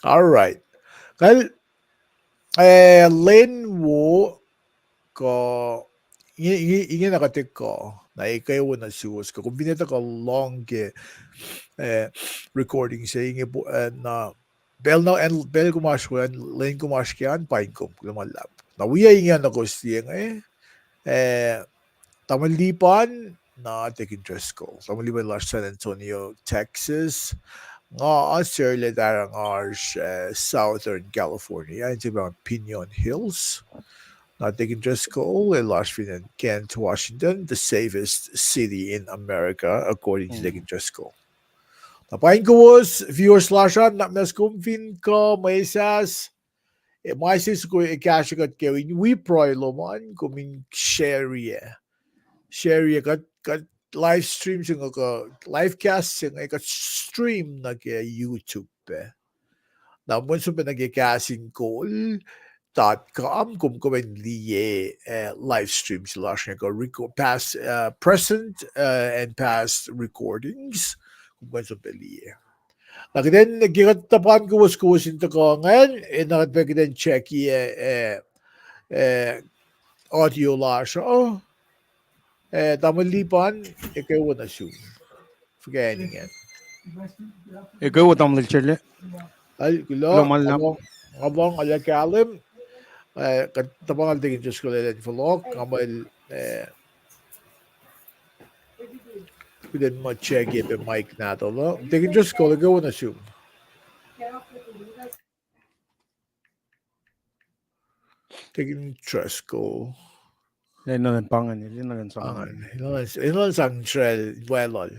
All right. Kal len wo ko inge nakatik ko na ikaw na suwas ko kung binita ko long ke recording sa inge na bel na and bel kumashwan len kumashkian pain kum lumalap na wiya inge na ko siyang tamalipan na taking dress ko tamalipan la San Antonio, Texas nga Australia darang ars Southern California into mga Pinon Hills. Not taking dress code in Washington, Kent, Washington, the safest city in America according to taking dress code. Napain ko was viewers slashan na mas kumfin ko may sas may sis ko ikasyagat kewin we proy loman kuming share kat live stream sing ka live cast sing ka stream na ke YouTube namun sa pinagkasing call .com kumkumen liye live streams slash past present and past recordings kumkumen sa liye. Nakiden nagkikatapan ko was into ko ngayon nakatpagin check audio lash tamalipan ikaw na soon. Forgetting it. Ikaw tam lecture Ay kulo abang alakalim katapangan tingin Diyos ko lang follow kamal pwede mo check yung mic nato lo tingin Diyos ko lang gawin na zoom tingin trust ko Lino ng pangan lino ng sangan ilan sang trail welol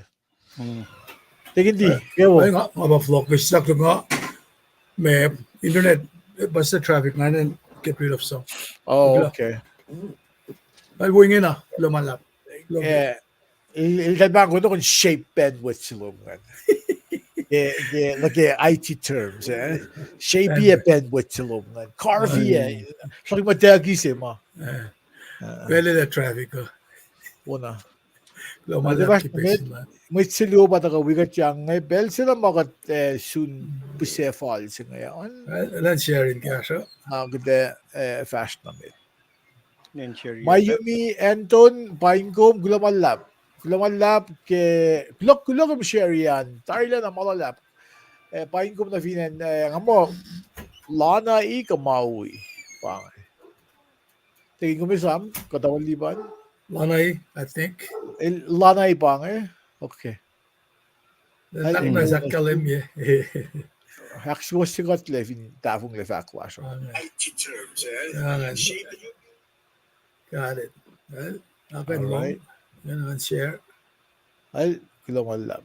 tingin di gawin nga mabaflock bisa ko nga may internet basta traffic nga get rid of some. Oh, okay. Ay, buhay nga na. Lumalap. Ilagay ko kung shape bandwidth silungan. Like IT terms. Shape bandwidth silungan. Carvey. Sabi matagis mo. Pwede na traffic ko. Una. Lumalap kipis na. May silo pa taga wigat yang ngay bel sila makat soon pusefal sa ngayon. Lan sharing kaya siya. Gede fast namin. Mayumi Anton Paingkom Gulamalap. Gulamalap ke kulok ang share yan. Tarila na malalap. Paingkom na finan nga mo lana ikamawi. Pangay. Tingin ko misam katawan liban. Lanay, I think. Lanay pangay. Okay. Nak na sa kalim ye. Actually, was sigat levin tafong lefaklas. IT terms, got it. Well, up and right. Share. Ay, kilamalab.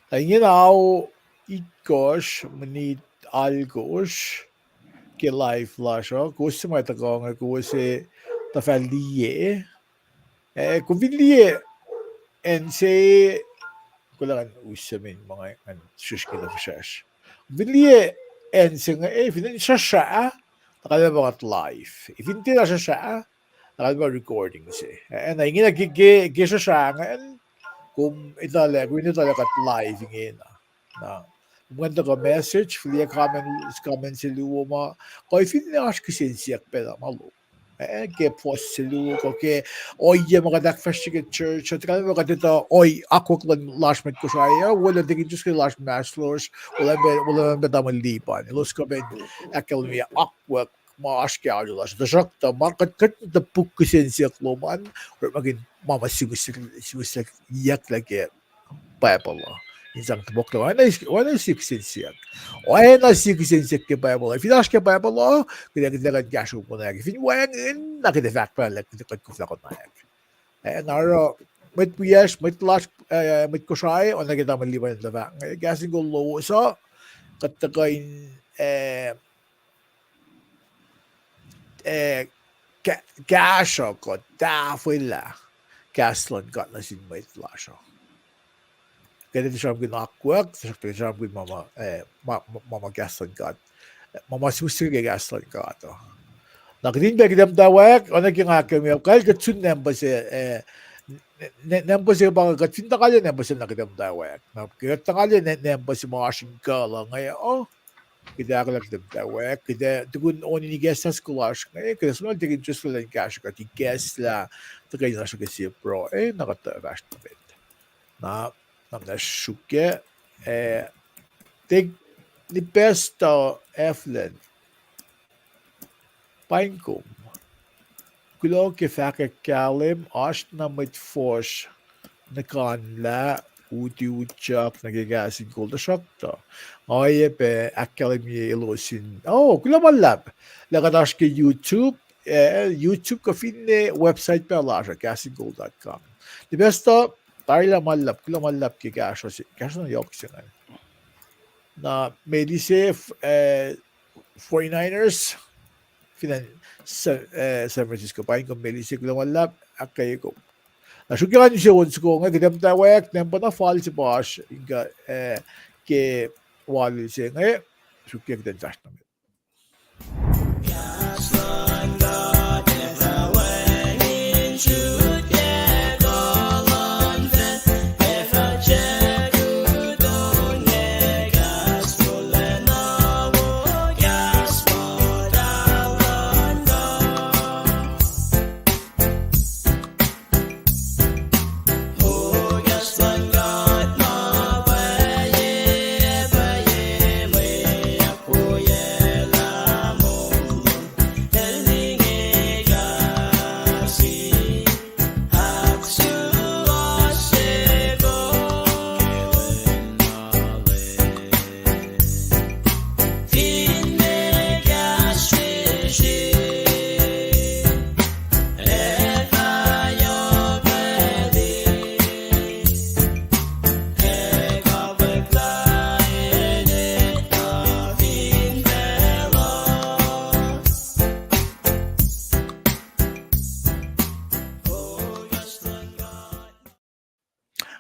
Ay, ginaw ikos manit algos ke live flash kusi may takong kusi tafaliye kubiliye and say kulangan usamin mga shushki na fashash biliye and say nga if hindi siya nakala mga live if hindi na siya nakala mga recordings and ay ginagige siya nga kung itala kat live na maganda ka message fili comment sa luwa mo kung if hindi na kasi siyak pala malo ke post sa luwa ko ke oy mga dakfestigat church at kala mga dito oy akwuk lang last met ko siya wala digin just kay last mass floors wala ba damang lipan elos ka ba academy akwuk maaskya alas dasak ta market kat the book kasi siyak loman or magin mama sigus yak like pacl isang tubok na wala siya. Wala na siya ke Bible. If you ask ke Bible, kaya gasho ko na. If you wang nakita-fact pa like kufla ko na. Naro mit piyas mit last mit kusay o nakita maliban na ba. Gasing ko low so katakain gasho ko tafila. Gaslon got na sin mit lasho. Kaya siya ang akwuk, siya ang mama gaslan ka. Mama susir ka gaslan ka ito. Nakitin ba kitang tawag, o naging akim yung, kahit katsun na ba si nempa siya mga katsinta kalya, nempa siya nakitawek. Nakita kalya, nempa siya mga asingkala. Ngayon, kita ako nakitawek. Kita, tukun oni ni guest has kulash. Ngayon, kita sunod, tigin just lang cash ka. Ti guest la, tagay na siya kasi pro. Nakatawek na bit. Na shuke, tig, ni pesto, Eflen. Painkum. Kolyuck kalim na mit fors na kanla eteyuck nagigasin koldashakta. Pe akkalemi elosin. Kulamallab. Lagadash ke YouTube. YouTube ka finne website pe alasha gasingold.com. The best tarla mallab kulamallab ke gasho na yohk siya na medise 49ers finan San Francisco pain ko melisi ko lang akay ko. Nasukiran siya once ko nga gidam tawek tempo na fall si Bosch inga ke wali siya nga sukiran den fast namin.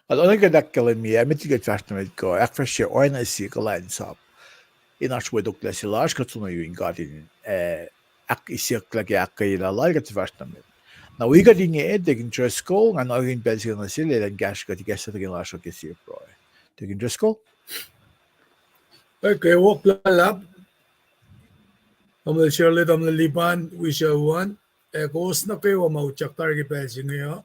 At only kadakkalami, mitigat fast namin ko, akfresh siya or na si MaSap. Inashwedok la silash katsuno yung gadin ak isyak lagi akay lalay kat fast namin. Na we got inge tegin Driscoll nga na rin pensil na sila lang gash kat igasa tegin lasho kasi pro. Tegin Driscoll. Okay, walk lab. Amal Shirley amal lipan we shall one. Kos na kayo mauchak targi pensil ngayon.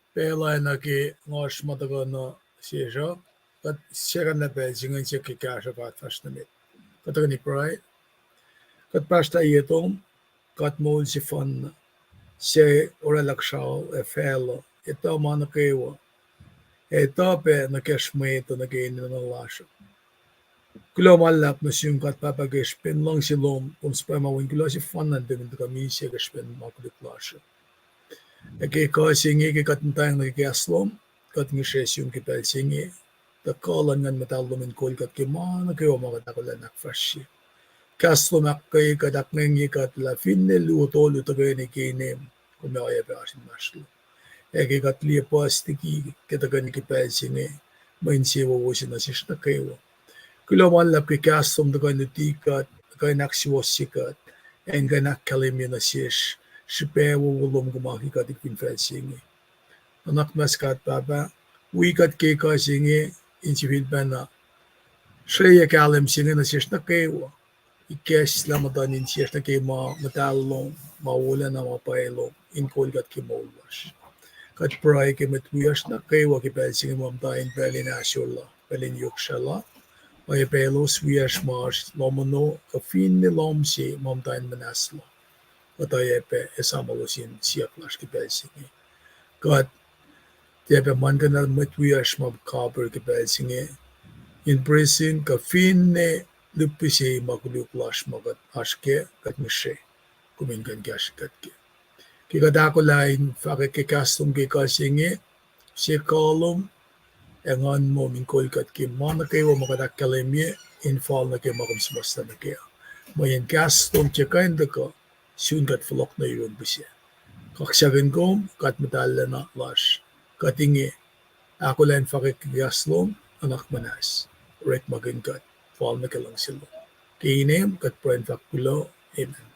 Pela na ki ngosh matago no siya. Kat siya na pensil ngayon siya kikasha kat fast namin. Kataga ni Pride. Kat pasta itong kat moul si fun siya oralakshaw felo. Ito mana kayo. Ito pe nakashmay ito nagayin na lasyo. Kulo malap na siyong kat papagashpin lang silom kung sa pamawin kulo si fun nandun ito kami siya gashpin makulit lasyo. Eke kasi nga katintayang nagkiaslom kat nga siya siyong kipel singi. Takalan nga matalumin kol kat kimana kayo mga takulan nakfashi. Kaslo makkay kadak nangi kat la finne luto luto kayo ni kinem kumaya pa asin maslo. Eke kat liya pastiki katagan ni kipel singi main siya wawasin na siya na kayo. Kulaman lap kay kaslom taga nutikat taga naksiwasikat en ka nakkalim yun na siya siya wawulom kumaki kat ikpinfel singi. Anak maskat papa wikat kay kasingi insipid pa na siya kalim singi na siya na kayo. Ikes lamadanin siya na kayo matalong mawala na mapailong inkolgat kay moul wash. Kat pray kay matwiyas na kayo wakipel singi mamtayin pelin asyula pelin yukshala. May pelos wiyash mars lomano kafin ni lomsi mamtayin manasla. Kataya pe esamalosin siya klash kipel singi. Kat tiyape man ka na matwiyash mabkaber kipel singi. In prison kafin ni lupisi makulyuck lash magat aske kat mishe kumingan gash kat ke. Kikadako lain fakikastum kikasingi si kolum engan mo minkol kat ke mana kayo makadakalemye infal na kayo makamsmasta na kayo. Mayan kastum chekain dako sun kat flok na yun bisya. Kaksagan kom kat matala na lash katingi ako lain fakikastum anak manas rek magin kat fall na kalang sila. Kinem kat prain fakulo. Amen.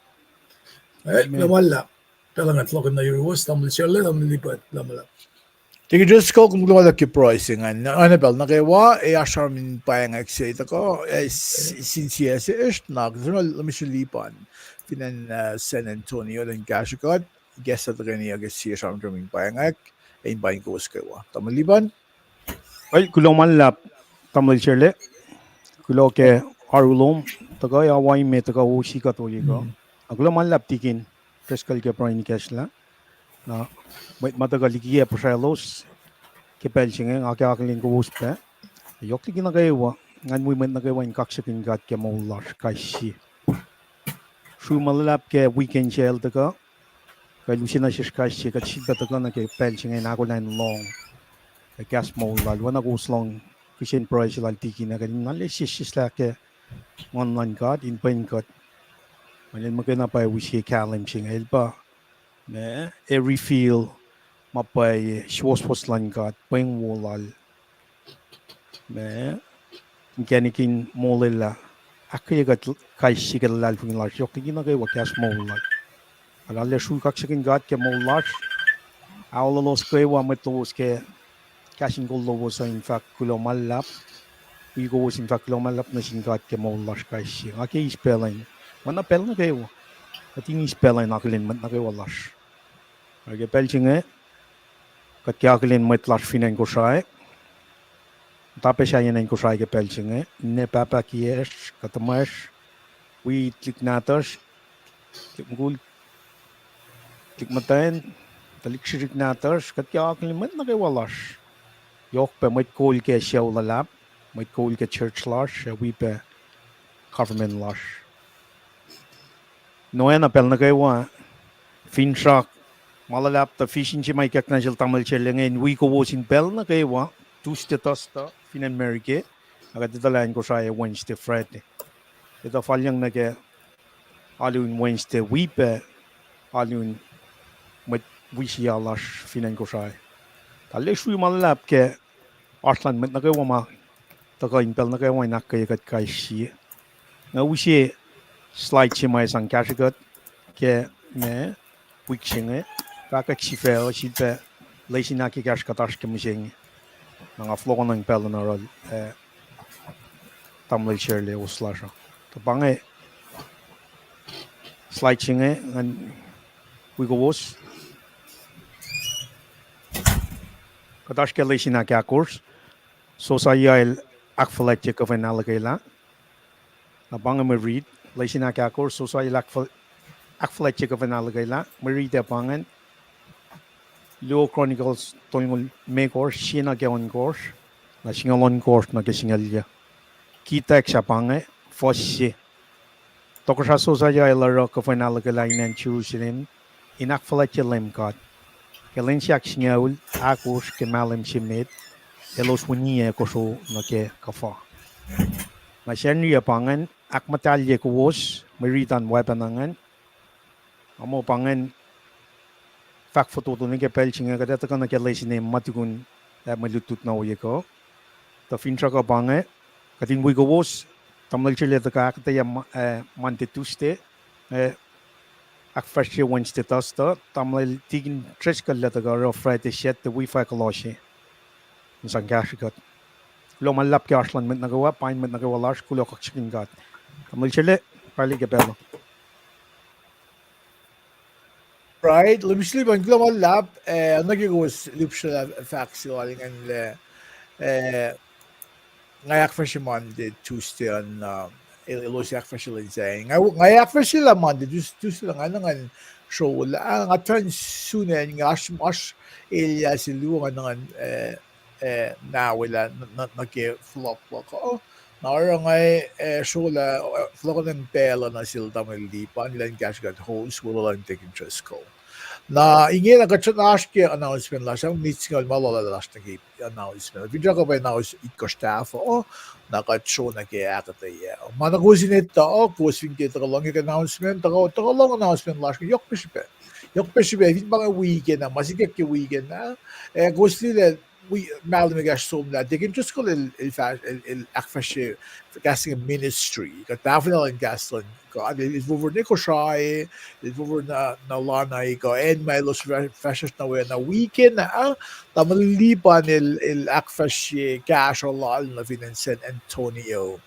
Ay, namala. Talangat lokan na yuwas, tamal siya lang, lipat, lamala. Tiki just ko kung lumala ki pricing Annabelle nakewa asharmin payang exit ko since ist lipan finan San Antonio den gashigot guess at gani agasi asharmin payang in buying ko skewa tamaliban Ay kulo man lap tamil chele kulo ke arulom taga ya wai me taga ushi ka to yiga kulo man lap tikin prescal ke prain kasla na mataga ligie elos ke pelchinge ake aklin ko uspe yohk tikin nagawa ngan movement nagawa in kaksakin gat ke moul kashi shu malap ke weekend chel taga kay lusina kashi ka chibba taga na ke pelchinge na ko line long gas moul lal wana go slong kishin price lal tiki na ganin nale shishis la ke online card in pen card malin magana pa wishi kalim sing elba me refill mapay shwas lan card pen wolal me genikin molilla akay gat kay shigal lal fun lal yok tiki na kay gas moul lal alale shu kaksakin card ke moul lal awlalos kay wa metlos ke Kashin Goldo was in fact Kulomalap. We go was in fact Kulomalap na singkat ke Moulash Kashi. Aki spelling. Mana pel na kayo. At yung spelling nakalin mat na kayo lash. Agi pelching kat kya kalin mat lash finan ko siya. Tapos siya yan ko siya ke pelching ne papa kiesh katamash. We click natas. Click mugul. Click matayin. Talik sirik natas. Kat kya kalin mat na kayo lash. Yohk pe might call ke show la lap, might call ke church lash, we pe government lash. No ena pel na kaywa, fin shock, malalap ta fishing chi may kak na jil tamal chelengin, we ko was in pel na kaywa, Tuesday tosta, fin America, agad dalayan ko siya Wednesday Friday. Ito falyang na ke alun Wednesday, we pe alun might wishiya lash finan ko siya. Tali shui malalap ke Arslan met nakawa ma taka impel nakawa nak kay kat kay shi nga ushi slide chi mai sang kashigat ke me week shinge ka ka chi fe o chi pe leishi na ki kash katash ke mishing nga flogon ng pel na rol tamlay shirley uslasha to bange slide chinge and we go was katash ke leishi na ka course Josiah akfulat Kuhfwen Alukwellah. Abang me read. Laisin na kaya course Josiah akfulat Kuhfwen Alukwellah. Me read abangan. Luo Chronicles tungol me course sina gawan course. Na singalon course na kasingalya. Kita ek sapange fosi. Tokosrah Josiah laro Kuhfwen Alukwellah inan chusirin. Inakfulat lemkat. Kelen siak singaul akus kemalem simit. Elos wuniye ko so na ke kafa. Masyani pangan akmatalye ko was meritan weaponangan. Amo pangan fak foto to ni ke pelchinga kada ta kana ke lesine matugun malutut na oye ko. Ta fintra ka pangan katin we go was tamlal chile ta ka ta ya Monday Tuesday akfashe Wednesday tosta tamlal tigin tresh kala ta ga Friday shet the we fa kaloshi. Sang gashigat. Lo malap ke arslan met nagawa, pain met nagawa lash kulo kakchikin gat. Kamil chile, pali ke pelo. right lumishli ban global lab nagigos lipsha fax aling an ngayak fashion did Tuesday on elos yak fashion saying ngayak fashion Monday Tuesday lang anang show la ang atan sunen ngash mash Elias luwa nang na wala nake flop ko nara ngay show la flop ng pela na sila tamalipan nilang cash got host wala lang taking interest ko na inge na kacanash ke announcement la siyang mitsingal malala last na ke announcement video ko ba na iko staff naka-show na ke akatay managusin ito kusing kita ka lang yung announcement taka lang announcement last yohk peshipe Yok peşibe, hiç bana weekend na, masikek ki weekend na. Gusto nila, we معلم قاشتهم لا ديكن just call الأخفش قاسين ministry كتعرفنا إن قاسين قاعد الفوفر نيكو شاي الفوفر نلانا قا إن ما يلوس فاشش نوينا ويكن طبعا ليبان الأخفش قاش الله لنا في سان أنطونيو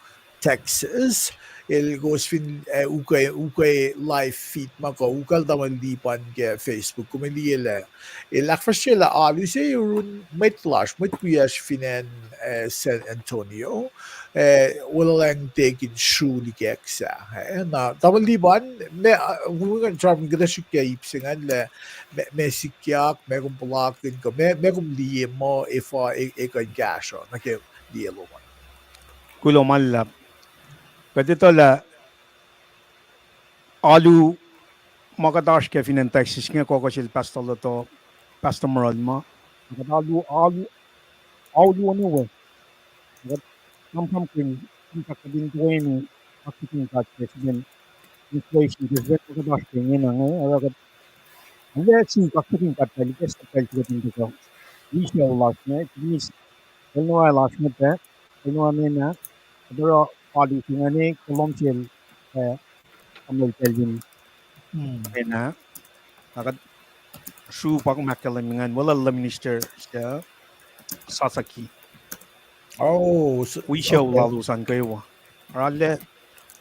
تكساس الجوز فين اوكي لايف فيد ماكو اوكال طبعا ليبان فيسبوك كوميلي الأخفش لا أليسي يرون متلاش متبياش فينان سان أنطونيو ولا لان تيجي شو لكيكسا نا طبعا ليبان ما وين ترى كده شو كيب سنان لا مسيكياك ماكم بلاك إنكم ماكم ليه ما إفا إيكا جاشا نكيم ليه لومان كله مالب كده لا آلو ما قداش كيفين أنت تكسيسكين كوكوشيل باستولتو باستمرالما كده آلو نوه كم كن كتبين دويني أكتين كاتبين inflation جزء كداش كيني نعه أراد هذا سين كتبين كاتبين كستبين كده ويشيا لاشنا تبيس كلنا لاشنا ده كلنا منا أدرى آلو كيني كلام شيل أمل تلين منا أراد شو باق مكلم منا ولا minister سا ساسكي Oh, ويشيا lalos كيوا أراد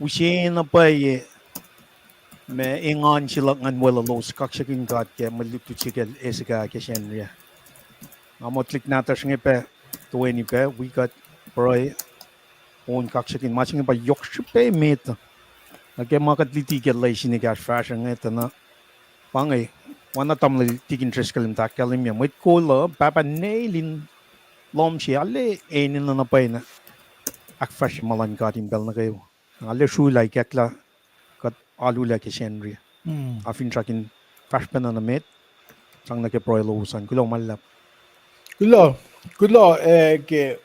ويشين نباي ما إنغان شلون ولا لوس كاكشكين قاد كه ملك تشيكل إسكا كشنريا أموتلك ناتشني به تويني به ويكاد براي اون كاكشكين ماشين به يوكش به ميت لكن ما قد لتي كلايشني كاش فاشن تنا بانغي وانا تمل تيكين تريسكلم تاكلم يا ميت كولا بابا نيلين لومشي على إننا نبينا أكفش مالان قادين بلنا غيو على شو لايك أكلا قد آلو لك شنري أفين شاكين فاشبنا نميت سانغنا كبرويلو وسان كلو مالب كله ك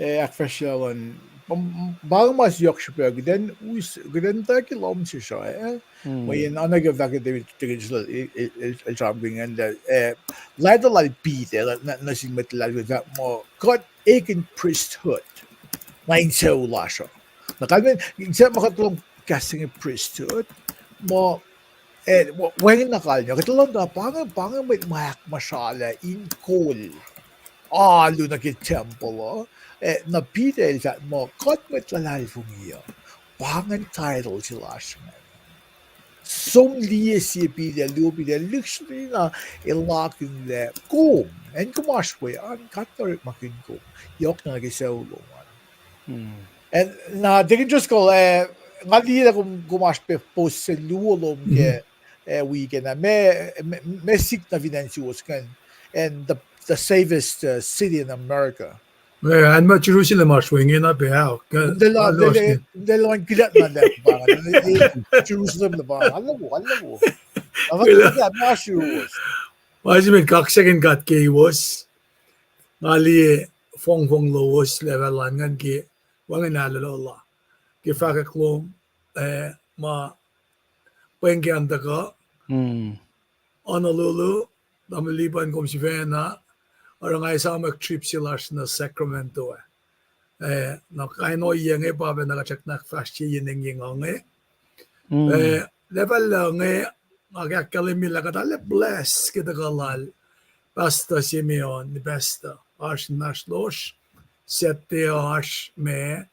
أكفشلون بعماس يكشبه قدن قدن تاكي لوم تشاي وين أنا قفاك دبي تجلس الجامبين عند لا تلا بيت نسيم مثل ذا ما قد إيكن priesthood ما ينسوا لاشة نقابل إنسان ما قد لهم casting priesthood ما وين نقالنا قد لهم ده بانغ مت مشالة إن كول لونا كي tempuhl na pide that mo kot met lalai fungia bangan title silash som lie si pide lubi de luxury na ilakin de kom en kumashwe an katter makin kom yohk na ki solo and na they just go ngali da kumash pe post luolom ke weekend me sik na financios kan and the safest city in America. And much Jerusalem are swinging up out. They like get na Jerusalem the bar. Hello. I'm not sure. Why me kaksakin kat ke was ngali fong los level angan ki wangan alala ki fakaklom ma pengi andaka Honolulu namaliban kom si Vena orang ay sa trip sila na Sacramento na kaino yang pa ba nakachak na fast yung level lang agakalimila katale bless kita kalal basta Simeon ni besta arsh nashlosh sette arsh me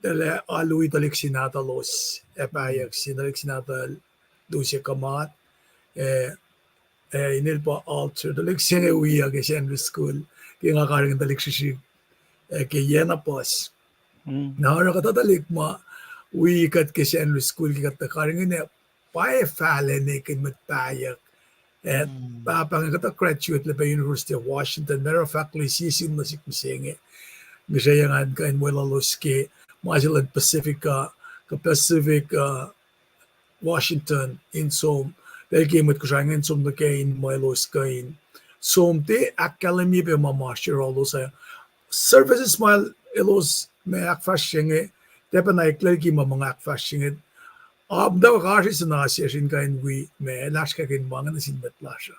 dele alui dalik sinata los epayak sinalik sinata dusya kamat inil pa altar dalik sine uya ke shen school ki nga karing dalik shishig ke yena pas na ara kata dalik ma uy kat ke shen school ki kat karing ne pae fale ne kin mutawuk papa nga kata graduate le pa University of Washington mero faculty sisin na sikmisenge ngisayangan ka in lalos ke Magellan Pacifica Pacific Washington in som dahil kimot ko siya ngayon som na kain lalos kain som te academy pe mamasher lalos sa services mal elos me akfashing te pa na ikler ki mga akfashing daw kasi sa nasya sin kain we me lash ka kin mga na sin betlasha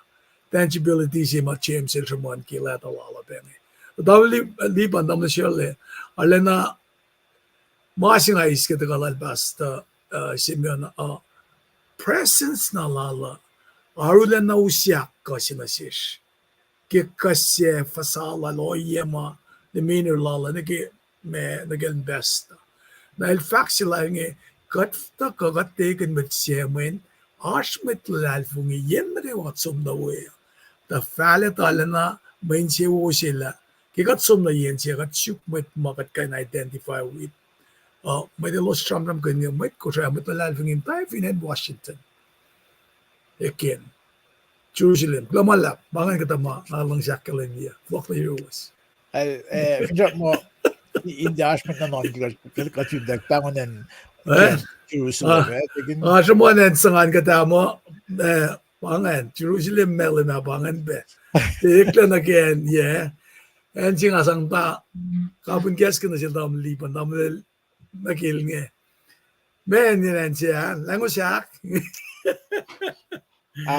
tangibility si ma chem sel shimon ki la ta la bengi dawli li bandam na shele alena masing is ke tagal basta simeon presence na lala arula na usyak ka sinasish ke kasye fasala loyema the meaner lala nage me nagel besta na il fact sila nge katta kagatteken med sjemen ash med lalfungi yemre wat som na we the falet alena main se wo sila ke gat som na yen se gat chuk med makat kan identify with med the lost tram kan nge med ko sa med lalfungi tai in Washington again Jerusalem lamala bangan katama alang sakalen ya what the rules Finja mo indaashment na non katunda pangonen eh Jerusalem. Tigin Someone sangan katamo bangan Jerusalem melina bangan be tiklan again yeah and singa sang ta kapun kes kana sil dam lipan dam nakil nge men yan siya lango siya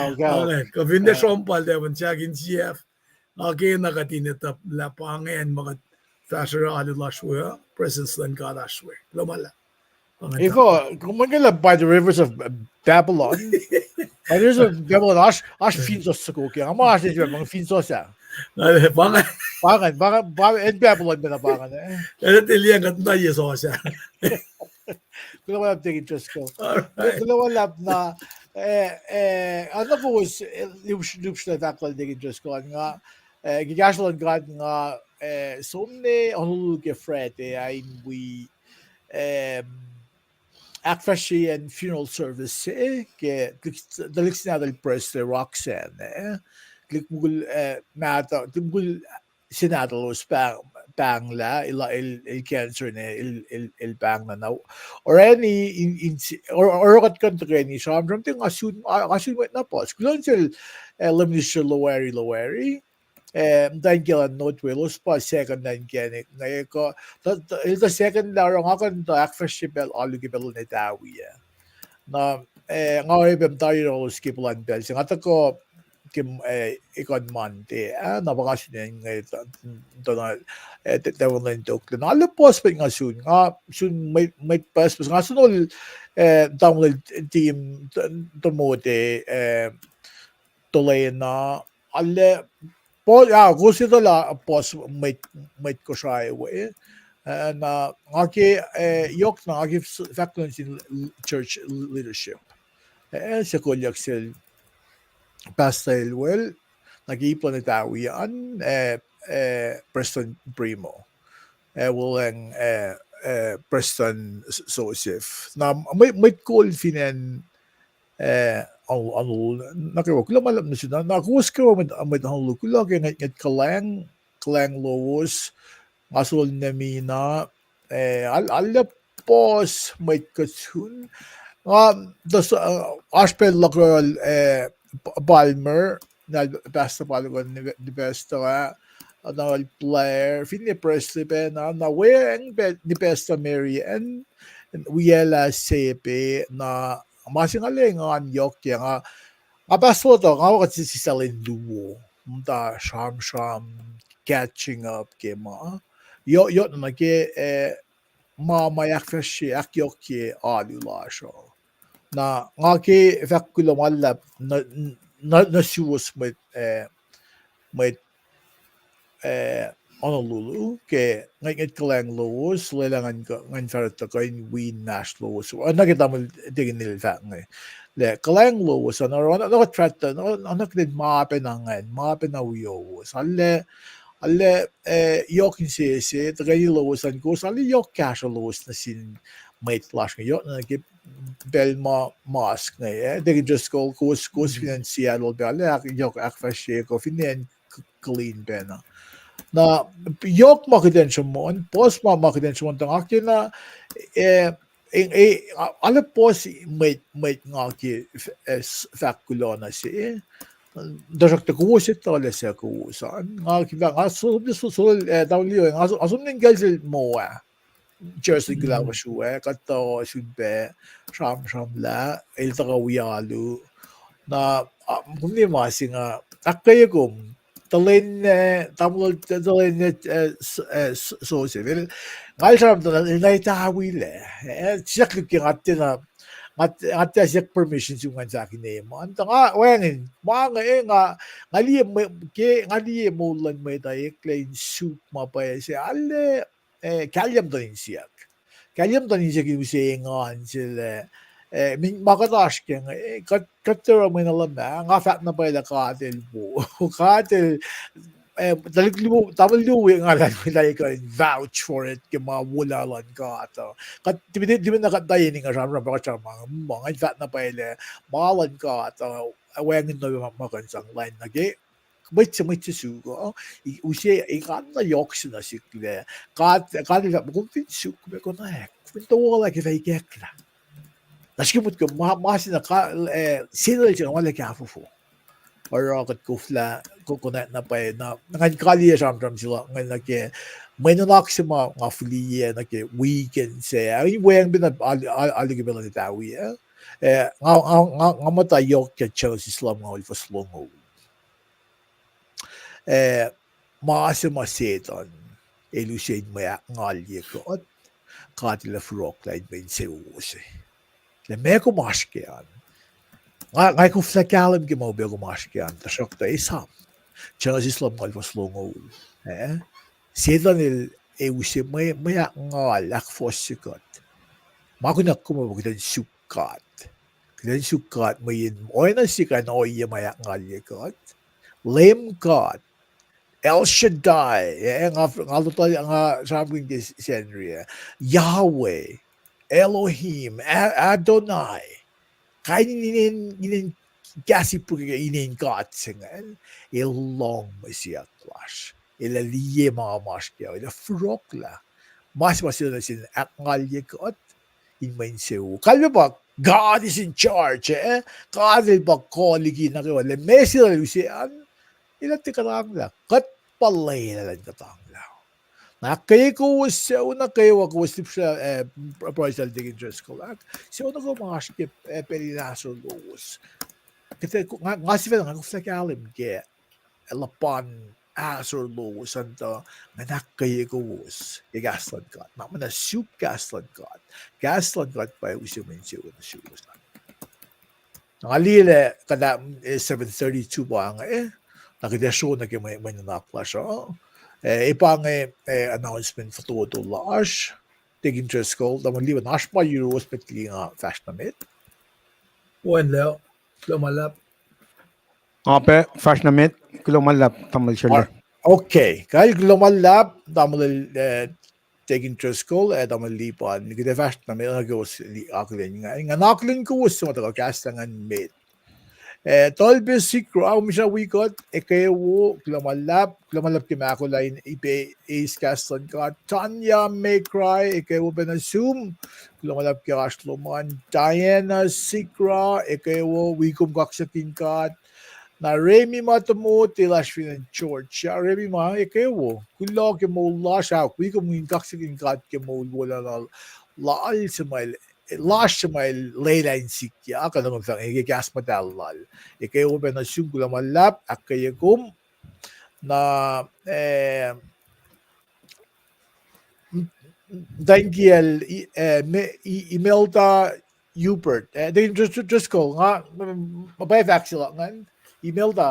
okay kapin de sompal de ban siya gin chef again nakatinetap lapangen mga fashion alilashwe presence lan kadashwe lomala Kumangala by the rivers of Babylon. By the rivers of Babylon, ash finsos sa kuki. Ang mga ash nito mga finsos ya. bangan Bangan Babylon na bangan eh. Ano tiliyan kat na yeso siya. Kulawa tingin just ko. Kulawa na ano po was lupsh na takal tingin just ko nga gigaslan God nga somne honulu ke fred ay we Akfashi and funeral service ke dalik sinadal press Roxanne klik mugul mata mugul sinadal os bang la il cancer ne il bang na now or any in or kat country ni so I'm something asun wait na pos kulon sil elimination loweri dan gila not willos pa second dan genik na ko the second larong akan the akfashi bel alugibel na dawiya na ngayon bem tayo skipulan bel sing atako kim ikon monte na bakasyon ngayon donal tawon Tukin ala pos pa nga soon may pas nga sunol download team tomote tulay na ala gusto la pos may ko siya na ngaki yohk na ngaki faculty in church leadership sa kolyuck sil pastel well nag-iipon na tawian Preston Primo walang Preston Joseph na may call finan nakiwag malam na siya nakuwas ka med ang lukula kaya ngayon kalang lowos ngasul na mina ala pos may katsun aspel lakal Balmer na besta palagon ni besta na player fini Presley na weng ni besta Mary and wiyela sepe na masingalingan yohk nga basta to nga kasi si Salin Duo mta sham catching up ke ma yo na ke mayak fashi ak yohk ke alulasho na nga ke fakulo malap na siwas met Honolulu ke ngayon kalang lowos lelangan ka ngayon farata ka in win nash lowos nakita mo tingin nila le kalang lowos ano trata din mape na nawuh alle yohk si tagay lowosan ko alle yohk cash lowos na sin may flash ngayon na nagip bel mask ngayon tingin just ko financial bel yohk akfashi ko finan clean pena na yohk makidensyon mo pos makidensyon mo tang akin na ala pos may nga ki fakulo na si dasak ta kuusit tala siya kuusan nga kiba nga susul dawliyo nga asum ning galsil mo Jersey gulawa shuwe kato shudbe sham la ilta ka wiyalu na kundi masi nga akkukum talin tamul talin so civil ngal saram talin ngai tawile siyak kingatina at siyak permission sungan sa akin mo anta nga wengin mga ngali mulan may tayo klein soup mapaya siya alle kalyam tanin siyak usayangan sila min makataş ki katara may nalamna nga fat na pala katil po katil taliklibo tamalluwi nga lang may ka vouch for it ki mga wulalan ka ato kat di na katayin nga samra baka mga fat na pala malan ka ato awangin na makansang line nagi may sugo usay ikan na yohk na sikle kat kung finsuk ko na pinto wala kita ikekla Nashkimut ko masin na sino siya wala kafufu. Or kat kufla kukunat na pa na ngakali siya sila ngayon may nunak si mga afiliye weekend siya. Ay weng bin aligibela ni tawi nga mutawuk ka Chelsea Islam nga ulfa slongo. Masin masetan elusin maya ngalye ko at katila frok lain bin sewuse. Lemme ko maskian. Ngay ko flakalim ki mo bego maskian. Tasok ta isam. Chelsea Islam ngal was longo. Sedan use maya ngal akfulat. Makunak ko mo kitan sukat. Kitan sukat mayin oyna sikan oye maya ngal yekat. Lem kat. El Shaddai. Nga sabi ko Assyria. Yahweh. Elohim, Adonai, kainin kasi po inin katsingan, ilong masiyat clash, ilaliye mga maskya, ila frokla, mas na sin akngalyekot, in main sewu. Kalma ba, God is in charge, God ba koligi na kayo, le mesi na lusian, ila tikatang la, kat palay na lang katang la. Nakaya ko sa una kayo ako siya project digin dress ko lang. Sa una ko mga skip pelinaso los. Kasi nga siya nga ko sa kalim ke lapan asor los anta nga nakaya ko was gasland kat. Na soup gasland kat. Gasland kat pa usiyo men siya na shoes. Ngalile kada 7:32 ba nga nakidesyo na kay may nanakla siya. Ipang announcement for todo large digin dress ko da man liban aspa euros petli nga fashionamit. Wala lumalap. Ape fashionamit lumalap tamal siya. Okay, kaya lumalap damal digin dress ko damal liban gide fashionamit nga gos aklin nga naklin ko was mata kastangan made. Tolbe sikro ako misya wikot kayo lumalap kimako lain ipe is kastan ka Tanya may cry kayo benasum lumalap kirashloman Diana sikra kayo wikum kaksakin ka na Remy matamo tilash finan George Remy ma kayo kulyuck moul lasha wikum kaksakin ka moul wala laal smile last my late in sikya kanang sang igas madalal ikaw ba na sungula malap akayakum na Daniel Imelda Hubert they just call nga mabay vaccine nga Imelda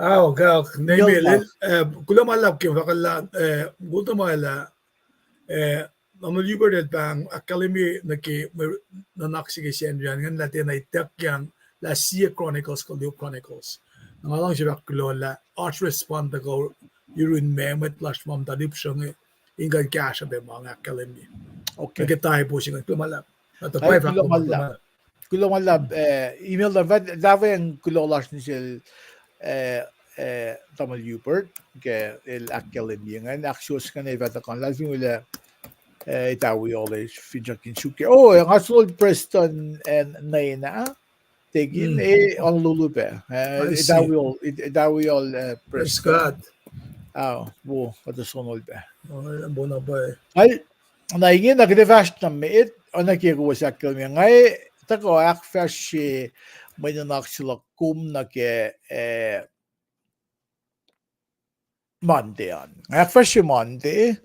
Okay name kula malap ki bakala gusto mala Namuliber bang academy nunak sige Assyria ngan latin ay eteyuck la Chronicles kolyuck Chronicles. Ngalang siya kulola arch respond ko yurun memet lash mom dalip siyang ingan kasha be mga academy. okay Nagkatay po siya kumalap. At kulomalab email dava yung kulolash ni siya tamal Hubert ke el academy ngan aksiyos ka na ivata kan lazim wala itawi always fijakin suke ang asul Preston and Naina tegin on lulupe itawi all Preston wo at sonol ba bona ba ay naingin nagdefast na meit on nakiko sa kalmi ngay tako akfash may nanak sila kum na ke mandean. Actually mande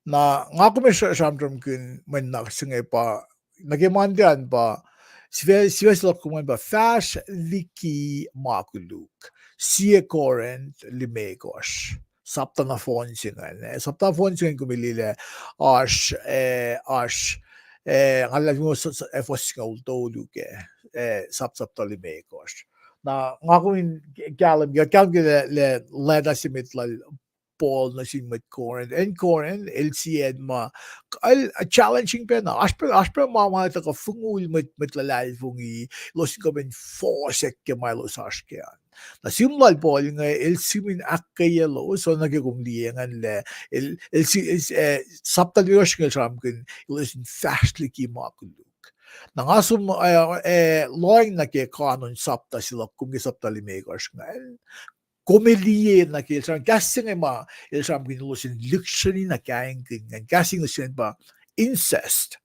na nga ko may siyamdram kun man nakasingay pa nagimandean ba sila kuman ba fash liki makuluk siya korent limegos sapta na phone singan sapta phone singan kumilile ash ngala mo sa efos nga ultoluke sapta limegos na nga ko min galam le leda simitla Paul na si Corin and Corin LCN ma challenging pa na asper mama ta ka fungul met lalai fungi los ka ben fosek ke malos askean na simlal Paul nga LCmin akkaya lo so nagkumliengan le LC sapta lios nga samkin los fastly ki makuluk na nga sum loing na ke kanon sapta sila kung sapta limegos nga komedie na kilsan casting ma ilsam ginusin luxury na kain kin casting usin ba incest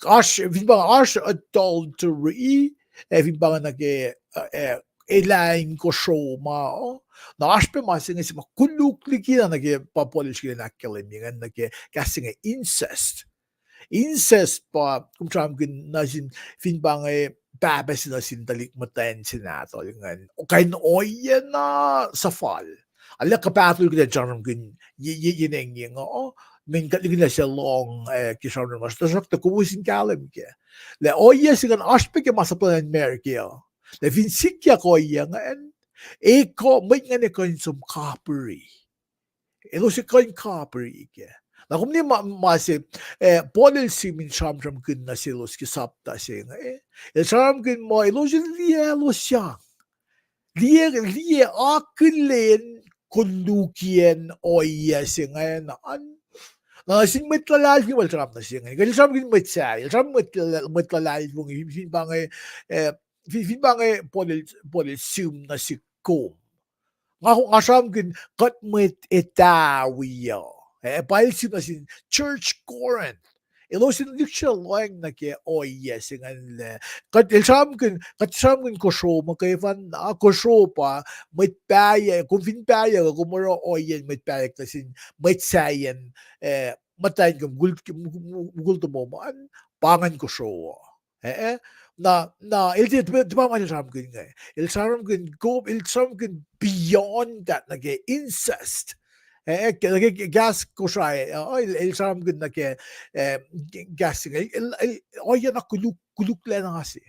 gosh vi ba ash adultery vi ba na ke elain ko show ma na ash pe ma sing is ma kulyuck na ke papolish na kelemigan na ke casting incest pa kung tram kin na sin fin ba babes na sindalik matayin sinato yung o kain oye na sa fall. Ala kapatol ko na dyan kin yineng yung min kaligin na siya long kisang na mas tasok na kubusin kalam ke. Le oye sigan aspek yung masapalan merke le vinsikya ko iya nga ko may nga ne ko yung coppery. Elo si ko yung coppery ke. Na kung ni masip, polil simin samsam kin na silos kisapta siya nga sam kin mo ilosin lielos siya. Lie akin len kollukien oya siya nga na sin mitlalal ki wal sam na siya nga. Kasi sam kin mitsay, sam mitlalal mong fin bangay polil sim na si kom. Nga sam kin kat mit eteyuck. Bahil sila sin church Corinth. Ilosin siya loing na ke yes ngan kat ilsam kin ko show mo kay fan ko show pa mit paya kung fin paya ko moro oyen mit paya kasi mit sayen matayin ko gulto mo man pangan ko show na ilti diba man ilsam kin beyond that na ke incest gas ko siya ilsam gud na ke gas oye na kulyuck na kasi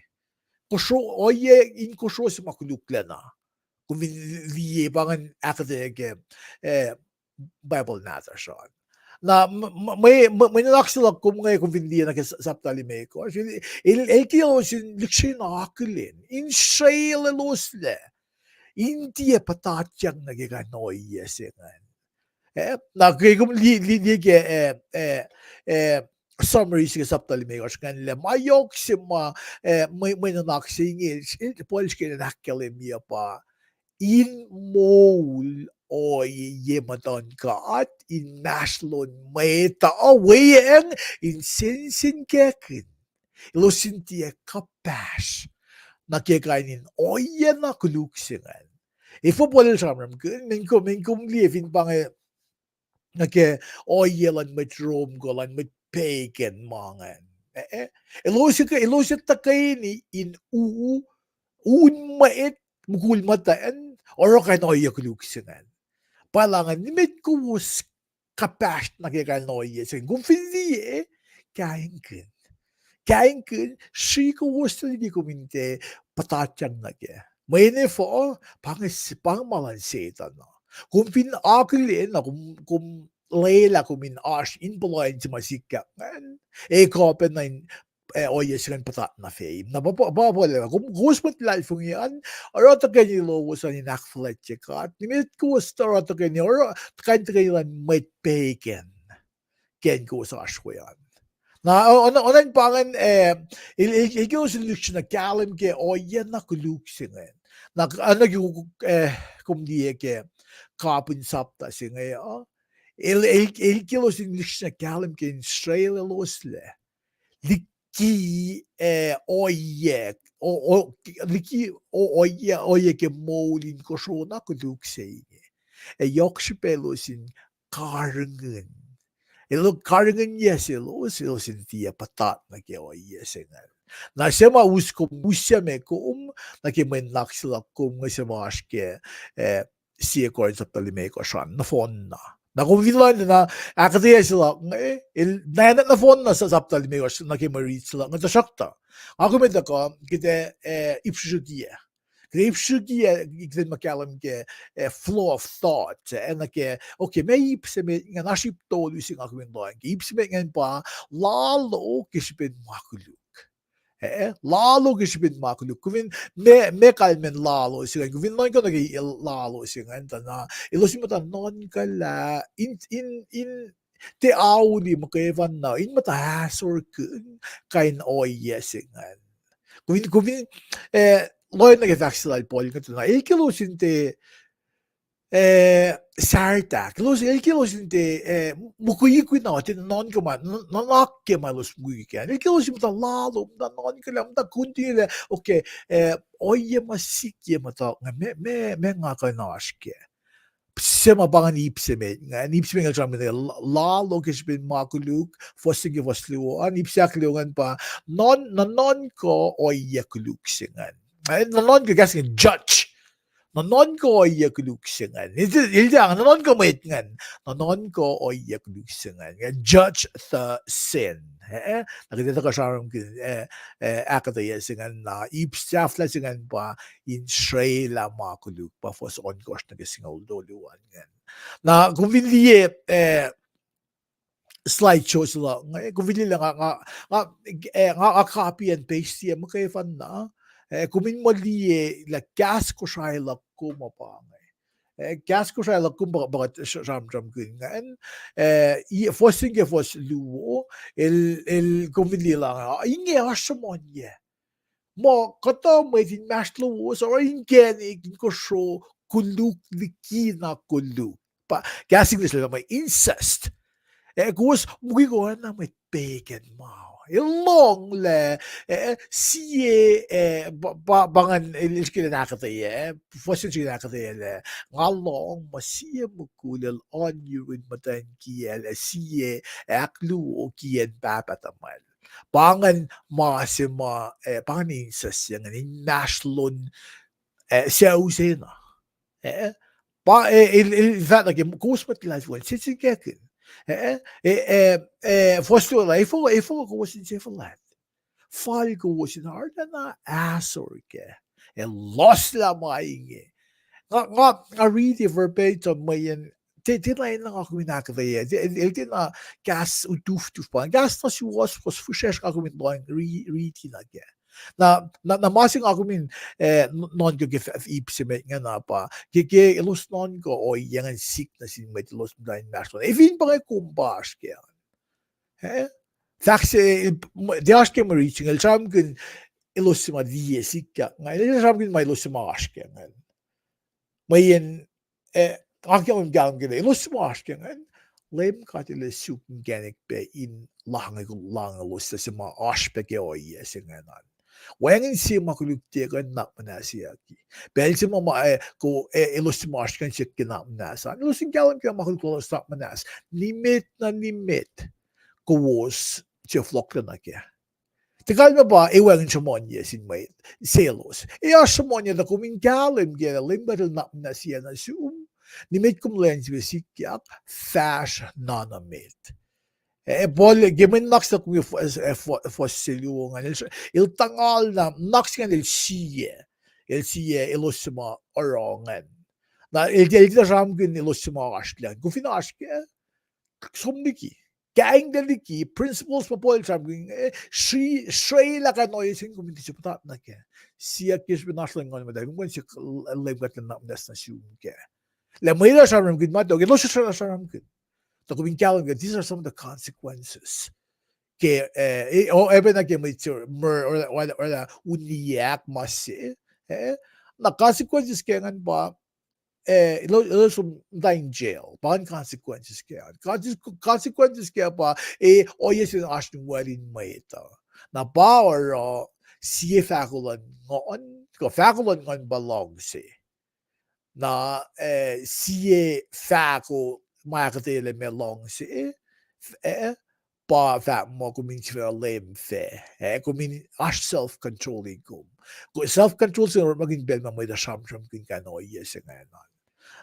kusho oye in kusho si makulyuck na kung liye bangan akademic Bible natter siya na may nalak sila kung vindiya na sapta limeko kiyo sin likshin na akulin in siya lalos le hindi patatyang nagiganoy singan na kung summary siya sapta limegos kanila mayok si may nunak si inge polish kaya nakalimia pa in moul o yematon ka at in maslon may taawayang in sinsin kekin ilosin tiya kapash nakikainin o yan na kuluksingan ifo polish ramram minkum lievin pang nake oyelan mit rom golan mit pagan mangan ilosit takay in un mait mukul mataan oro kay noya kuluksingan palangan nimit kuwus kapash nakikal noya sin kung hindi kain kin shi kuwus hindi kuminte patatyang nage may nefo pang malansetan kung pinakilin na kung layla kumin ash influence masika kopen na oye silang patat na fame na babala kung gusmat life ng yan arata kanyi lowo sa ni akfulat at nimit ko sa arata kanyi or kanyilan may pagan ken ko sa ashwayan na onan pangan ikaw sa luksyon na kalam ke oye na kuluksingan na ano yung kumdiye ke kapin sapta singa kilo sin luksyon na kalam ke Israel losle liki oye liki oye ke moulin ko shona kuluksingan yohk pelosin karengen. Karengen yes elosin tia patat na kewa yesengan. Na sema uskom usame kum na kemenak sila kum nga sema aske siya ko sa talimay ko siya na phone na. Na kung vilan na akadiya sila na phone na sa talimay ko na kemerit sila nga tasakta. Ako med ko kita ipshugiya. Ipshugiya ikden makalam ke flow of thought and like okay may ipseme nga nasip to using ako min doan. Ipseme nga pa lalo kisipin makulyuk. Lalo kisipin makulyuk. Kuvin me kalmen lalo siya. Kuvin non ko nagi lalo siya nga na ilosin mo ta non kala in te auli makaevan na in mata hasor kain oyesin nga. Kuvin Lloyd nag-vaccinal Paul nga ito na ilkilosin te sartak ilkilosin te mukuyikwi na tin non kaman nunak malos muyikan ilkilosin ta lalo na non kalam ta kuntile okay oye masikye mata nga me nga kanaske sema bangan ipseme nga ipseme nga tram nga lalo kisbin makuluk fosige fosliwan ipsakliwan pa non ko oye kuluk singan nanon ko kasi judge. Nanon ko ay kuluksingan. Hindi ang nanon ko maitngan. Nanon ko ay kuluksingan. Judge the sin. Nakita ko siya akadaya singan na ipsafla singan pa in Sri la makuluk pa for on course na kasingaw doluan. Na kung hindi slideshow sila. Kung hindi lang nga copy and paste siya makayfan na. Kumin mali la gas ko siya la kumapang. Gas ko siya la kumbagat ram kun ngan. Fosing fos luwo el kumili lang inge asmonye. Mo kata may din maslo so inge ni ko show kolyuck liki na kolyuck. Pa gasing nila may incest. Gus mugi ko na may bacon mau. Long le siye bangan ilskile nakataya fosin si nakataya le ngalong masiye mukulel on you in matan kiel siye aklu o kien papatamal bangan masima bangan sa yang in naslon siya usena pa il fact like kusmat life one sitsin Forstå deg for gå sin sefalat. Fall gå sin hardana asorke. Lost la inge. Nga read the verbatim mayan. Tinay lang ako minakavaya. Iltin na gas utuf pa. Gas na si was fushesh ako min doing read hinagya. Na masing ako min non ko gif ipsime nga na pa gige ilos non ko o yang sik na sin met ilos dain national even pa kumbas kaya taxe diaske mo reaching el sam kun ilos ma die sikka nga el sam kun mai ilos ma aske nga mayen akya gang gele ilos ma aske nga lem katile suken ganik be in lang ilos sa ma aspe ke o yesinga Wangin siya makuluktigan na manasiyaki. Dahil siya ko ilos kan siya kinamnasa. Ilos yung galang kaya makuluktigan na manas. Nimit ko was siya flok na kaya. Tikal na ba, wangin siya mo niya sin may selos. Siya mo niya na kumingalim kaya limbatil na manasiya na siyum. Nimit kumulayan siya sikyak, fash nanamit. Bol gimen nax na kung fosilungan il tangal na nax kan il siye ilosima orongan na il ram gun ilosima ashlan kung finaske somniki gang deliki principles pa pol ram gun sri la kan oisin kung hindi siya na ke siya kis binashlan ngon maday kung siya lebat na nas na siya ke la mayra ram gun madog ilosima ram gun these are some of the consequences. Even like or the uniyak masi. Na consequences kaya nga ba ilos in jail. Bakit consequences kaya? Consequences kaya pa oyes yung asking warin may ito. Na ba or siya faculan ngon ba long si. na sie fako makatele me long se ba fat mo kumin for lem fe kumin ash self controlling kum self control se maging bel may da sham kin kano yes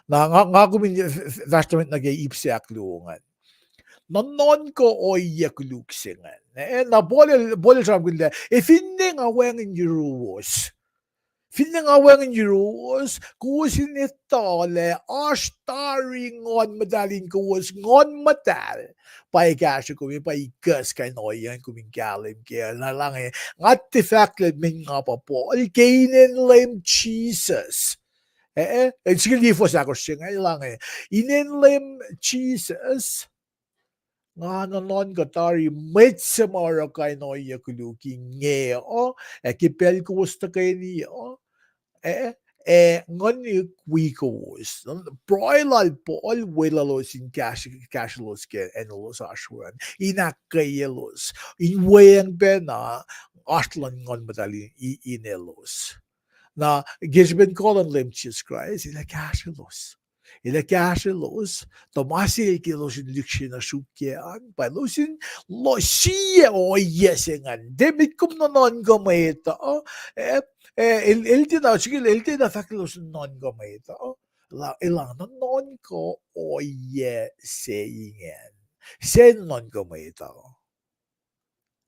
na nga kumin vastament nag ipsiak luungan non ko oyekluk singan na bole sham kin if hindi nga weng Euros Feeling awang Euros, kusin itole, ashtari ngon madalin kuwas ngon madal. Pai kasha kumi pai gas kay noyan kuming galim kaya na lang ngat tifakle min nga pa po, kainin lem Jesus. Sige di fo sa ko siya nga lang inen lem Jesus. Nga non katari metsamara kay noya kuluki nge kipel kuwas ta kay niya ngun weekos broilal pool lalos in cashless ke elos ashwan inakayelos in wayang bena ashlan ngun madali inelos na gishben kolon limchis Christ ila cashelos tomasi kilos in likshin asukyan by losin lo siya o yesengan demit kum non gometa elti da fakilos non gometa la ilang non ko o ye sayingen sen non gometa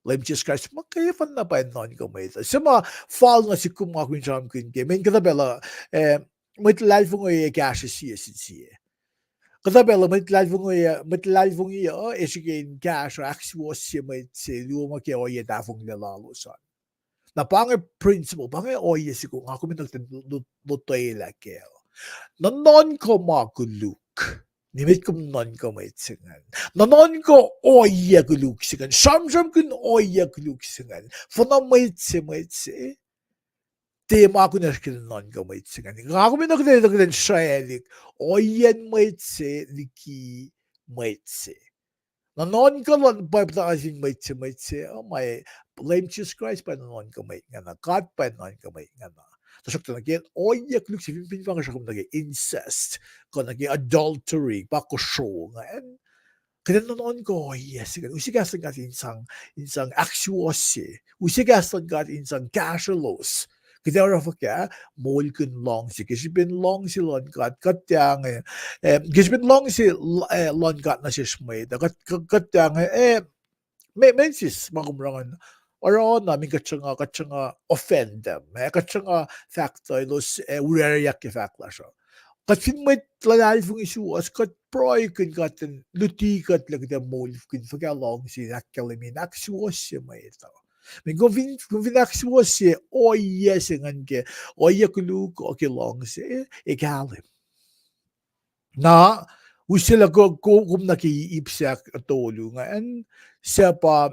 Limchis Christ, makayafan na pa non gometa sama fall na si kumakwin jam kin men kada bela mit lalfung ye gash sie. Kada bela mit lalfung ye esigen gash aksasucyeyacn mit luma ke o ye dafung le lalos. Na pange principle pange o ye si kung ako minagtan lutoy la ke. Non ko kolyuck. Nimit kum non ko may tsingan. Non ko oya kolyuck singan. Sham kun oya kolyuck singan. Fana may tse. Tema ako na kin non ko may tsingan. Ako minagtan shaelik. Oyan may tse liki may tse. Non ko lang pagpatasin may tse. May blame Jesus Christ pa non ko may ngana. God pa non ko may ngana. Tapos naging oyak look si pinpang siya kung naging incest, kung naging adultery, pakosyo nga. Kaya noon ko, yes, usigasan ka insang aksasucyeyacn, usigasan ka insang cashelos. Kaya rafa ka, moul kun long si, kasi bin long si longat, katyang, kasi bin long si longat na siya shmay, katyang, mensis, makumrangan, Or namin katsanga offend them. Katsanga factor los ureriak factor siya. Katsin may tlalifong isuas kat proy kun katin luti kat lagda moul kun fagalong si nakalimin aksasucyeyacn may ito. Men kung aksasucyeyacn o yesengan ke o yakuluk o kilong si ikalim. Na usila ko kum nakiipsak atulungan sa pa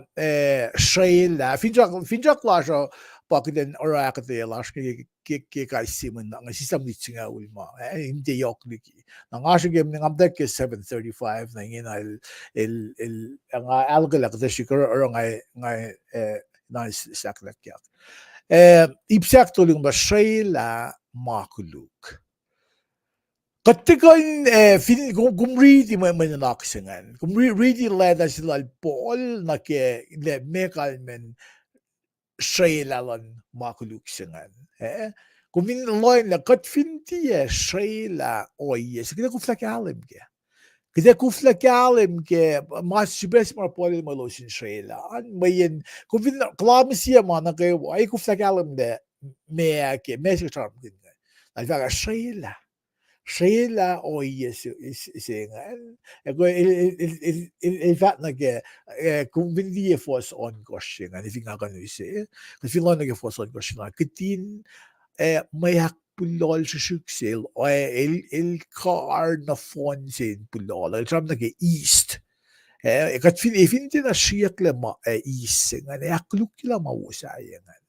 shayla finjak lasha pakiden orakate lash ke kaisimen na sisam ditsinga ulma eteyuck liki na ngashigem ng amdek 735 na ngin el ang algalak da shikar or ngai na saklakyak ipsak tulung ba shayla kolyuck Katikan gumridi may nanaksingan. Gumridi leda sila Paul na ke mekal men shaylalan kolyuck Kumin loin la katfinti shayla oyes. Kita kuflakalim ke. Kita kuflakalim ke mas sibes mar Paul malosin shayla. An mayen kufin klamsiya mana ke ay kuflakalim de me ke mesik charm din. Alfaga shayla. Sheila oyes singan. Il fat nage kung vindi fos on goshingan if nga kanu se. Kasi lo nage fos on goshingan kitin mayak pulol sa suksel o il car na fon sin pulol. Tram nage east. Kat finti na siyak le ma east singan. Akluk kila mausayangan.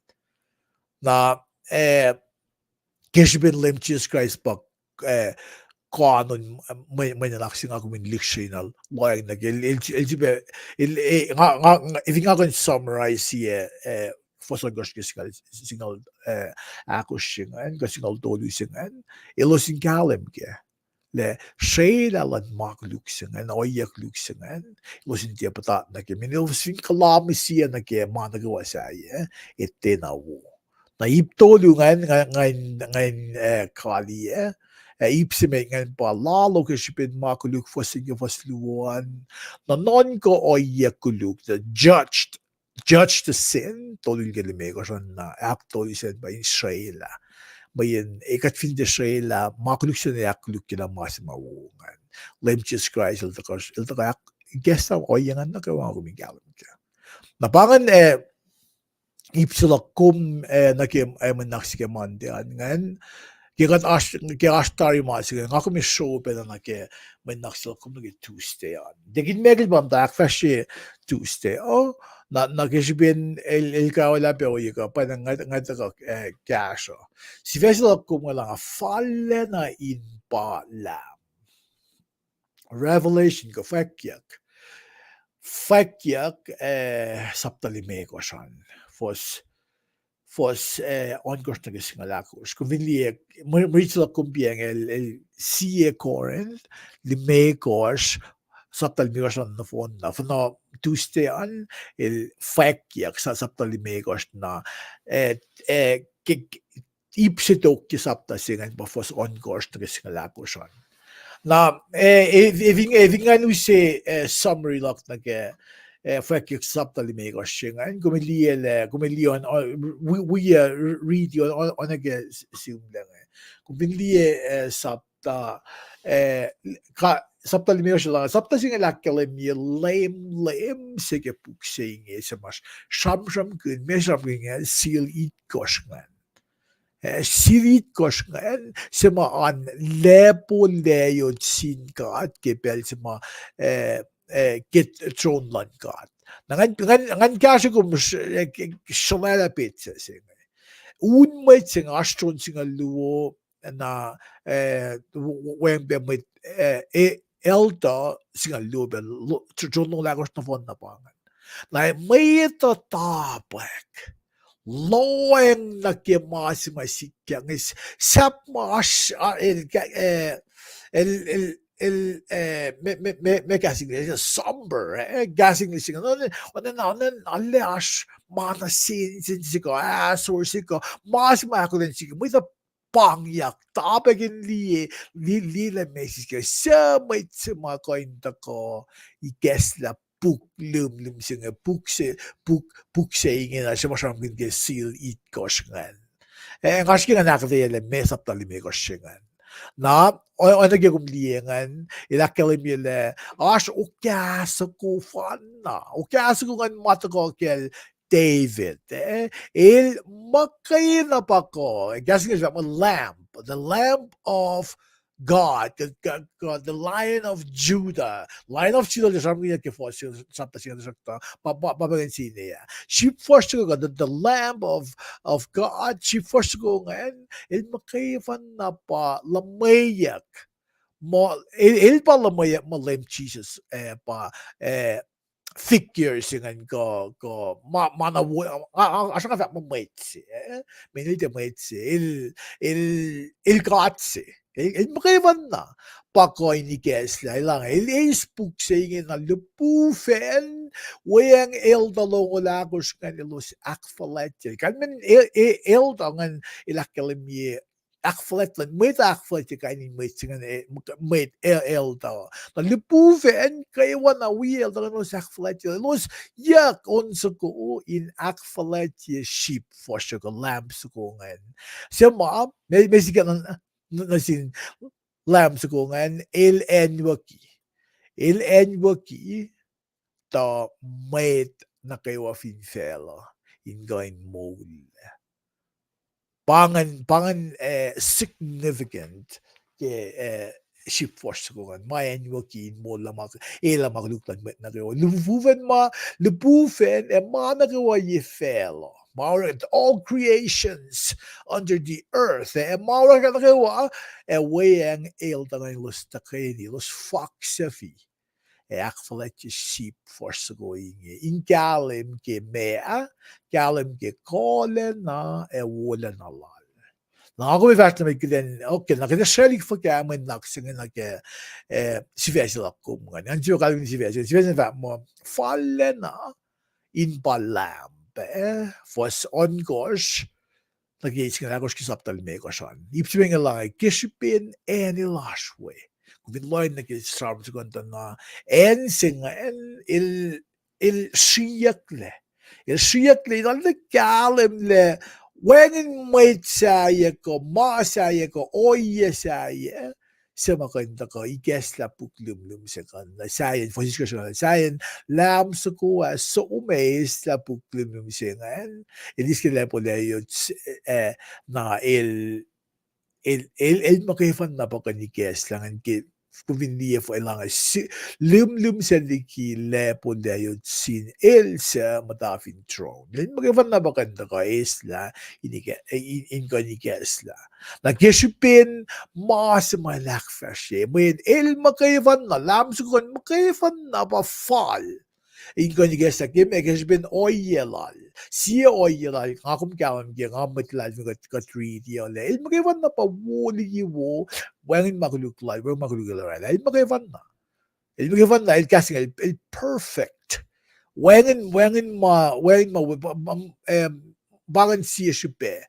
Na kishbin lim Jesus Christ bak kanon may nalaksing ako min lictional loyang nag if nga kon summarize siya Fosagosh singal akusingan, singal dolusingan, elosin kalemke. Le shayla lan makluksingan, oyak luksingan, elosin dia patat na ke, minilsin kalamisia na ke, managawa saya, ete nawuh. Na iptolungan ngayon kali ipsime ngayon pa lalo kasipin makuluk fosinga fosluan na non ko oyak kuluk the judge the sin tolul galimego na actually said by Israel bayan ikat fin de Israel makuluk sa yakuluk kila mas mawungan lem Jesus Christ ilta ka gesta oyangan na kawa kumigalam ka na pangan ipsilakum nakim manaksike mandian ngan kikat astari masike ngakum show pela nake manaksilakum nage Tuesday an degin megil bam da akfashi Tuesday na nakishbin el kawala pe oyika pa ngat ka kasho si fesilakum wala falle na in pa la revelation ko fakyak saptalimeko shan fos ongorsna singalakos kuvinlie maritla kumpiang el sie Corinth limekos saptalimeko shan na fon na Tuesday an el fakyak saptalimekos na ipsitok sapta singan pa fos ongorsna singalakos shan na evingan use summary lock na ke fakik saptali me ko shingan kumilion we read yon on aga assume lang kumiliye sapta saptali me ko shingan sapta singa lakkale mi lame sige puksing sa mas sham kun me sham kun seal eat koshgan Sirit koshgan sema an lepo leyod sin kat kepel sema get tronlan kat. Ngan kasha kum shalala pizza sing. Unmait sing astron sing a luo na wembe mit elta sing a luo ben tronlan lagos na fon na pangan. Na may ito tapek. Loeng na masikya is sap mas me gasing somber gasing sing on alle ash mana sin siko asor siko mas makulen siko with a pangyak tapagin li mesis ko sa may tsima ko inta ko igesla puklum singa pukseingen na siya masyam gin seal eat kosngan. Ngaski nga nakadele MaSap talime kosngan. Na ano gagumliengan ilakalimile as ukyasa ko fanna ukyasa ko ngan matakokel David il makayna pa ko gasing sa the lamp of God, the Lion of Judah, the she first to go the Lamb of God, she first to go and il makayfan na pa lumweyuck mo il pa lumweyuck mo lem Jesus pa figures singan ko manawu asa ka mo maitsi minilite maitsi il katsi il makayvan na pakoy ni Kesla lang il spook saying na lupufen weng el dalong lagos kan elos akfulat kan men el dangan ilakalimye akfulat lan met akfulat kan ni met singan met el da na lupufen kaywan na wiel dangan elos akfulat elos yak onso ko in akfulat sheep for sugar lamps ko ngan sema mesigan nasin lamps ko ngan il enwaki ta mate na kayo finfela in going moul pangan significant ke ship force ko ngan may enwaki mo lamak magluklan met na kayo lupufen na kayo yefela all creations under the earth maura ka nakawa weyang el tanay los takeni los faksafi akfulat sheep force going in galim ke mea galim ke kolena wola na lal Nagu vi vært med den okay na det selv ikke for gamen nok singen nok sivæsel kommen han jo galvin sivæsel var må fallena in balambe for ongors na geitsin agos kisaptal megosan ipsvinga la gishpin any last way vi loin na gis start to gonta na en singa en il shiakle dal galemle when might saya ko ma saya ko oye saya sama kanta ko iges la puklum sa kan la saya fosisco saya lam sa ko so umes la puklum sa kan ilis kila po yo na el makifan na pa kan iges lang ke Kuvindia for lang lum sendiki le po dayo sin el sa matafin throne. Then magifan na ba kanta ka isla in ka ni kesla. Nagkisipin mas malak fashe. When el makifan na lam sukon makifan na ba fall. In ka ni kesla kim ekisipin oyelal. Siya oyelal ngakum kawam ge ngamit lal ka treat yole. El makifan na pa woli wo Wangin makuluk lai, wang makuluk lai. El magifan na el casting el perfect. Wangin bangan siya sipe.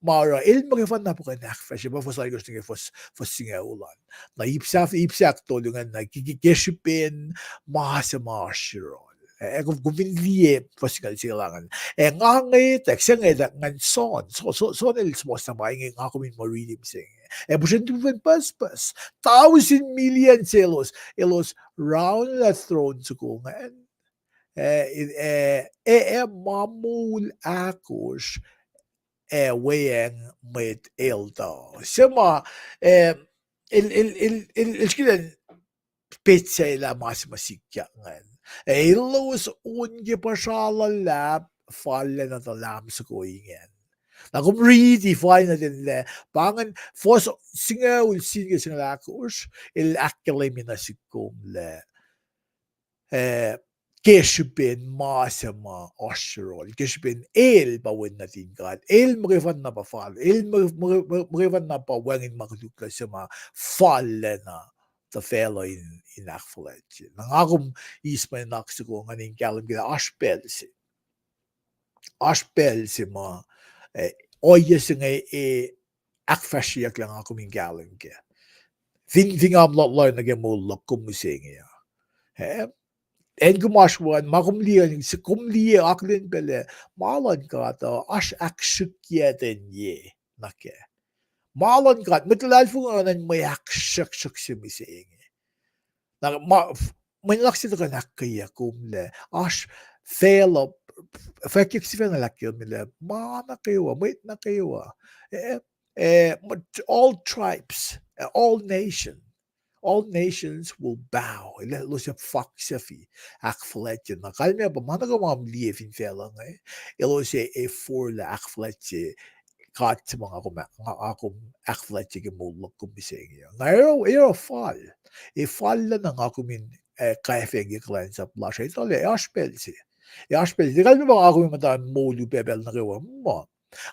Mara el magifan na po kanak fashion ba fosay gusto nga fosinga ulan. Na ipsak tolungan na kikikishipin masamashiro. Kung vindiye fosinga silangan. Ngangay tekseng ngan son el smos na maingay ngakumin maridim sing. Bukan tuven pas 1,000 million elos round the throne sukungan. Moul akos weyang met elda. Sema el skilen pizza la masikya ngan. Elos unge pashala lab fallen at the lamb sukuingen. Nakum redefine natin le pangan fos singa ul singa singa lakos il akkalimina sikum le keshipin masama osrol keshipin el bawin natin God el magifan na pa fall el magifan na pa wangin makadukla sama fall na the fellow in akfulat nangakum isma naksiko nganing kalam gila aspel si ma oye singa akfashiak lang ako min galing ke. Think am lot learn again mo lokum singa ya. En gumashwan makumliyan si kumliye aklin bele malan ka to aksasucyeyacn ye nake. Malan ka mitlal funganan may aksak si misinga. Na may naksit ka nakaya kumle fail up fakik siya na lakil nila na kayo wait na kayo all tribes all nations will bow lo siya faksafi akfulat na kalme ba mana ko lief in fela ngay ilo siya for la akfulat kat mga ako akfulat ke moul kumbiseng ngayon fall lang ng ako min kayfeng iklan sa plasha ito le aspel siya Yaspel, di kalmi mga ako yung mata moul bebel na kawa mo.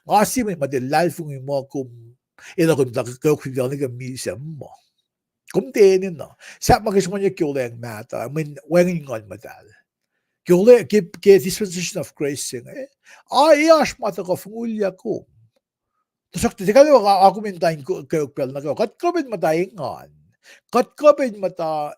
Ngasi may madalal fung yung mga kum ina kum takakakakakak na kamisa mo. Kumtenin no. Sa makismo niya kyuleng mata, I mean, wengin ngon madal. Kyule, ke dispensation of grace sing iash mata ka fungulya kum. Tasak, di kalmi mga ako mintayin kakakakak na kawa. Katkabin matayin ngon. Katkabin mata,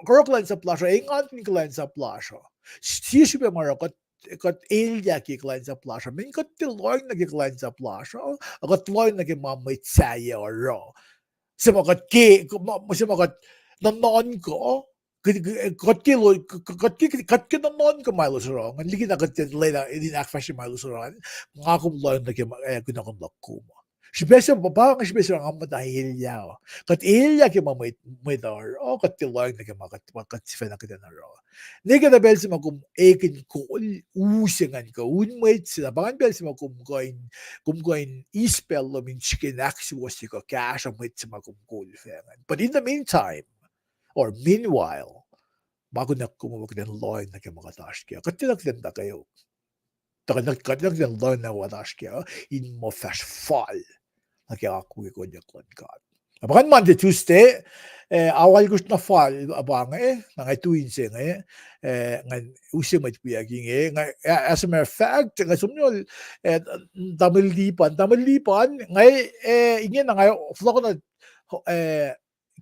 koroklan sa plasha, ingan klan sa plasha. Sisibe mara kat elya ki klan sa plasha. Min kat tiloy na ki klan sa plasha. Kat tiloy na ki mamay tsaya or ro. Sima kat nanon ko. Kat ki nanon ko malos ro. Ngan ligi na kat tilay na inakfashi malos ro. Nga kumloy na ki gunakon lakuma. Sibesa baba nga sibesa ang matahil yaw. Kat ilya ki mamay dar o kat tilang na ki makat siya na kita na ro. Nika na bel si makum ekin ko usingan ka unmait sila. Bangan bel si makum koin ispel lo min chicken aksi wasi ko cash ang mait si makum Kuhfwen. But in the meantime, or meanwhile, bago na kumuwag ng loy na kayo mga tashkya, katilagdan na kayo. Katilagdan loy na mga tashkya, in mo fast fall. Na kaya akwuk ko niya God. Abakan Monday, Tuesday, awal gusto na fall, abang ngay tuwin siya ngay usim at piyaging as a matter of fact, ngay sumyol, tamalipan, ngay, ingin na ngay, flok na,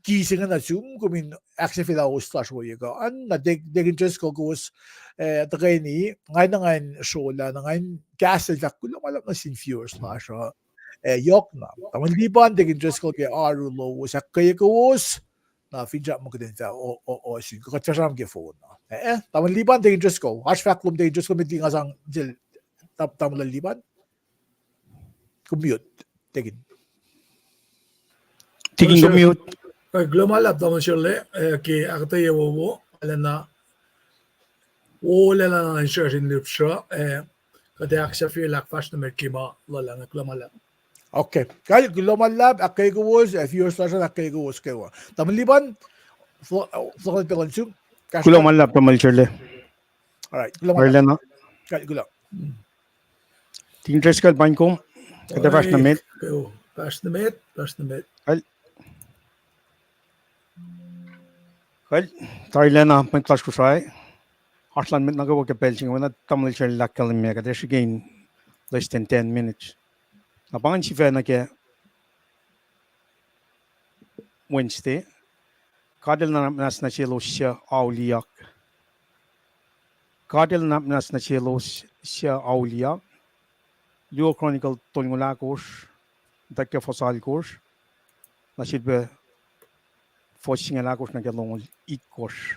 kising na zoom, kumin, actually fila ko slash wo yung na degin just ko gos, tagay ni, ngay na ngay shola, na ngay castle, kulang alam na sinfure slash, yohk na. Tamalipan, degin just ko kaya arulo, sa kaya gos, na finja mo ko din sa oasr, kakatsaram kaya phone na. Tamalipan, degin just ko, #faklum degin just ko, may nga sang, tamalipan, commute, degin. Tukin commute. Glomalab naman siya ki aktaye wowo alana wala na ang siya sin lipsha kada aksya filak fast na merkima lala na glomalab. Okay. Kaya glomalab akay gawos viewers station akay gawos kayo. Tamaliban flok na konsum. Glomalab tamalchirle. Alright. Marla na. Kaya gulo. Ting tres kal bankom. Kada fast na met. Fast na met. Well, Thailand ang class ko siya. Heartland met nagawa ka pelching wala tamal siya lakal niya kada siya gain less than 10 minutes. Abangan si Fena ke Wednesday. Kadel na nas na siya siya auliak. Kadel na nas na siya auliak. Leo Chronicle tolngula course. Dakka fosal course. Na siya be forcing a course na galong eat course.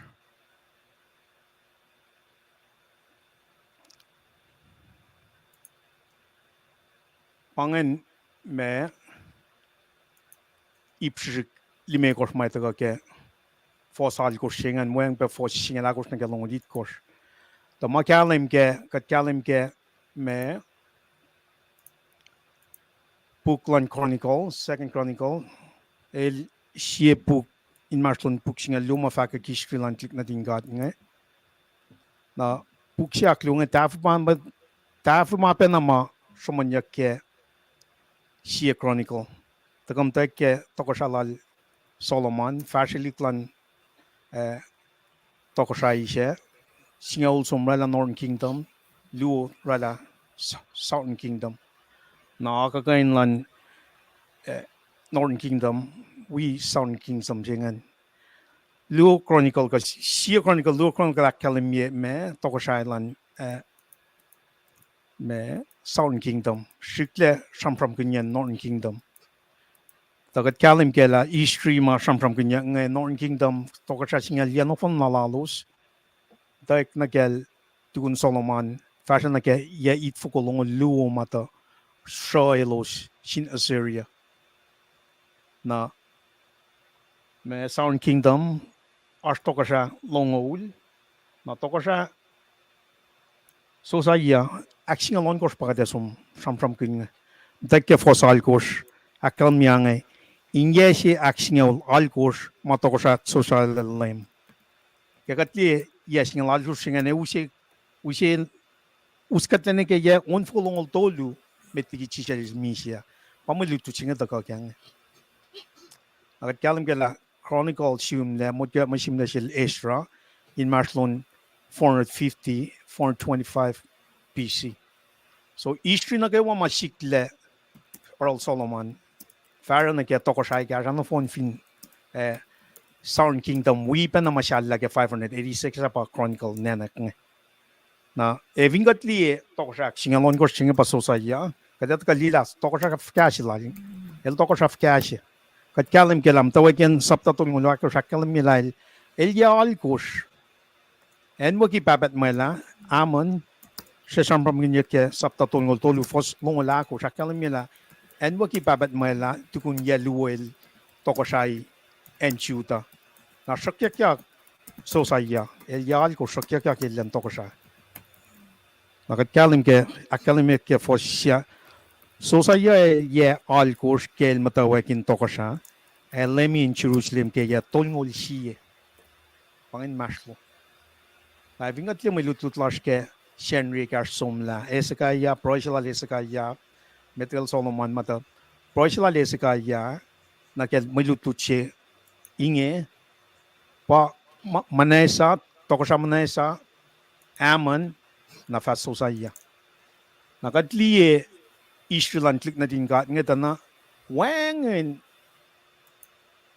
Pangan me ipsik lime course mai taga ke fosal course singan moeng pe forcing a course na galong eat course. The makalim ke me Puklan Chronicles, Second Chronicle, el siya puk in Marslon puk singa luma faka kishkrilan klik na dingat nga. Na puk siya klunga tafu ma penama shomanyak ke siya Chronicle. Takam tak ke tokoshalal Solomon, fashiliklan tokosrai siya. Singa ulsum rala Northern Kingdom, luo rala Southern Kingdom. Na kakain lan Northern Kingdom, we Southern Kingdom jengan. Luo Chronicle ka siya Chronicle luo Chronicle akalimye me tokoshay lan me Southern Kingdom. Shikle shampram kunyan Northern Kingdom. Tagat kalim kela East ma shampram kunyan ng Northern Kingdom tokoshay singa lianofon na lalos. Daik na kel Tukin Solomon fashion na ke ya it fukulong luo mata. Elos sin Assyria. Na me Southern Kingdom as tokosrah moul. Na tokosrah Josiah aksing alon kors pagadesum from king. Dekke fosal kors akal miange inge si aksing al kors ma tokosrah Josiah lem. Kagatli yasing al kors singane use uskatene ke ye on fulong tolu metigi chichalis misia. Pamalutu singa dakakyang. Agat kalam kela Chronicles sium le modya masim na sil Ezra in Marslon 425 BC. So history na kayo masikle Earl Solomon. Farah na kaya tokoshay kaya siya na phone fin Southern Kingdom weepan na masyala kaya 586 sa pa Chronicle nenak nga. Na evingatli tokoshay singalon ko singa pa Josiah. Kaya kalilas tokoshay kafkashi laling. El tokoshay kafkashi. Kat kalam kelam tawakin sapta tulungan ko sa kalam milal el kush. En mo ki papat mala amon sa sampram ginye ke sapta tulungan tolu fos lungala ko sa kalam mila en mo ki papat mala tukun yaluel tokoshay en chuta. Na shakyak Josiah el ko shakyak elan tokoshay. Na kat kalam ke akalam ke fosya Josiah ye alkosh kel matawakin tokosha. Elemi in Jerusalem ke ya tolngol siye. pangin maslo. Na vingat li milutut laske Shenry kar somla esekaya proishla esekaya metal Solomon mata proishla esekaya na kel milututche inge pa manesa tokosha manesa Ammon na fast Josiah. Nakatliye Israel klik na din gat ngetana wangen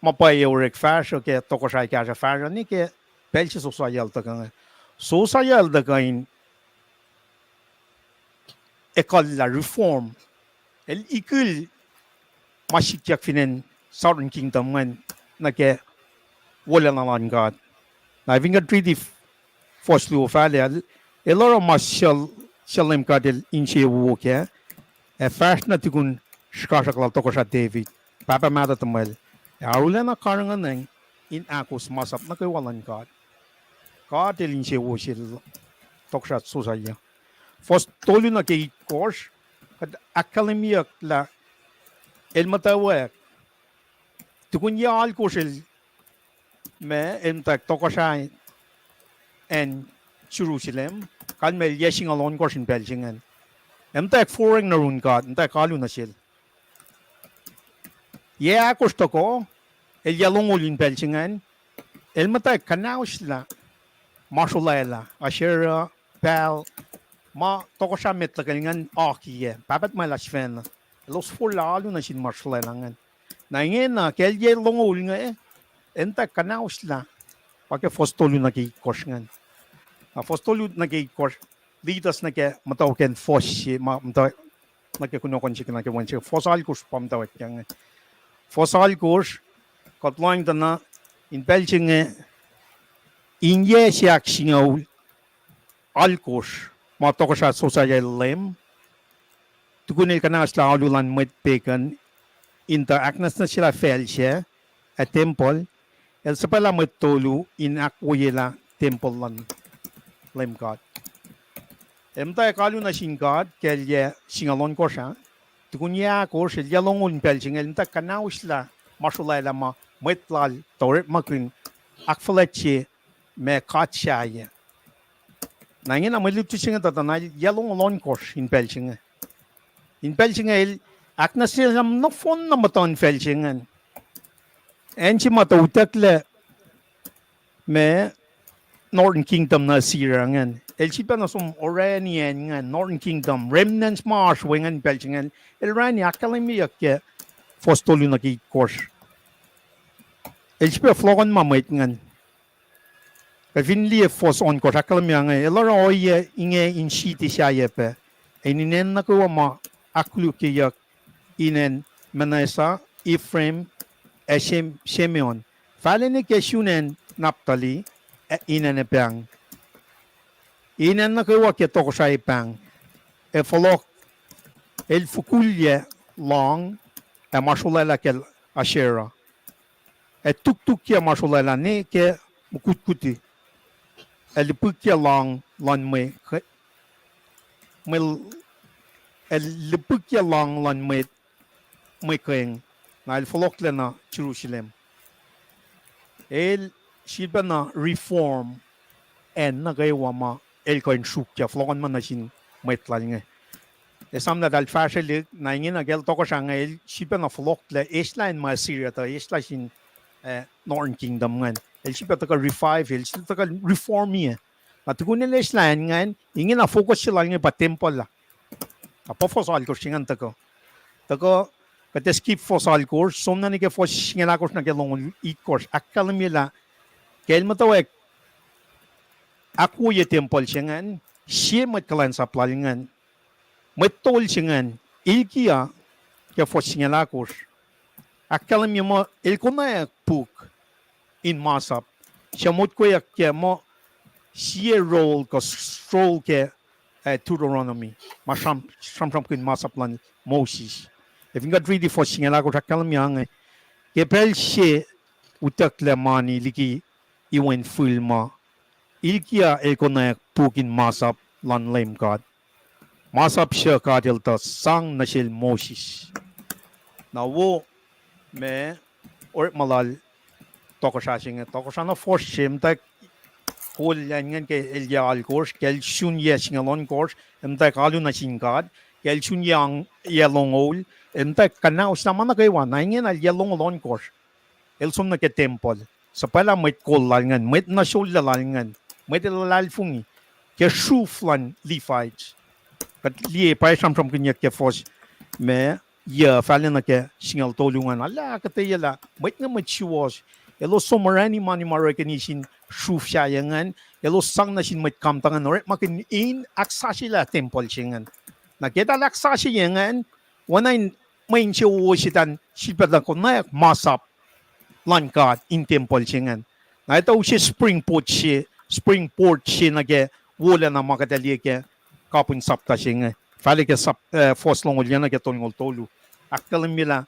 mapay orek fasho ke tokosha kasha fasho ni ke belche Josiah takan Josiah dakain ekol la reform el ikul mashikyak finen Southern Kingdom ngan na ke wala na lan gat na vinga treaty foslu fale eloro mashal shalim kadel inche woke first na tikun shkashakla tokosha David papa mada tamal aula na karangan nang in akos MaSap na kay walan gat kadel inche wo shil tokosha Josiah first tolu na kay course kad akademiyak la el mutawuk tukun yal koshel me emtak tokosha en Jerusalem kan mel yeshing alon koshin belchingan emtak foreign na run gat emtak kalu na shil ye akos toko el yalong ulin belchingan el matak kanaus la mashulaila Assyria pacl ma tokosha metlakangan akiye papat malashfen los fulalu na shin mashulailangan na ngena kel ye longul nga emtak kanaus la pake fostolu na ki kosngan fostolu na ki kos litas na ke matawken foshi ma mta na ke kuno konchi na ke wanchi fosal kurs pam tawet yang fosal kurs kotlang dana in belching inge siak singaul al kurs ma tokosha Josiah lem tukunil kanas la alulan met pekan inta aknas na sila felche a temple el sapala met tolu in akwuyela temple lan lem god emta kalu na shin god kelye singalon kosha tukunya kors el yalongun pelching el ta kanausla mashulaila ma metlal toret makin akfulat me katshaya nangina melutu singa tatana yalong lon kors in pelching el aknasil nam no fon na maton felchingan enchi matautakle me Northern Kingdom na Assyria ngan el chipa na sum Oranian ngan Northern Kingdom remnants marsh wengan pelchingan el rani akademiyak ke fostolu na ki course el chipa flogon mamait ngan vinli fos on course akademiya ngan el oye inge in shiti shayepe eninen na ko ma akwuk yohk inen Manasseh Ephraim Simeon falene ke shunen Naphtali inan e pang inan na kawa ke tokosha e pang e folok el fukulye long e mashulala ke Assyria e tuk ke mashulala ne ke mukutkuti el pukye long lan me el pukye long lan me keng na el folok le na Jerusalem el shiba na reform en na gaywa ma el koin shukya flogon man na shin metlal nge esam na dal fashe na ngin na gel tokosha nga el shiba na flok le esla en ma Assyria ta esla shin Northern Kingdom ngan el shiba ta ka revive el shiba ta ka reform ye matugun el esla ngan ingin na focus sila nge pa temple la apo fosal ko shingan ta ko kate skip fosal course somna ni ke fos ngela course na ke long i course academy la kel mutawuk akuye temple shingan she mat kalan sa plalingan metol shingan ilkia ke fos ngela course academy mo el konauk puk in MaSap shamut ko yak ke mo she role ko stroll ke Deuteronomy masham kin MaSap lan Moses if you got really for ngela course academy ang ke pel she utak le mani liki iwen filma ilkia el konauk pukin MaSap lan lem god MaSap siya kadil ta sang nasil Moses nawuh me or malal tokosha singa tokosha na force shim tak kolyuck ke el course kel shun ye singalon course kalu na singad kel shun yang yelong ol kanaus naman na kaywan na ingin al yelong lon course el som na ke temple sa pala met kolangan met na shulalangan met lalfungi ke shuflan lifights kat lie pa sam kinyak ke fos me ya fallen na ke singal tolungan ala katayala met na machuos elo somarani mani marekanisin shuf shayangan elo sang na sin met kamtangan ore makin in aksasucyeyacn temple singan na kita aksasucyeyacn wanain main chiwo sitan sipata konauk MaSap lankat in temple singan na ito si spring port si nage wala na makatali ke kapun sapta singa fali ke sap fos long ulya na ke tongol tolu akalam mila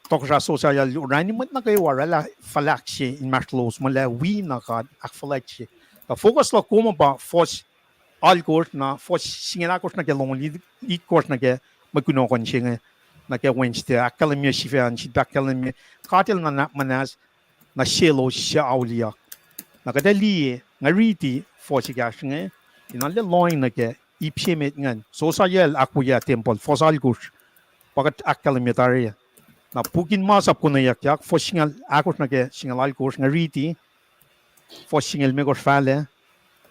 tokosrah social urani mat na kayo warala falakshi in maslos mala wi na kad akfulat ta focus la kuma ba fos al course na fos singela course na ke long lead course na ke makuno kon singa na ke Wednesday akalam mi shifan si akalam mi katil na manas na shelo sha aulia na kadali ngariti fosi gasnge inalle loin na ke ipshemet ngan Josiah akuya temple fosal kush pakat akalamitari na pukin MaSap kunayak fosingal akos na ke singal kush ngariti fosingal megos fale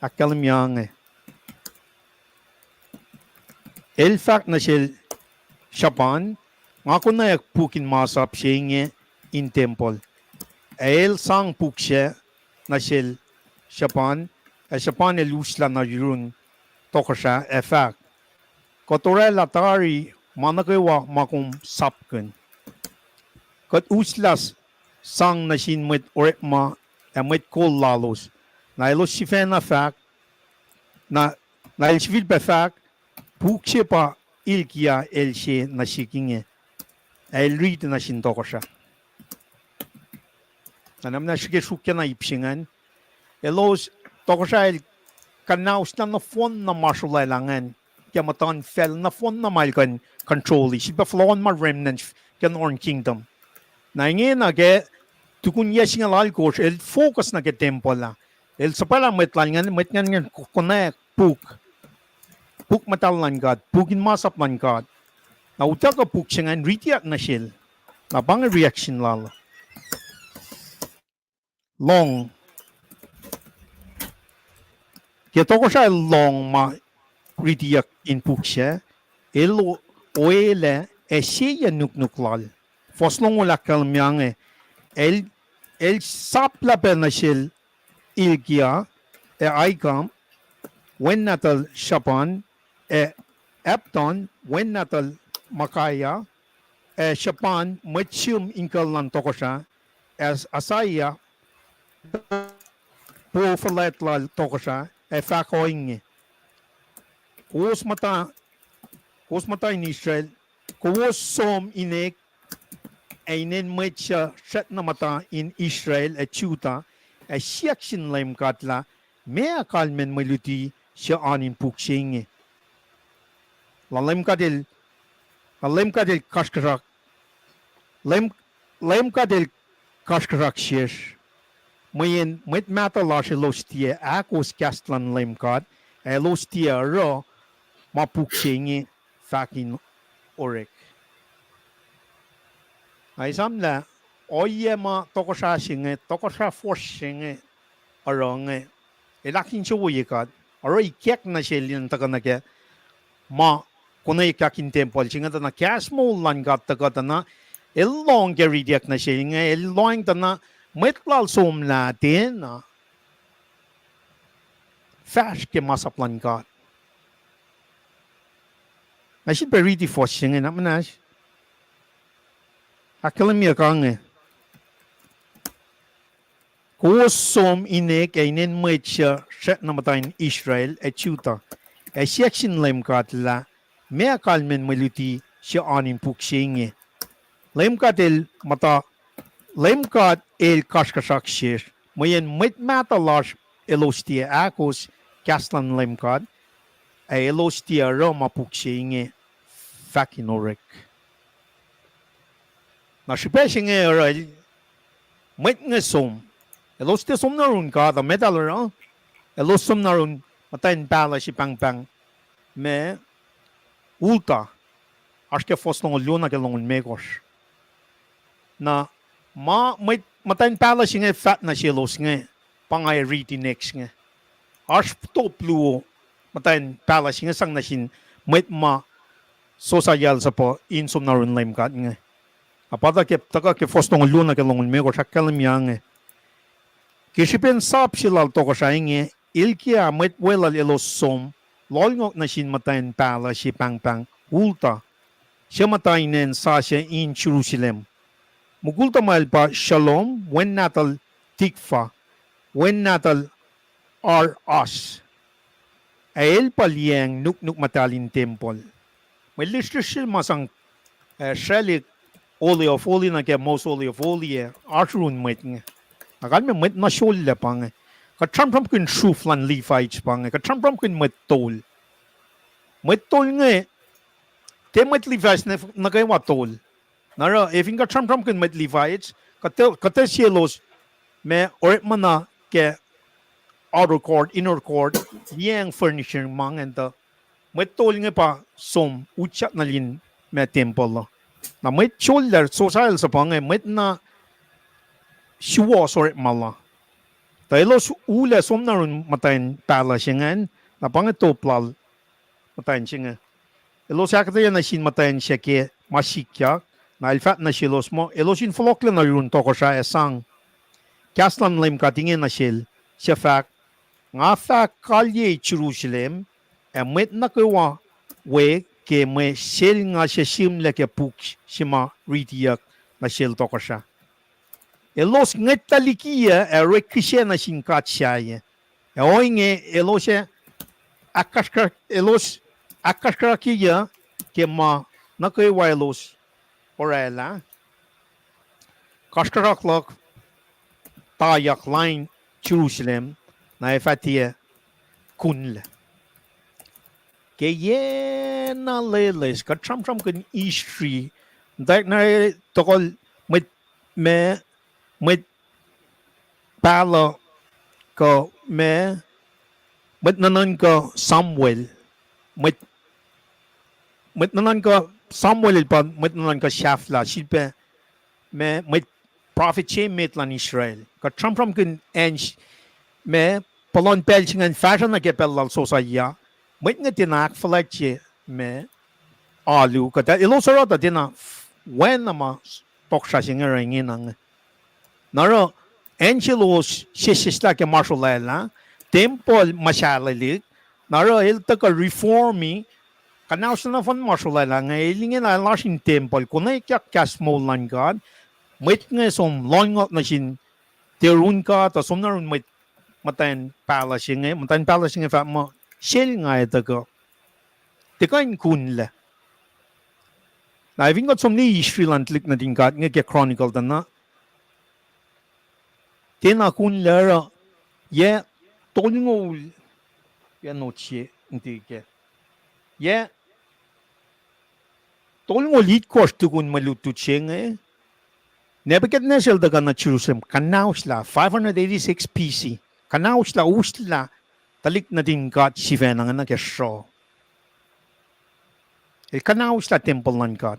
akalamyang el fact na shel shapan ngakunayak pukin MaSap shenge in temple el sang pukshe na shel shapan shapan elusla na yurun tokosrah efak kotore latari manakewa makum sapken kot uslas sang na sin met orekma met lalos na elos sifen efak na el sivil pefak pukshe pa ilkia elshe na shikinge el rit na sin tokosrah Anam na sige sukya na ipsingan. Elos tokosrah kanaus na fon na marshalalangan. Kaya matan fel na fon na malkan control. Sipa flon ma remnants kaya Northern Kingdom. Na ingin na ke tukun yasing alal course el focus na ke temple la. El sapala metlangan konauk puk. Puk matalan god. Pukin MaSap lan god. Na utak ka puk singan ritiak na shil. Na bang reaction lalo. Long kaya tokosrah long ma ritiak in puksha elo oele siya nuklal foslong wala kalmyange el sapla pe na shil ilgia aikam when natal shapan epton when natal makaya shapan machum inkal lan tokosrah as Assyria profalet la tokosrah fakoing kos mata in Israel kos som inek ainen mecha shat na mata in Israel chuta siakshin lem katla me akalmen meluti siya anin puksing lem kadel kashkarak lem kadel kashkarak shesh Mayen met mata lashe lostia akos kastlan lemkad lostia ro mapukshingi fakin orek. Ay samla oye ma tokosrah singe tokosrah force singe aronge elakin chuwikad aro ikek na shelin takanake ma kunay kakin temple singa na kasmo lan gat takatana elong geridiak na singe elong tana metlal som natin na fash ke MaSap lan god. Na si periti fosing na manas. Akalam ya kange. Kos som inek ainen mecha shet na matain Israel chuta. Section lem katla me akalmen meluti siya anin puksing. Lem katel mata lemkat el kashkasak shir mayen met matalash elostia akos kaslan lemkat elostia roma pukshinge fakinorek na shipeshinge oral met ngesom elos te somnarun ka da medalera elos somnarun matayin pala si pang me ulta aske fostong luna ke longun megos na matayin pala si nge fat na si elos nge pangay riti next nge as to pluo matayin pala si nge sang na sin ma sosayal sa po in somnarun lem kat nge apada ke taka ke fostong luna ke longun megos akalam yang Kishipen sap silal tokosrah inge ilkia welal elos som lolngok na sin matayin pala si pang ulta siya matayin sa siya in Jerusalem. Mugulta malpa shalom when natal tikfa when natal us. Ael paliang nuk matalin temple. May listir masang shalik oli of oli na kaya most oli of oli artrun met nga. Akan met na sholla pang. Katram kun shuflan leafage pang. Katram kun met tol. Met tol nga te met leafage na kaya watol. Nara if inga katram kun met leafage kate sielos me orekma na ke outer court inner court yang furniture mang enta met tol nga pa som uchat na lin me temple na met shoulder social sa pang met na shuwa sort mala. Elos ula som na rin matayin pala siyangan na pangitoplal matayin siya. Elos yakata na sin matayin siya ke masikyak na ilfat na silos mo. Elos in folokla na rin tokosrah esang. Kaslan lim katingin na siya fak. Nga fak kalye Jerusalem met na kawa we ke may sil nga siya simla ke puk sima eteyuck na sil tokosrah. Elos ngetalikia rekisya na singkat siya. Oinge elos akaskarakiya ke ma nakaiwa elos orela. Kaskaraklak tayak line Jerusalem na efatia kunle. Kaya na leles katram kun istri dak na tokol me pala ko met nanan ko Samuel met nanan ko Samuel pa met nanan ko Shafla silpe met prophet met lan Israel ka tram kun ench me palon pelchingan fashion na ke pelal Josiah met nga tinak akfulat me alu ka ta ilosara ta tina when ma tokosrah singa ringin ang naro Angelos sisista ke marshalla temple masyalalik naro ilta ka reformi kanaus na fan marshalla nga ilingin na lasin temple kunay kyak kas moul lan god met nga som longot na sin terun ka ta som narun met matayin pala singa fa mo sel nga ita ko tikain kunla na iving got som ni Sri Lanka na din kat nga ke Chronicles na Tena kun lera ye tolingol ye noche intike ye tolingol lit kost kun malutu chenge Nebuchadnezzar daga na Jerusalem kanausla 586 PC kanausla usla talik na din kat sivena nga ke show el kanausla temple nan kat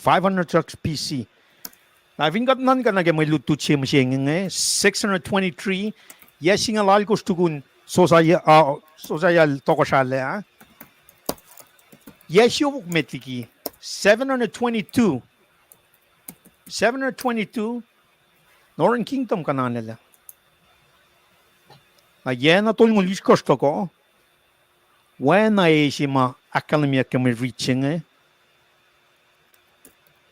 506 PC I think got none ka nagay may lutu chim siyeng 623 yes singa lal ko tukun Josiah tokosrah yes yung metliki 722 Northern Kingdom ka na nila ayan na tol ngulis kosto ko when ay sima akademia kami reaching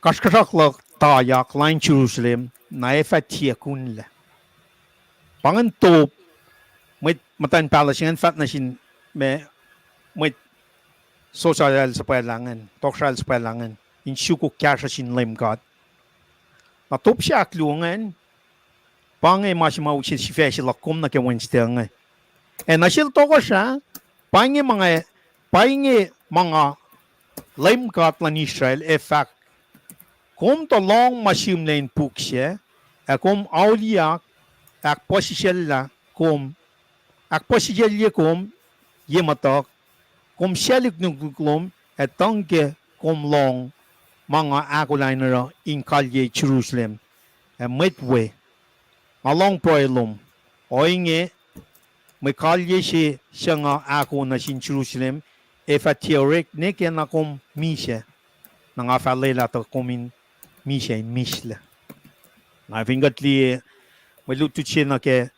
kaskasaklak tayak line Jerusalem na efatia kunla. Pangantop matayin palace yan fat na sin may social sa payalangan, tokosrah sa payalangan. In syuko kya sa sin lem god. Natop siya aklungan pangay masimau si feshi lakom na ke Wednesday nga. Nasil tokosrah pangay mga lem god lan Israel fact Kom to long masim len puksye, Kom auliak ak posisella kom ak posiselye kom yematak kom sialik nuklum etangke kom long mga akulainera in kalye Jerusalem midway along proilum oinge may kalye siya nga ako na sin Jerusalem efatiorek ne kena kom misya nga falela to komin misya misla na vingatli may lutu siya na ke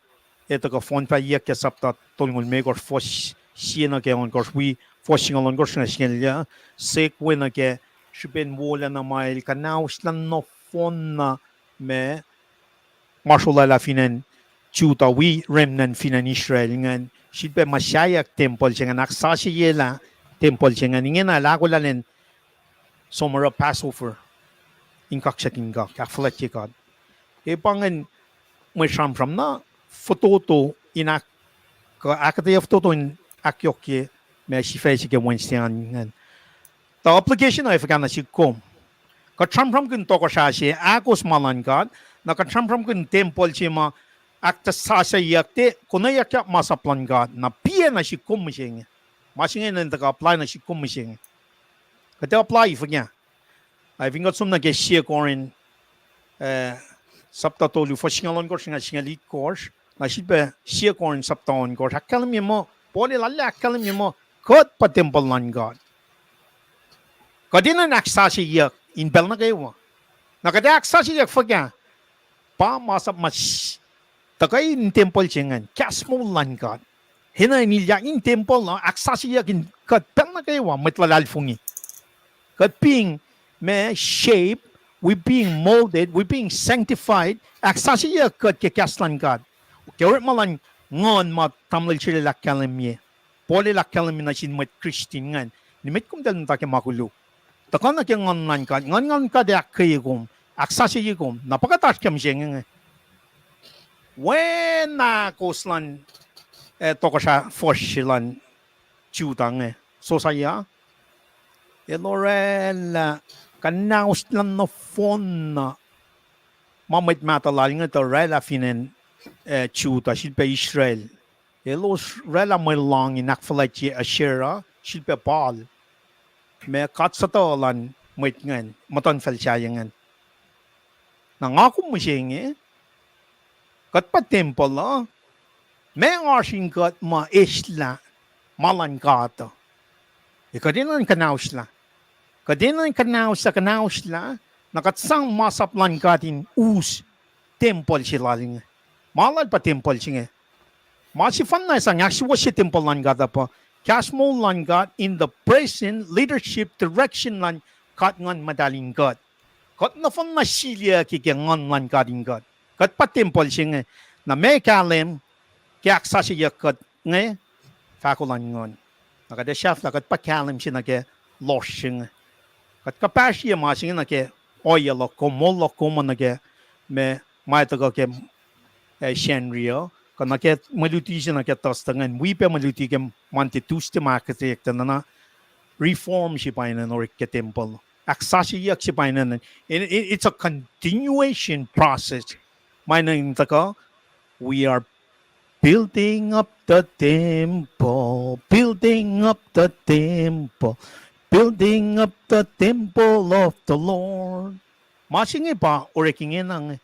ito ka fon pa iya ke sapta tolngol me gor fos siya na ke on gor we fosing on gor na siya sek we na ke shipen wola na mail kanaus lan no fon na me marshal la finan chuta we remnant finan Israel ngan shilpe mashayak temple siya nga aksasucyeyacn temple siya nga ngena lago lalen somara Passover inkaksak akfulat God e pangan may from na fototo inak ka akatay fototo in akyok me shifay sige Wednesday ngan the application ay fagana si kom ka from kun tokosrah si akos malan God na ka from kun temple si ma aksasucyeyacn konauk MaSap lan God na pia na si kom siya masingin na ka apply na si kom siya kata apply fagya ay vingot sum na ke siya korin sapta tolu foshingalon gor singa lead course na shilpe siya korin sapta on gor hakalam mo pole lalla hakalam mo kot pa temple lan God kadina aksasucyeyacn in bel na kayo na kada aksasucyeyacn fagya pa MaSap mas takay in temple chengan kasmo lan God hina nilya in temple na aksasucyeyacn kat bel na kayo matlalal fungi kat ping me shape we being molded we being sanctified aksasucyeyacn kat ke kaslan God kewet malan ngun mat tamlil chile lakkalam ye pole lakkalam na sin mat Christian ngan nimit kum dal ta ke makulu takon na ke ngun nan God ngun ka de akayegum aksasucyeyacn napakatas kam jeng when na koslan tokosrah foshilan chutang Josiah elorel kanaus lan no fon na mamit matalal nga to rela finen chuta shilpe Israel elos rela may long in akfulat Assyria shilpe pacl me katsatolan mit ngan matan felsayangan nangako mo siya kat pa temple me ngasing kat ma isla malan kato ikadinan kanaus la kadinan kanaus la nakatsang MaSap lan katin us temple sila ling malad pa temple siya masifan na isang actual si temple lan gata pa kasmo lan gat in the present leadership direction lan kat ngan madaling gat kat na fan na silya kikengan lan kating gat kat pa temple siya na may kalem kaya aksasucyeyacn kat nga fakulan ngun nakada chef na kat pa kalem siya na ke los siya kat kapasya masing na ke oil ko moul ko na ke me may taga ke shenrio kana ke maluti siya na ke tostangan we pe maluti ke manti Tuesday market na reform siya pa na or ke temple aksasucyeyacn siya pa na it's a continuation process may na taka we are building up the temple building up the temple building up the temple of the Lord. Masing pa orekingin ang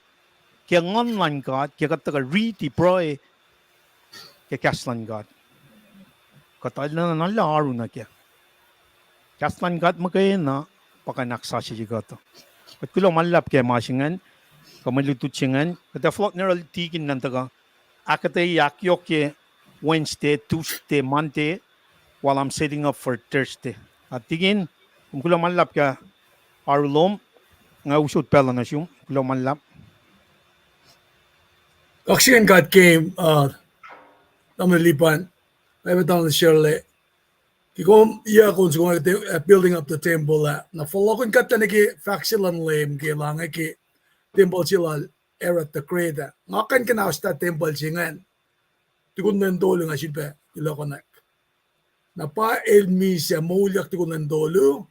kaya ngon God, kaya kataga redeploy kaya kaslan God. Katay na nalaro na kaya. Kaslan God magkaya na pakanaksasucyeyacn to. At kulo malap kaya masingan, kamalututsingan, kata float na tikin ng taga, eteyuck yohk Wednesday, Tuesday, Monday, while I'm setting up for Thursday. At tingin, kung kulang manlap ka, arulom, nga usod pala na siyong, kulang manlap. Aksyon God came namalipan ay batang Shirley kikom iya kung building up the temple na follow kun kat na ki faxilan lem ki lang ki temple sila era the creator ngakan kana sta temple singan tikun nendolo nga sipa ilokonak na pa elmi sa moulyak tikun nendolo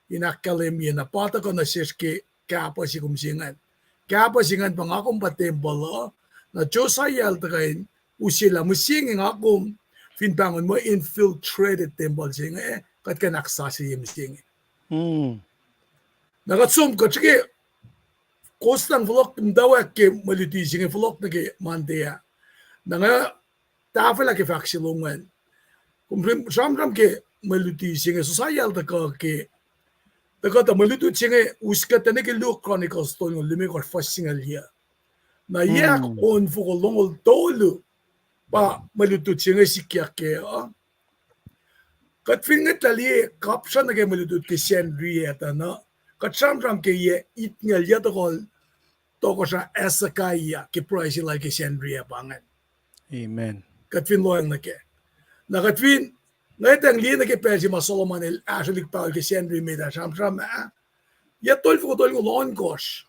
inakalem na pata ko na siski kapa si kumsingan kaya pa singan pang akong tempuhl na Josiah tagayin usila musing ng akong finpangon mo infiltrated temple singa kat ka naksasi yung musing. Nakatsum ka sige kostang vlog mdawak ke maluti singa vlog na ke mandeya. Nga tafela ke faksilungan. Kung samram ke maluti singa Josiah taga ke taga ta maluti singa uskat na ke Luke Chronicles to yung lumikor first singa liya. Na yak on fuko longol tolu pa malutut singa sikyak ke kat finget tali kapsa na ke malutut ke sendriya ta na kat samram ke ye itngel ya tokol tokosrah esakaya ke price like ke sendriya pangan. Amen. Kat fin loyang na ke. Na kat fin ngaitang liya na ke persi ma Solomon el actually pa ke sendriya me da samram ya tol fuko tol ngolon kosh.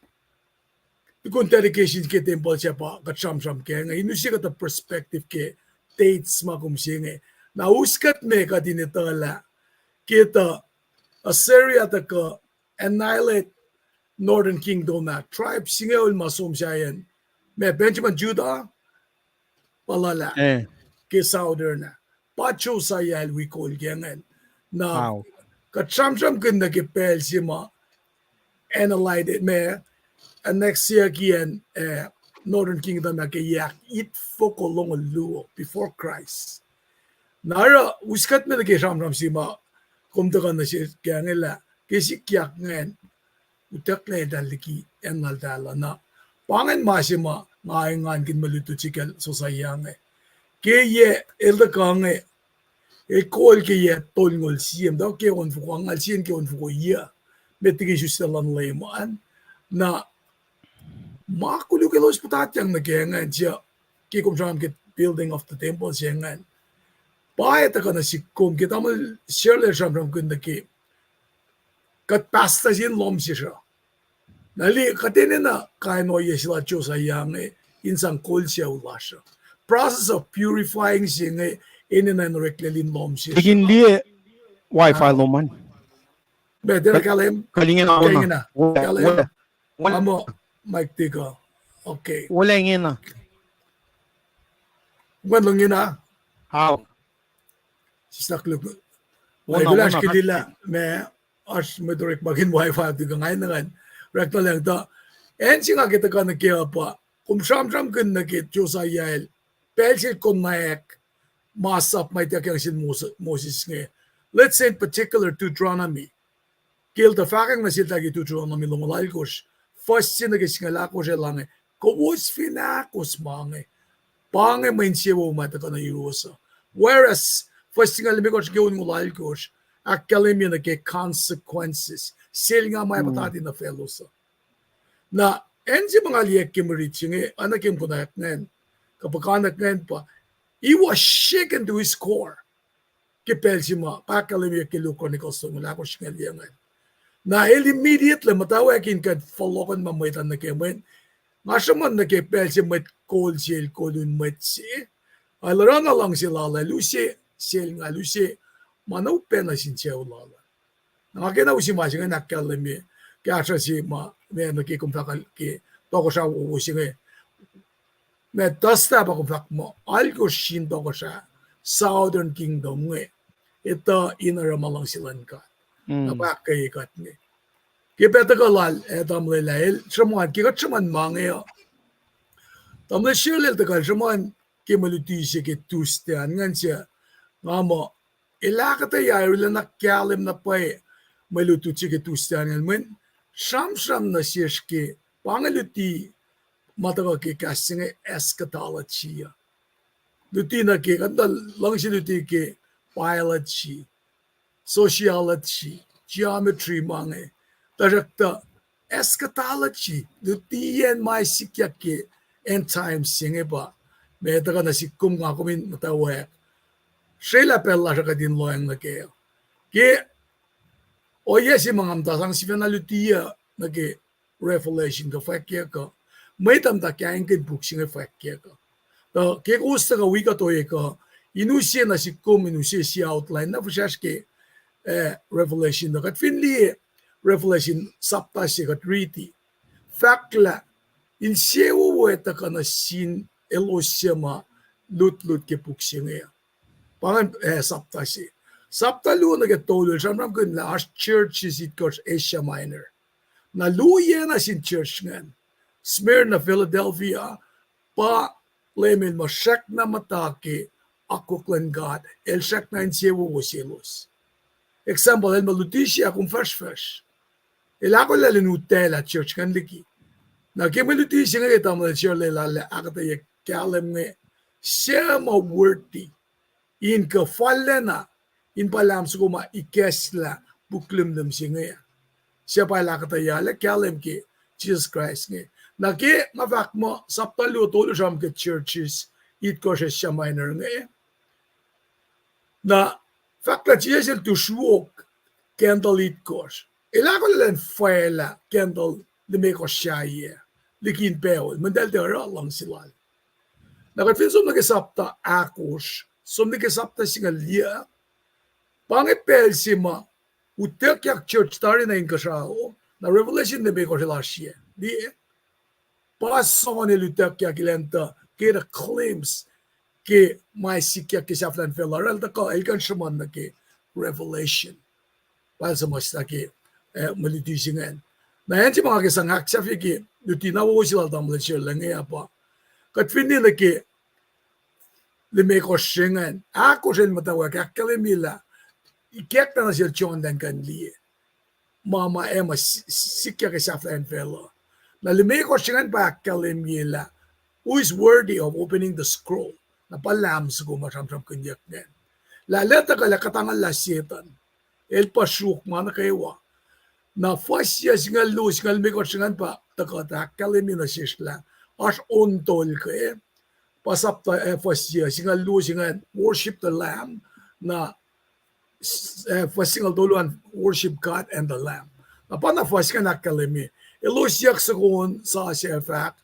Kung dedication ke temple siya pa kat samsam ke nga inusi ka ta perspective ke dates ma kumsinge na uskat me ka dinitala kita Assyria ta ka annihilate northern kingdom na tribe singeul masum siya me Benjamin Judah palala ke southern na pacho sayal we call gangan na kat samsam kun na ke pel siya ma analyze it me next year again, Northern Kingdom na kayak it foko long luo before Christ. Nara uskat me ke samram sima kumdagan na siya kaya nila kasi kyak ngayon utak na daliki enal dala na pangan masima ngayon kin maluto chikal sosayang kaya elda kange kol kaya tolngol siyem daw kaya on fuko angal siyen kaya on fuko iya metigi sustalan laymaan na makulyuk elos putatyang nagengan siya kikum siya kit building of the temple siya ngan. Pahit ka na sikum kita mo shirler siya from kun ki kat pasta sin lom siya. Nali katene na kaino yesila Josiah insang kol siya ula siya. Process of purifying siya inin na reklelin lom siya. Tigin liye Wi-Fi loman. Bede na kalim. Kalingin ako na. Kalim. Amo. Mike Tigo. Okay. Wala ngin na. Wan lang yun How? Sisaklog. Wala Wala kilila. Me as medorek magin wifi tigo ngayon na rekta lang ta. En singa kita ka nakiya pa. Kung siyam-siyam kun nakit Josiah pelsil konauk MaSap may tiyak sin Moses nga. Let's say in particular Deuteronomy. Kilta fakang na sila gi Deuteronomy lumalal kosh. First sin nagisingala ko siya lang kawos finakos mange pange main siya wo mata ka na irusa whereas first sin alam ko siya gawin mo lahil ko akalim yun na consequences sila nga may patati na fellows na ensi mga liyak kimarit siya anak yung kunayak ngayon kapag anak ngayon pa he was shaken to his core kipel siya ma pakalim yung kilo Chronicles mula ko siya liya ngayon na immediately matawakin kad follow mamaitan na kemen ngasaman na kepel si mat kol sil kolun mat si alaran na lang sila lalusi sil nga lusi manaw pena sin siya ulala nakakina usi masi nga nakalami kaya siya si ma may nakikumtakal ki toko siya uusi nga may tasta pa kumtak mo algo sin toko siya Southern Kingdom nga ito inarama lang silan ka napakay ikat ni. Kipeta ka lal, tamle lail, samuan, kikat saman mangyo. Tamle shirlil takal, samuan, kimalutisi ki Tuesday, ngan siya, nga mo, ilakata yair lang nakyalim na pa malutusi ki Tuesday, ngan mo, sam na siya ki, pangaluti, mataga ki kasing eschatology. Luti na ki, kanta lang siya luti ki, biology. Sociology, geometry mange, tarakta eschatology, dutiyan may sikyak ke end times singe ba, may taka na sikum nga kumin mutawuk, sila pela sa kadin loyang na kayo. Ke, o yes, mga amtasang si Fanalutiya na ke revelation ka fakya ka, may tamta kaya yung book singe fakya ka. Ke gusto ka wika toye ka, inusiya na sikum, inusiya siya outline, na fusyas ke, revelation na kat finli revelation sapta siya kat riti fakla in sewo weta kana sin elosema lut ke puksingea. Pangan sapta si. Sapta lu na getolo jamram kun la churches it goes Asia Minor. Na luye na sin church ngan. Smyrna, Philadelphia, pa lemin mo shak na matake akwuk God, el shak na in sewo wosilos. Example, el malutisia kung fresh. El ako la Nutella church kan liki. Na kemalutisia nga itama na siya lala akata ya kalem nga siya ma-worthy. In ka falena, in palam sa kuma ikesla buklim nam siya nga. Siya pa lakata yala kalem ki Jesus Christ nga. Na ke mafak mo saptalo tolo siya mga churches it ko siya minor nga. Na fakta siya to yohk candle it course. Ilako lang faila candle lime ko siya likin peol. Mandal de lang sila. Nakatfin som nagasapta akos. Som nagasapta singa liya. Pangipel sima eteyuck church tari na inkasao. Na revelation lime ko sila siya. Di pason el eteyuck ilenta kira claims ke may sikya ke saflan felaral ta ka elkan shaman na ke revelation. Para sa mas na ke malitisingan. Na yan si mga kisangak siya fiki nawuh sila tamla siya lang nga pa. Katfindi na ke lime ko singan. Ako siya mutawuk akalimila. Ikek na siya chon dan kan liye. Mama ema sikya ke saflan felaral. Na lime ko singan pa akalimila. Who is worthy of opening the scroll? Napalam sa kumasamsam kolyuck nga. Lalata ka lakatangan la setan. El pasuk mana kaywa. Na fasya singal lu singal mikot singan pa takata kalimi na sisla. As ontol ka pasapta fasya singal lu singan worship the lamb na fasingal toluan worship God and the lamb. Napana fasya na kalimi. Elos yak sa kun sa siya fact.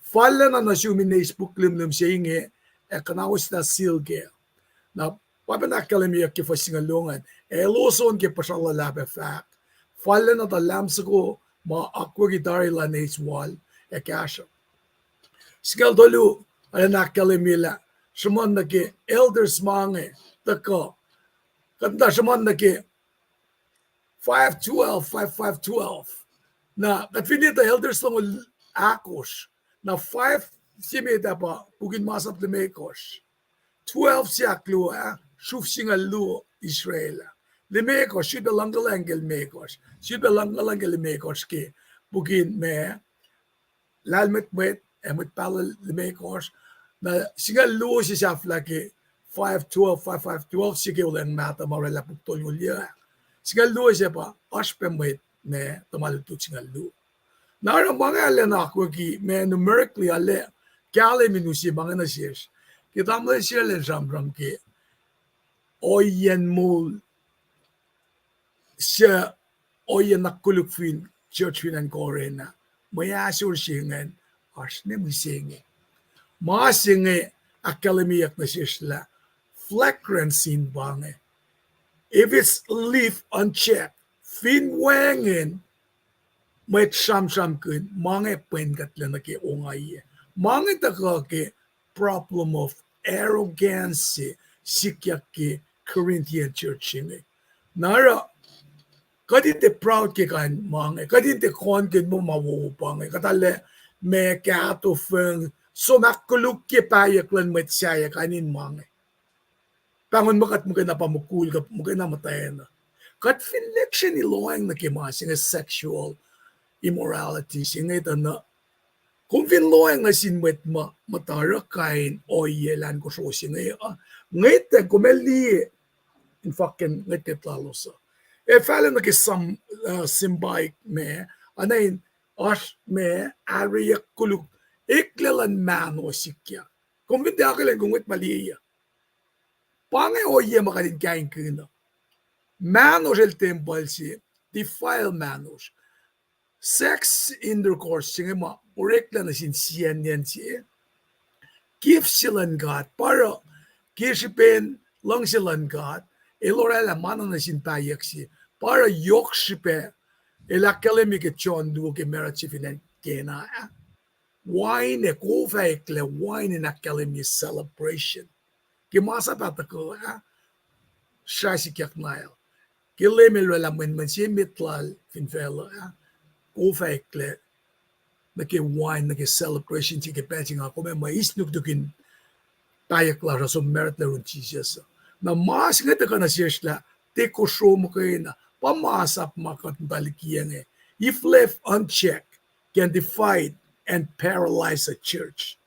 Falla na nasumi na ispuklim lim siya inge ekanawas na silge. Na papanakalim yak ki fasingalungan. Eloson ki pasalalabe fact. Falla na talam sa ko ma akwuk itari la na iswal ekasya. Sigal dolu alanakalim ila. Saman na ki elders mange tako. Kanta saman na ki 5:12. Na katfinita elders lang akos. Na 5 simita pa bugin MaSap de mekos. 12 siya klua shuf singa lu Israel. Le mekos should be langgalangel mekos. Should be langgalangel mekos ke bugin me lalmet emit pacl le mekos na singa lu siya flake 5:12 sige ulang mata marela puktol ulya. Singa lu siya pa aspemit me tumalutut singa lu. Nara mga ale na ako ki me numerically ale kale minusi mga nasiyas. Kita mo siya le jambram ki oyen moul siya oyen na Kuhfwen church winan korena. Maya sur singan as ne musingi. Masingi akademiyak na siya flagrant sin bange. If it's leave unchecked, finwangin may sam kun mga pengat lang na ki ongay. Mga taka ki problem of arrogance sikyak ki Corinthian church ni. Nara kadinte proud ki kan mga kadinte kon kin mo mawupang katale me kato feng so makuluk ki payak lan met saya kanin mga. Pangon makat mo na pamukul ka mo na matayan. Kat finlection iloang na kimasing sexual immorality singa na kung finloang na sinwet matarakain o yelan ko so singa ngayte kumeli in fucking ngayte lalos fala na kisam simbaik me anayin as me ariyak kuluk iklalan mano sikya kung hindi akilan kung ngayt maliya pangay o ye makalin kain kina manos el tempuhl si defile manos sex intercourse singa orekma na sinsiyan yan siya. Give silan God para kisipin lang silan God. Elorela mana na sintayak siya. Para yohk sipe elakalimik et chon duo ke merat sifinan kena. wine ko pacl wine na kalimi celebration ki MaSap ko sripac nail ki lemel la men si mitlal fin fela ko pacl na ki wine na ki celebration ti ki patching ako may isnuk Tukin tayo klara so merit la run Jesus na mas nga ka na siya tokosrah mo kayo na MaSap makat balikiyan if left unchecked can divide and paralyze a church.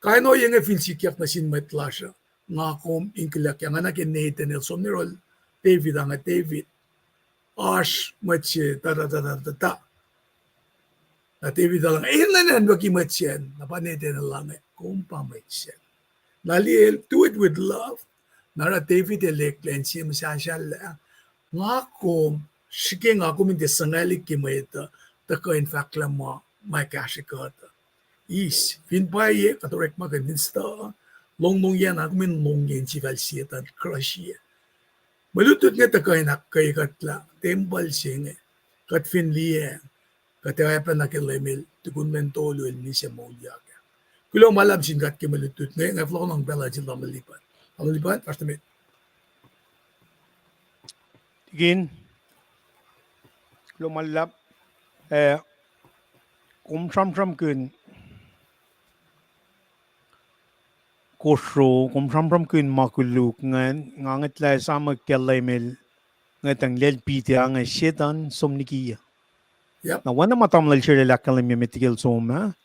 Kaya no yung finsikyak na sinmetlasya nga kom inklak yang anak Nathan Nelson nirol David ang David ash matche ta na David lang ilan bagi matchen na pa Nathan lang kumpa matchen naliel do it with love nara David elect len sim sasal nga kom sige nga kom hindi sangali kimeta ta ko in fact la mo my kashikata is fin paye ka orekma ka dinsta long yan ako min long yan si valsieta crush ye malutut nga ta kay nak kay katla tempuhl singe kat fin liye kat ay pa nakilemil tukun mentolo el ni siya moul kulo malam sin kat ki malutut nga flo ng bela jil malipat first minute Tukin lumalap kum tram kun kosro kum tram kun makulyuk ngangat la sama kelemel ngatang lel piti ang shetan somniki yep na wana matam lal shire la kelem metikil soma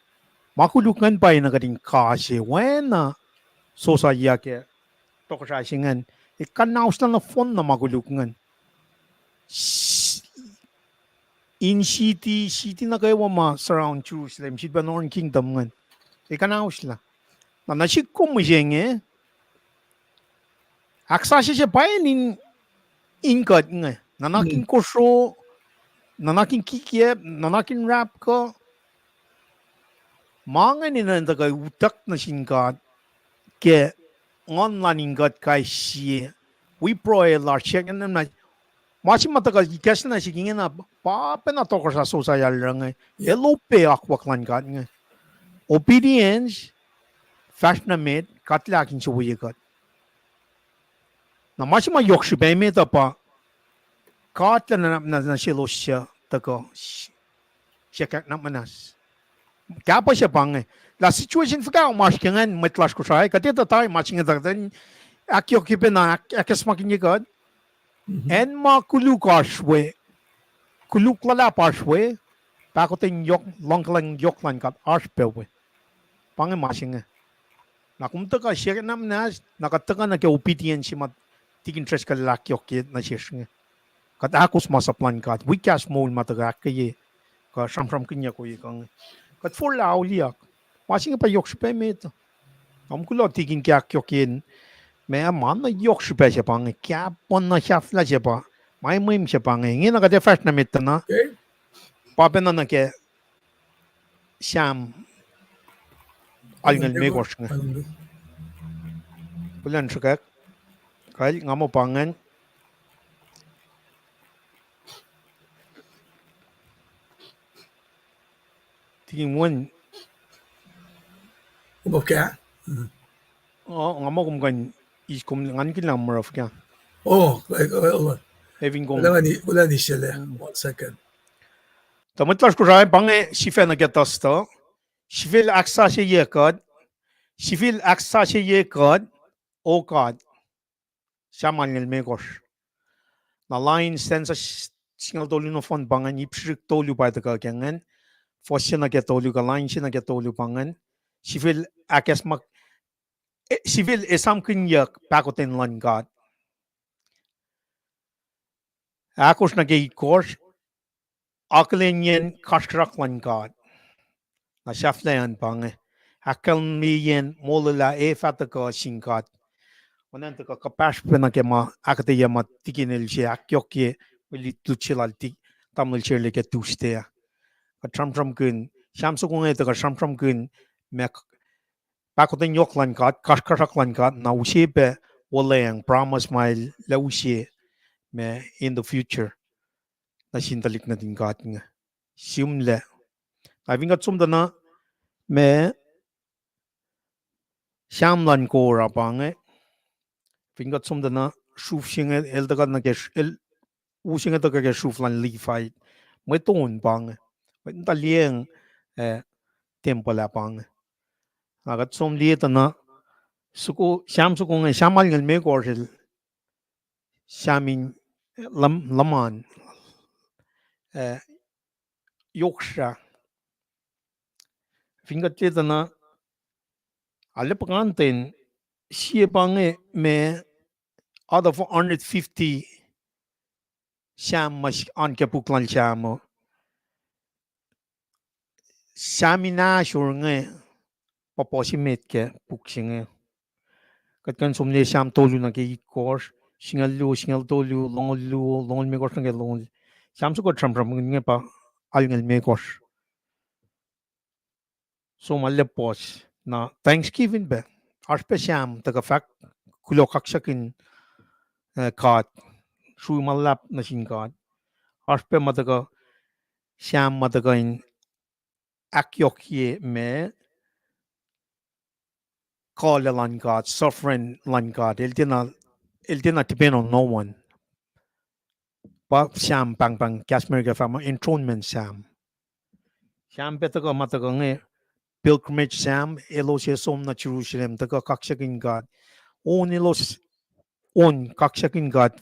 makulyuk ngan pa na kading kashe wana Josiah ke tokosrah singan ikanaus na phone na makulyuk ngan in city na kayo ma surround Jerusalem shit ba northern kingdom ngan ikanaus la na nashik ko mo jenge aksasucyeyacn pa in ingat nga nanakin kosro nanakin kikiep nanakin rap ko mga ninanda kay utak na singkat ke online ingat kay siya we pray la check and na Masin matagal ikas na sige na pa penatokosrah Josiah lang elope akwuk lan kat nga obedience fast na med katlakin sa wuyakat na masin ma yohk siya meta pa katla na silos siya tako siya kak na manas kapa siya pang la situation fika mas kangan matlas ko siya katita tayo masin nga taktan akyok na akas makinyagad en ma kulukashwe kuluklala pashwe pakotin yok longklang yoklan kat ashpewe pange masinga na kumtaka siya namnas nakataka na ke obedience mat tikin tres kalak yok na siya kat akos masaplan kat wikas moul matagak kay ka sham kinya ko ikang kat for lauliak masinga pa yok shpe met amkulo tikin kyak yokin मैं मान ना योक शुपे से पांगे क्या पन्ना शाफला से पा my मुहिम से पांगे ये ना कते फैशन में इतना पापे ना के शाम alngal me goshnga bulan shukak kal ngamo pangan tingwan okay ngamo kumkan is kum ngan kilam maraf kya having gone wala ni siya 1 second tamatlas ko ray pange sifa na getasta sivil aksasucyeyacn sivil aksasucyeyacn o god shamanil me gosh na line sense single tolu no fon bangan ipshik tolu ba ta kangan fosina get tolu ka line sina get tolu bangan sivil akasmak civil esam kolyuck pakotin lan god akos na gay course aklenyen kashkrak lan god na shaflayan pange akal miyen molala fataka singkat onan to kapash pena ke ma akate yama tikinel she akyoke wili tuchilal tik tamul chele ke Tuesday ka tram kun shamsu kung ito ka tram kun mek pakotin yok lan god kashkrak lan god na usipe walayang promise my lausie me in the future na sintalik natin god nga simle I've got some dana me sham lan ko rapange fingat som dana shuf singe el daga na ke el u singe daga ke shuf lan li fight me ton pang me ta lieng tempuhl pang agat som li dana suko sham suko nge shamal ngel me ko sel shamin laman yohk fingat dana alle pakanten sie pange me out of 150 sham mas on ke puklan sham shamina shurnge paposimet ke puksinge kat kan somle sham tolu na ke course singal tolu longol me course na ke longol sham su ko tram nge pa alngel me course so malle pos na thanksgiving be arspe sham taga fak kulo kaksakin kat shu malap na sin kat arspe mataga sham mataga in akyok ye me call lan God, sovereign lan God. It did not depend on no one. But Sham pang Kashmir ka fama enthronement Sham. Sham betaka mataka nge pilgrimage Sham elos ye som na Jerusalem taka kaksakin God. On elos on kaksakin God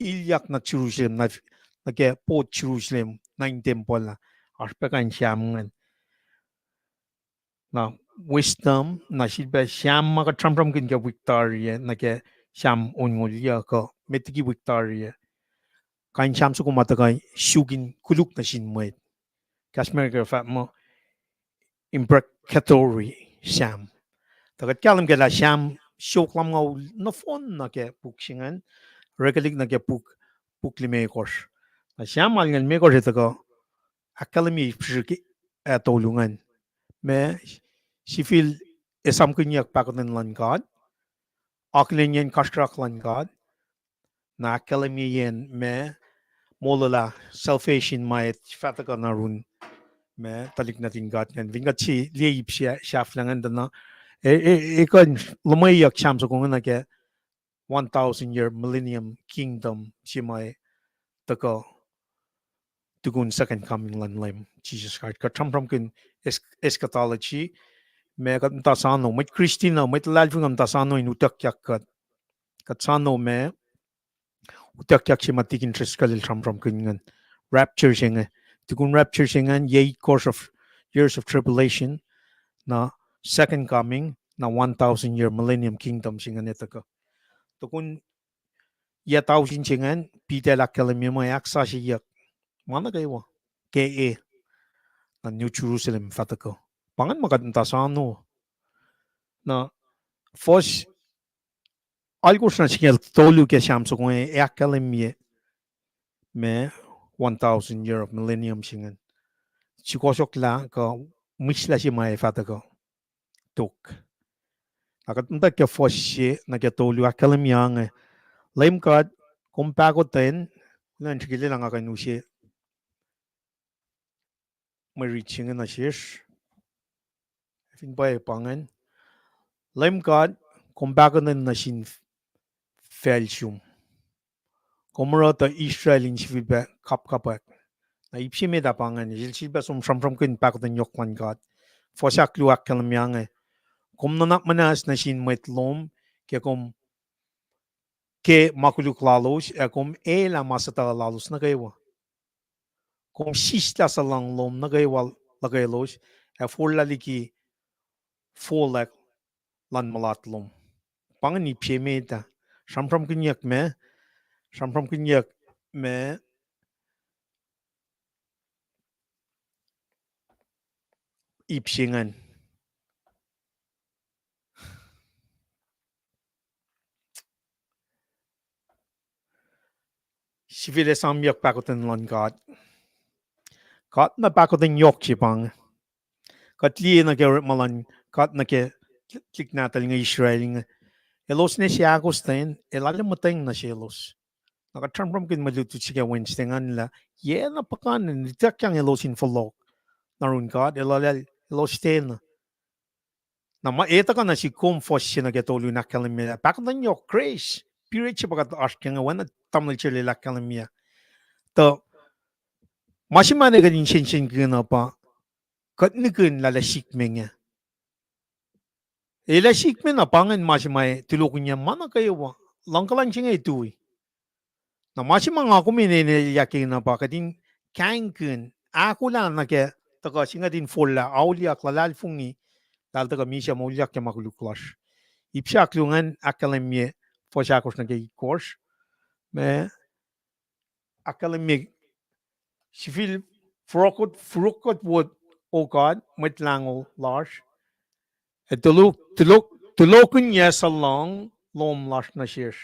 ilyak na Jerusalem na ke po Jerusalem na in temple na. Arpekan Sham ngan. Na wisdom na silba Sham maka tram kin ka victoria na ke Sham ungolya ka metiki victoria. Kain Sham su kumata kay shugin kuluk na sinmoy. Kashmir ka fa mo imprecatory Sham. Tagat kalam ka la Sham shok lam ngaw na phone na ke puksingan regalik na ke puklime kors. Na Sham al ngan me kors ito ka academy pshiki tolungan. Me si feel esam kunyak pakotin lan God. Aklin yan kastrak lan God. Na academy yan me moul salvation may fataka na run me talik natin God kan vingat si liip siya shaflangan dana ikon lumweyuck sham so kung na ke 1,000 year millennium kingdom si may taka Tukin second coming lan lem Jesus Christ ka tram kin eschatology me kat tasano met Christina met lalfingam tasano in eteyuck kat sano me eteyuck si matikin treskalil tram kin rapture singa tukun rapture singa ye course of years of tribulation na second coming na 1,000 year millennium kingdom singa netaka tukun ya tawsin singa pitela kalami mo aksasucyeyacn mana kayo ke na New Jerusalem fatako pangan makadanta sano na first algo na singa tolu ke shamso kung akalami me 1,000 year of millennium singa chikosok la ka misla si may fatako tok akat nta ke foshi na ke tolu akalam yang laim kad kumpago ten nan chikili lang akan usi mariching na shish fin bay pangan laim kad kumpago ten na shin felshum kumara ta Israel in shiba kapak na ipsi me da pangan jil shiba sum from kin pago ten yoklan kad fosak lu akalam yang kum nanak manas na shin metlom ke makuluk lalos kum la masata lalos na kayo kum sista sa lang lom na kayo lagay los full laliki full lan malatlom pangan ni piyemeta shampram kinyak me ipsingan sivile samyak pakoten lan kat na pakoten yok chipang katli na ke malan kat na ke klik natal ng Israel ng elos ne siya agustin elalim mateng na siya elos nakatrampram kin maluto siya Wednesday nga nila na pakanan nitakyang elosin follow narun kat elostena. Na ma eta ka na si kom fosse na getolu na kalimia. Pakdan yo crash. Pirate bagat asking when tamil chili la kalimia. To Mashimane ga din shin gina pa. Kat nikun la shikmenga. Ela shikmen na pangan mashimay tilukunya mana kayo wa. Langkalan chingay tuwi. Na mashimang ako minene yakin na pa kadin kankun. Ako lang na ke taka singa din fola auliak lalal fungi. Dal taka misha mauliak ke makuluklash. Ipsyak lungan akalemye foshakos na ke course. Me akalemye sifil frukot wood o God met lango large. Tulokun yes along lom lash na shish.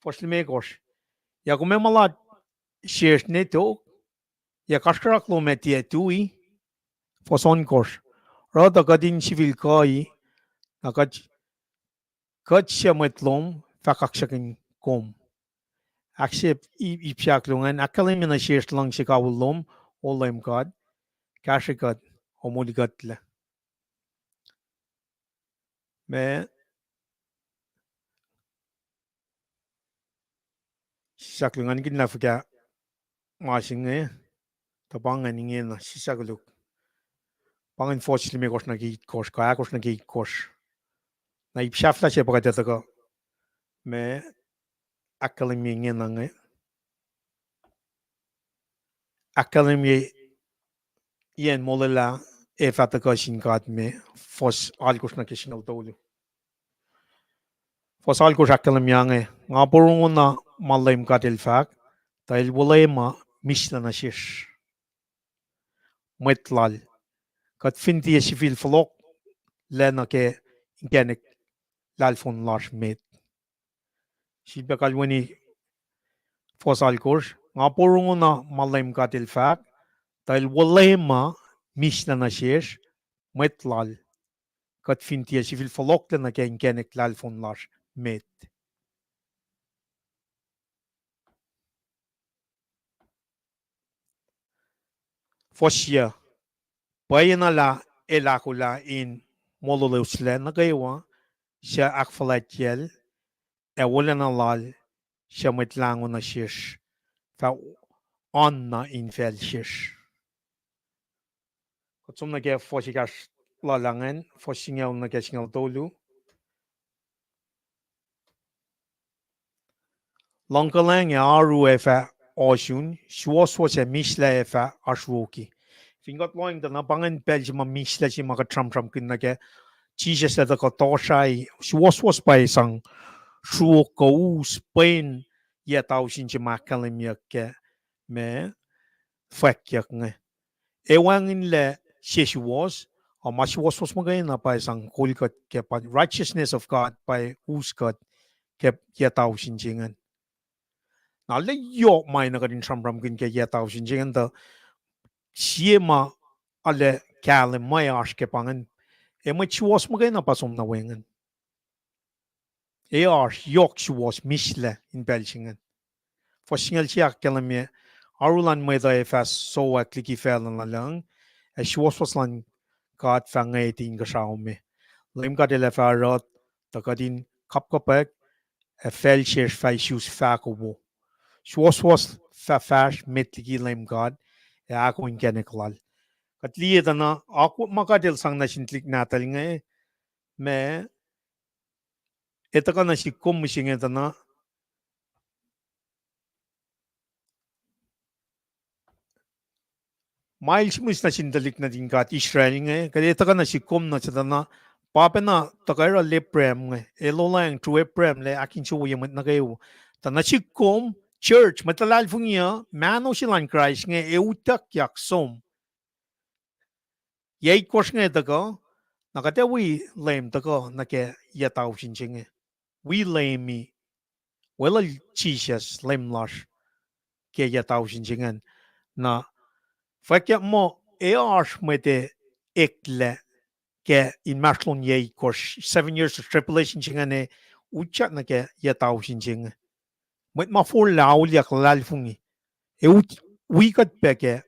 Fosli gosh. Ya kume malat shish neto. Ya kashkarak lo metia tui. Foson gosh. Rada gadin civil kai. Nakaj siya met lom fakaksakin kom. Accept ipsyak lungan akalim na shish lang sikawul lom. Olem God. Kashikat. Omuligatla. Me sisaklungan kin lafika masing tapangan ingin na sisakluk pangan fossil me kos na gate kos kaya kos na gate kos na ipshafla siya pagkatata ko me akalim ingin na akalim yen molala efata ko singkat me fos alkos na kisinaw tolo fos alkos akalim yang nga porungo na malaym katil fak dahil walay ma misla na shish metlal kat finti sifil flok lena ke ingenik lalfon lash met si bekal wani fosal kurs nga porungo na malaym katil fak dahil walay ma misla na shish metlal kat finti sifil flok lena ke ingenik lalfon lash met fosia bayana la elakula in mololosle na gaywa siya akfulat yel wala na lal siya metlango na shish fa on na in fel shish katsum na kaya fosikas lalangan fosingaw na kaya singaw tolu langkalang ya aru efa osun suoswo siya misla efa ashwoki fingot loing na pangan pel siya misla siya maka tram kin na kaya Jesus sa ko toshai suoswas pa isang shuko Spain ya tao sin si makalimyak ke me fakyak nga ewangin le shiswas o maswaswas magay na pa isang kolyuck ke pa righteousness of God pa uskat ke ya tao sin jingan na le yo may na kadin samram kin ke ya tao sin jingan da siema ale kale may ash ke pangan machwas magay na pasom na wengan yohk was misle in Belgingen. For singeltjak kelme Arulan meda efas so kliki fellen la lang. Was lan God fanget in gashaume. Lim got ele farot da godin kapkopek felches faisius fakobo. Was fafash metliki lim God ako in geneklal. Kat liedana akwuk makadil sang nasintlik natal me ito ka na si kumusing ito na miles mus na sindalik na din kat Israel kaya ito ka na si kum na sa na papa na takara leprem elo lang true prem le akin suwi na kayo ta na si kum church matalal fungiya mano silang Christ eutak yak som yay kos ito ka nakatewi lame ito ka nake yataw sinching we lame me wala Jesus lame lash ke yataw sinching na fakya mo earsh mete ekle ke in maslon ye course 7 years of tribulation chingane ucha na ke yataw sinching met ma for law yak lal fungi e we got peke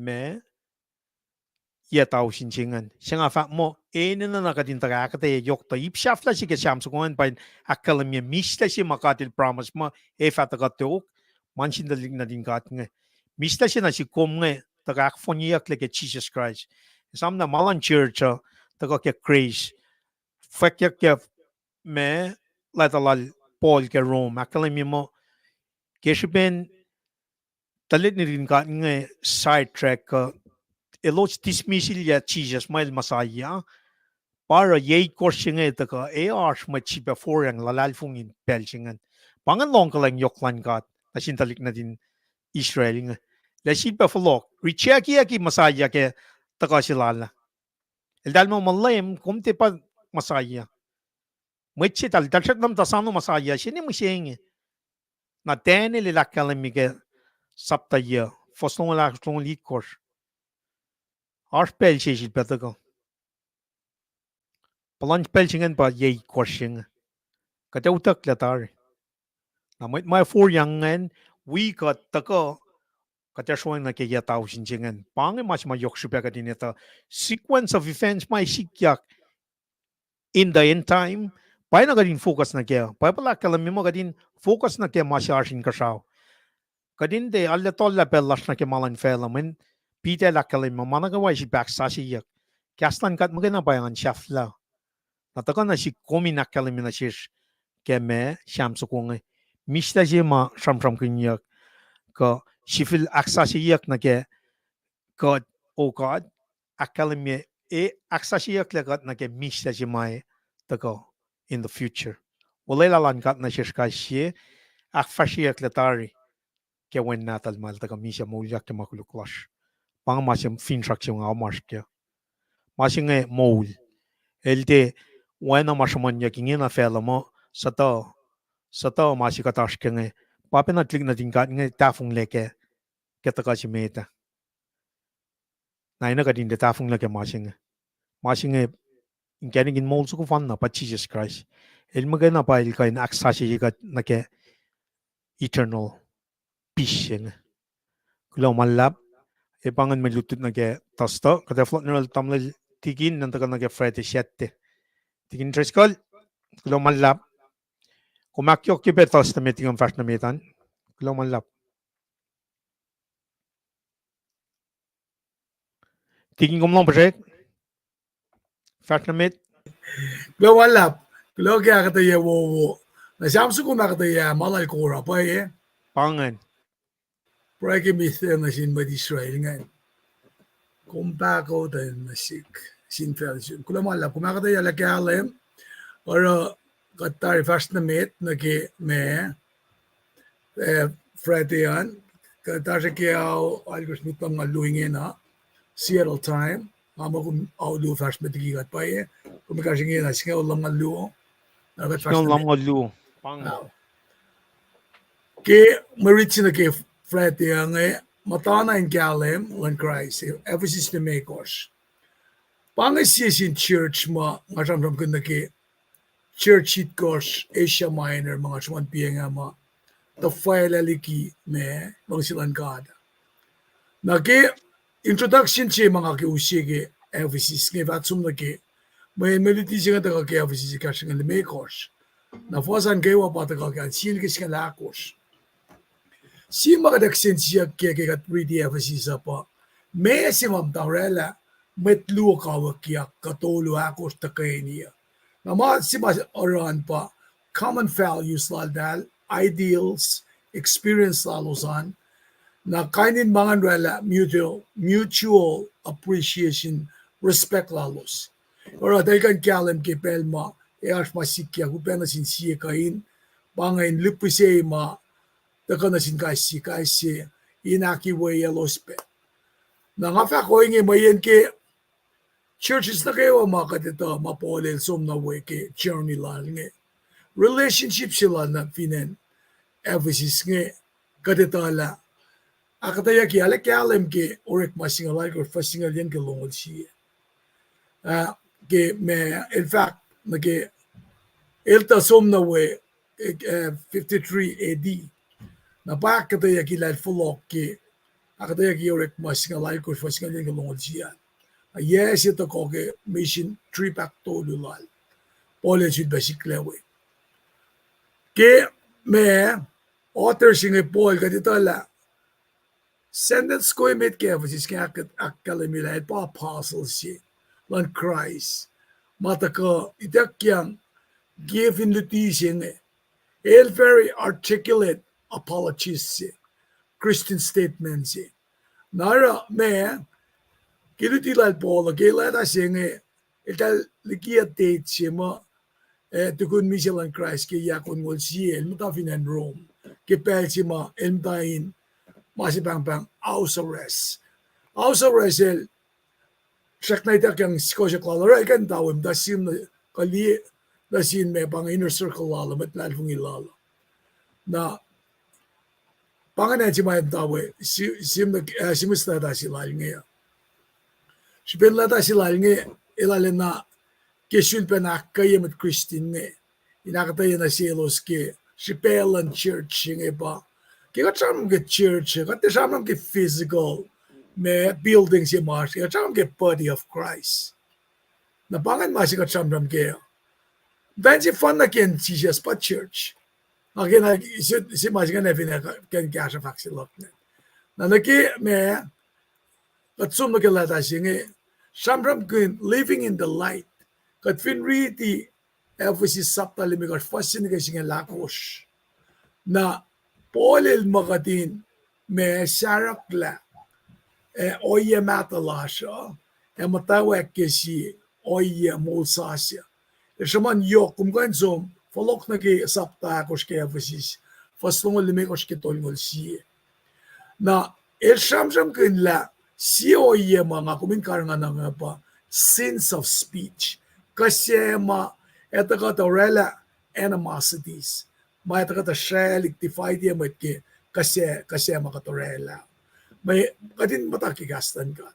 me tao xin chingan siya fa mo na nakatin taga ka te yohk ta ipshaf la si ke sham so kon pa akalamia mista si makatil promise mo fa taga tok mansin dalig na din kat nga mista si na si kom nga taga akfonya ke Jesus Christ sam na malan church taga ke grace fakya ke me la talal Paul ke Rome akalamia mo ke shiben talit ni din kat nga side track elos dismisil ya Jesus mail Messiah para yei korsinge taka arch ma chipa forang lalalfungin pelchingan pangan long kalang yoklan kat na sintalik na din Israel nga la sipa falok richaki aki Messiah ke taka silala el dal mo malayem kumte pa Messiah Mechit al dalshat nam tasano Messiah shini mshenge na tene le lakalam ke sapta ya fosnong la tlong likor arch pelchil petaka Palanch pelchingen pa yei korsing. Kata utak latari. Na may for yangan we got taka kata showing na kaya tao sinjingen. Pangi mas mayok siya ka din ito. Sequence of events may sikyak in the end time. Pay na kadin focus na kaya. Pay pala kalami mo kadin focus na kaya masyashin ka siya. Kadin de alla tolla pelas na kaya malan felamin. Pita la kalami mo managaway si baksasiyyak. Kastan kat magana bayangan shafla. Nataka na si komi na kalami na shish. Keme shamsukunge mishta jema sham kinyak ka shifil aksasucyeyacn na ke ka o god akalme aksasucyeyacn lagat na ke mishta jema taka in the future walela lan kat na shishka she akfasucyeyacn latari ke wen natal mal taka misha moul ke makuluklash pang masim finshak yung amash ke masinge moul elde wena mashaman yakin na fela mo Sata masih kata skenge pape na klik na tingkat nge tafung leke kita kasih meta na ina kadin de tafung leke masing ingkani gin moul suku fan na pa Jesus Christ ilmaga na pa ilka in aksasi yikat na ke eternal peace nge kulo malap pangan melutut na ke tasta kata flot neural tamle Tukin nanti na ke Friday 7 Tukin treskol kulo malap kumakyok ke betas na meeting ang fast na metan kulo malap Tukin kumlong pasek fast na met Lo walap. Lo kaya kata ya wowo. Na siyam ko na kata ya malay kora pa ye. pangan Pray ke mithe na sin ba Israel nga. Kumpa ko tayo na sik. Sin fel sin. Kula malap. Kumakata ya laki alem. Or katari fast na met na ki me. Friday yan. Katari kaya algos mitang maluingin na. Seattle time. Mama kung audio fast met gigat pa ye. Kumikasingin na singa ulang maluo. Siya lam ngolu pangan Ke maritsi na ke flat yang matana in galem when Christ Ephesus na makers. Pangasis in church ma ngasam kun na ke church it course Asia Minor mga suman piyang ma the file aliki me mga silan God. Na ke introduction che mga ke usige Ephesus ke vatsum na ke may meliti siya ta ke Ephesus ka siya ng makers. Na fosan ke wa pa ta ka sin ke siya lakos. Si makadaksin siya kaya kat pretty Ephesus pa. May si Mam Taurela metlu kawak kaya katolo ako sa kanya. Nama si mas oran pa common values ladal, ideals, experience lalosan, na kainin mga rela mutual appreciation, respect lalos. Ora dahil kan kalam ke pelma, as masikya kupena sin siya kain, bangain lupusay ma taka na sin kasi inaki way elos pe. Na nga fa ko inge mayen ke churches na kayo makatito mapolel som na way ke journey lang nge. Relationship sila na pinen Ephesus nge katito la. Akataya ki ala ke alam ke orekma singalay ko fasingal yan ke longol siya. Ke me in fact na ke elta som na way 53 AD. Na pakataya ki lal fulok ke akataya ki orekma singalay ko fasingal yan ke longol siya. Yes, ito ko ke mission sripac to lulal. Pole chud basiklewe. Ke me author singe Paul kadito la sentence ko imit ke was is kaya akalimila et pa apostles si lan Christ. Mata ko itak yang give in lutising el very articulate apologies Christian statements. Nara me kilutilal Paul kila ta singe ital likia date sima Tukin Michel Christ ke yakon ngol siel mutafin en Rome ke pel sima elmtain masipang house arrest el sakna ita kyang skoja klala kan tawim dasim kali dasin me pang inner circle lala matlal fung ilala na panganan sima tawe simusta da silal nge sipen la da silal nge ilale na kesul penak kayem at Christine nge inakatay na si elos ke sipelan church nge pa kaya chamam ke church kaya chamam ke physical me building si Mars kaya chamam ke body of Christ na pangan masi ka chamam ke dan si fan na ken si pa church na si masi ka nefin ken kaya sa faksilok na naki me at sum na kelata si nge chamam ken living in the light kat fin riti Ephesus sapta limigas fasin ka singa lakos na polil makatin me sarakla oye matalasha mutawuk kesi oye moul sasya shaman yohk kumkansom folok na ki sapta kos ke Ephesus fasong limikos ke tolngol siye na shamsham kin la si oye mga kuminkaranga nga pa sins of speech kasema это которая animosities may это kata rectify dia met ke kasi makatorela may kadin matakigastan ka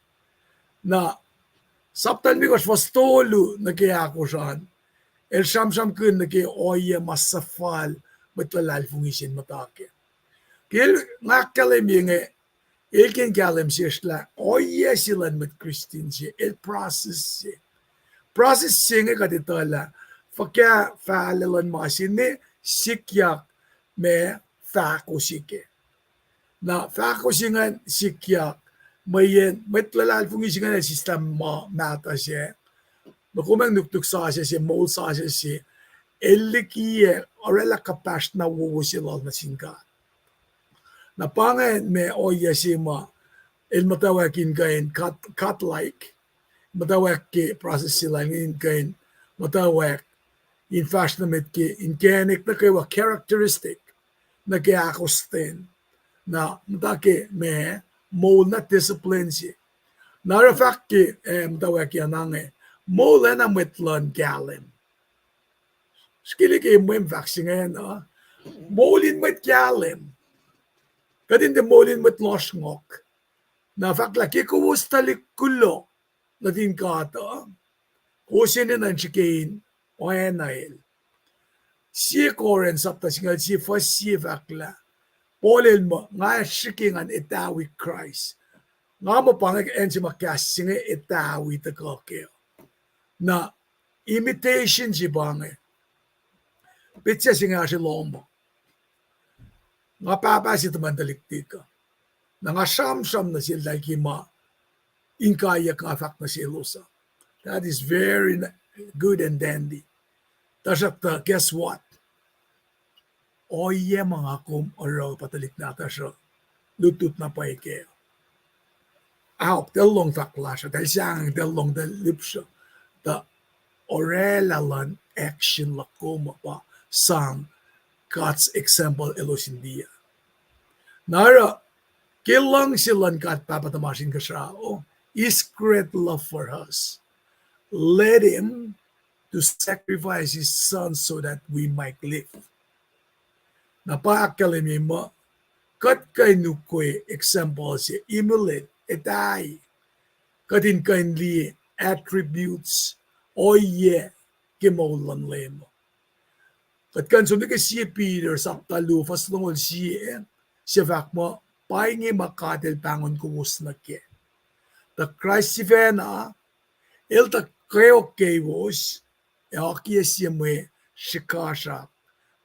na saptan bikos fastolu na kaya ako saan el shamsham kun na kaya oye masafal matlalal fungisin matake kaya ngakalim yung el ken kalim siya oye silan met Christian siya el process siya kaditala fakya faalalan masini sikyak me fakusike na fakusingan sikyak mayen metlalal fungisingan sistem mata siya nakumang nuktuk sa siya moul sa siya elikiye orela kapash na wowo silal na singka na pangan me oya sima el matawakin kain cut like matawak ke process sila ngin kain matawak in fashion met ke organic na kaya characteristic na kaya akosten na matake me moul na discipline si nara fact ke matawak yan nange moul na metlan galim skili ke mwem vaccine ngayon moulin met galim kadin de moulin met losngok na fact laki ko wustalik kulo na din kata kusin na chikain oenail si koren sapta singal si fasi fakla polel mo nga shiking an etawi Christ nga mo pang si makas singa etawi ta kokeo na imitation si bange pitsa singa si lomo nga papa si tamandaliktika na nga sham na sila kima inkaya ka fak na si elosa that is very good and dandy. Tasat guess what? Oye mga kum oro patalik na tasat lutut na pa ike. Ahok telong takla siya dahil siyang telong dalip siya ta orelalan action lakoma pa sang God's example elos India. Nara kilang silang kat papatamasin ka siya is great love for us. Let him to sacrifice his son so that we might live. Napakalim mo, kat kay nuke example si emulate, etay, katin kindly attributes, oye, kimaulan lemo. Kat kan sumi ka si Peter sa talu, fast nungol siya fak mo, pahingi makatil pangon kumus na ke. The Christ si Vena, Elta creo que vos, aquí es me shikasha,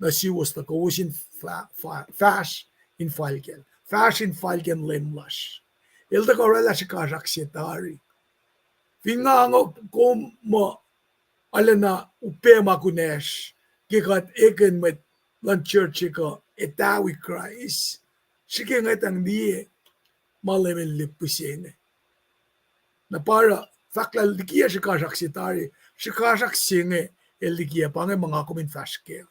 na si was the goes in fash in falken lemlash. Elta corella shikasha xietari. Fingango como alena upema kunesh, gigat egen met lan churchika etawi Christ. Shiking etang die malemen lipusene. Na para fakla likia shikashak sitari, shikashak singe elikia pange mga kumin fashke.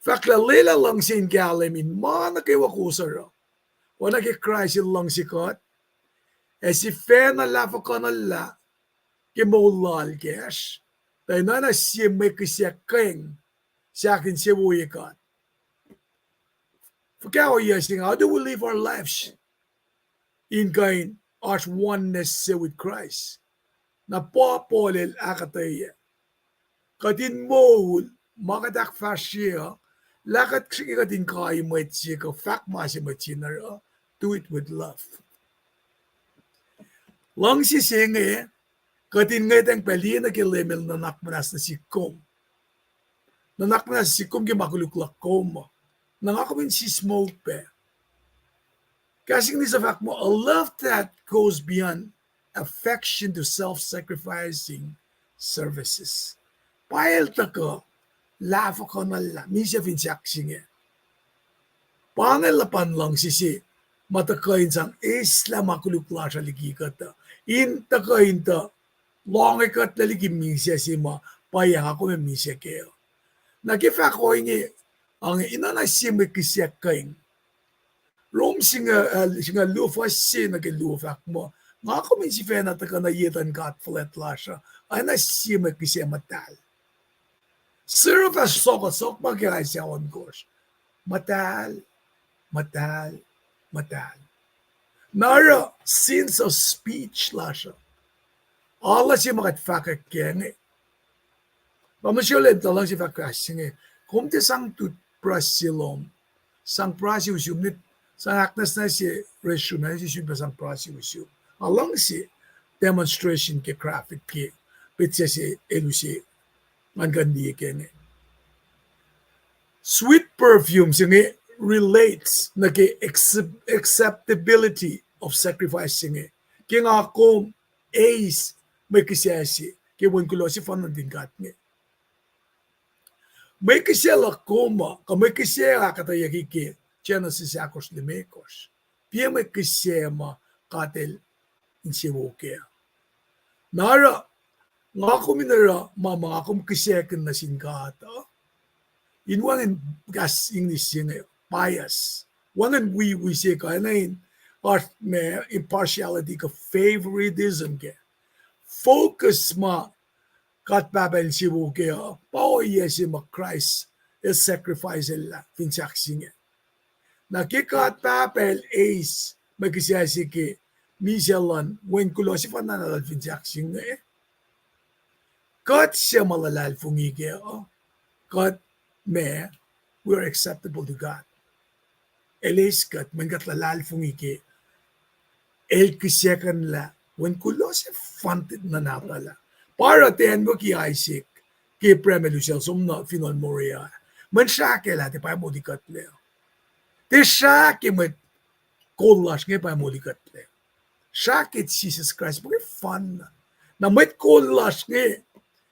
Fakla lela lang sin galemin mana ke wakusara. Wana ke Christ lang sikot. Esi fena lafa kanala ke moul kesh. Tay nana siya may kisya keng sa akin siya wuyikat. Forget yasing, how do we live our lives in kind as oneness with Christ? Na popolel akataya. Katin moul makadak fashiya, lakat katin kaya maitsika, fak masi matsinara, do it with love. Lang si singe, katin ngetang pelina kilemel nanak manas na sikom. Nanak manas sikom ki makuluklak koma. Nangakamin si smoke pe. Kasi ni sa fact mo, a love that goes beyond affection to self-sacrificing services. Pahil tako, lafa ko na la, misya finsaksing eh. Pangalapan lang sisi, matakain sang isla makulukla siya ligikata. In takain ta, longikat na ligim misya si ma, payang ako may misya kayo. Nakifa ko ini, ang inanasime kisya kain. Rom singa lufa si nagilufak mo. Nga ako min si Fena taka na yetan akfulat lasha. Ay nasime kisya matal. Sripac sok magkaya siya on course. Matal. Nara sense of speech lasha. Allah si makatfaka kene. Pamasyolen talang si fakasing eh. Kung te sang prasilom, sang prasiusum nit sang aknas na si resume na si suba sang prasiusum. Along si demonstration ke graphic ke pitsa si elusi mangandi kene. Sweet perfume singe relates na ke acceptability of sacrificing eh. Kaya nga kung ace may kisiyasi kaya wala si fananding kat nga. May kisela koma, may kisela katayaki Genesis akos limekos. Pia may kisema katel insiwoke. Nara, nga kuminara, mga kum kisekan na singkata. Inwangan gas English yung bias. Wangan we say ka na may impartiality ka favoritism ke. Focus ma kat babel si wuke pao yes ma Christ is sacrifice la finsaksing. Nakikat babel ace magkisiyasi ke misalan when kulosi fa na finsaksing eh. Kat siya malalal fungige kat me we're acceptable to God. Elis kat mangat lalal fungige el kisyakan la when kulosi fanted na napala. Para ten mo ki Isaac, ki premelusel sumna final moria. Man shake la te pa mo dikat le. Te shake met kollash nge pa mo dikat le. Shake Jesus Christ mo fun. Na met kollash nge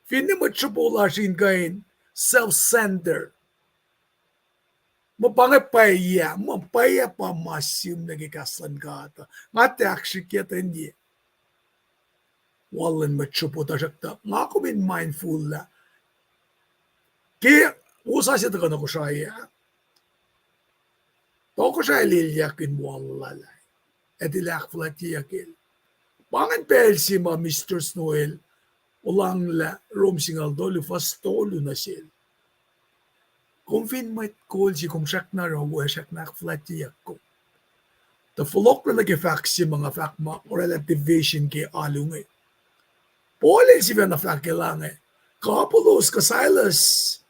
fini mo chupolash in kain self-centered. Mo pangapaya, mo paya pa masim nagikaslan ka ata. Nga te akshikya hindi. Wallen machupo tajakta. Nga ako min mindful la. Kaya, usa siya taga na ko siya ya. Toko siya ililyakin wallalay. Et akfulat yakil. Pangan pel si ma Mr. Snoel, ulang la rom singal dolu fast tolu na siya. Kung fin may call si kung siyak na raw, siyak na akfulat yakko. The fulok na nag-effect si mga fakma o relativation kay alungay. Paulin si na flakelange. Kapulos, ka Silas,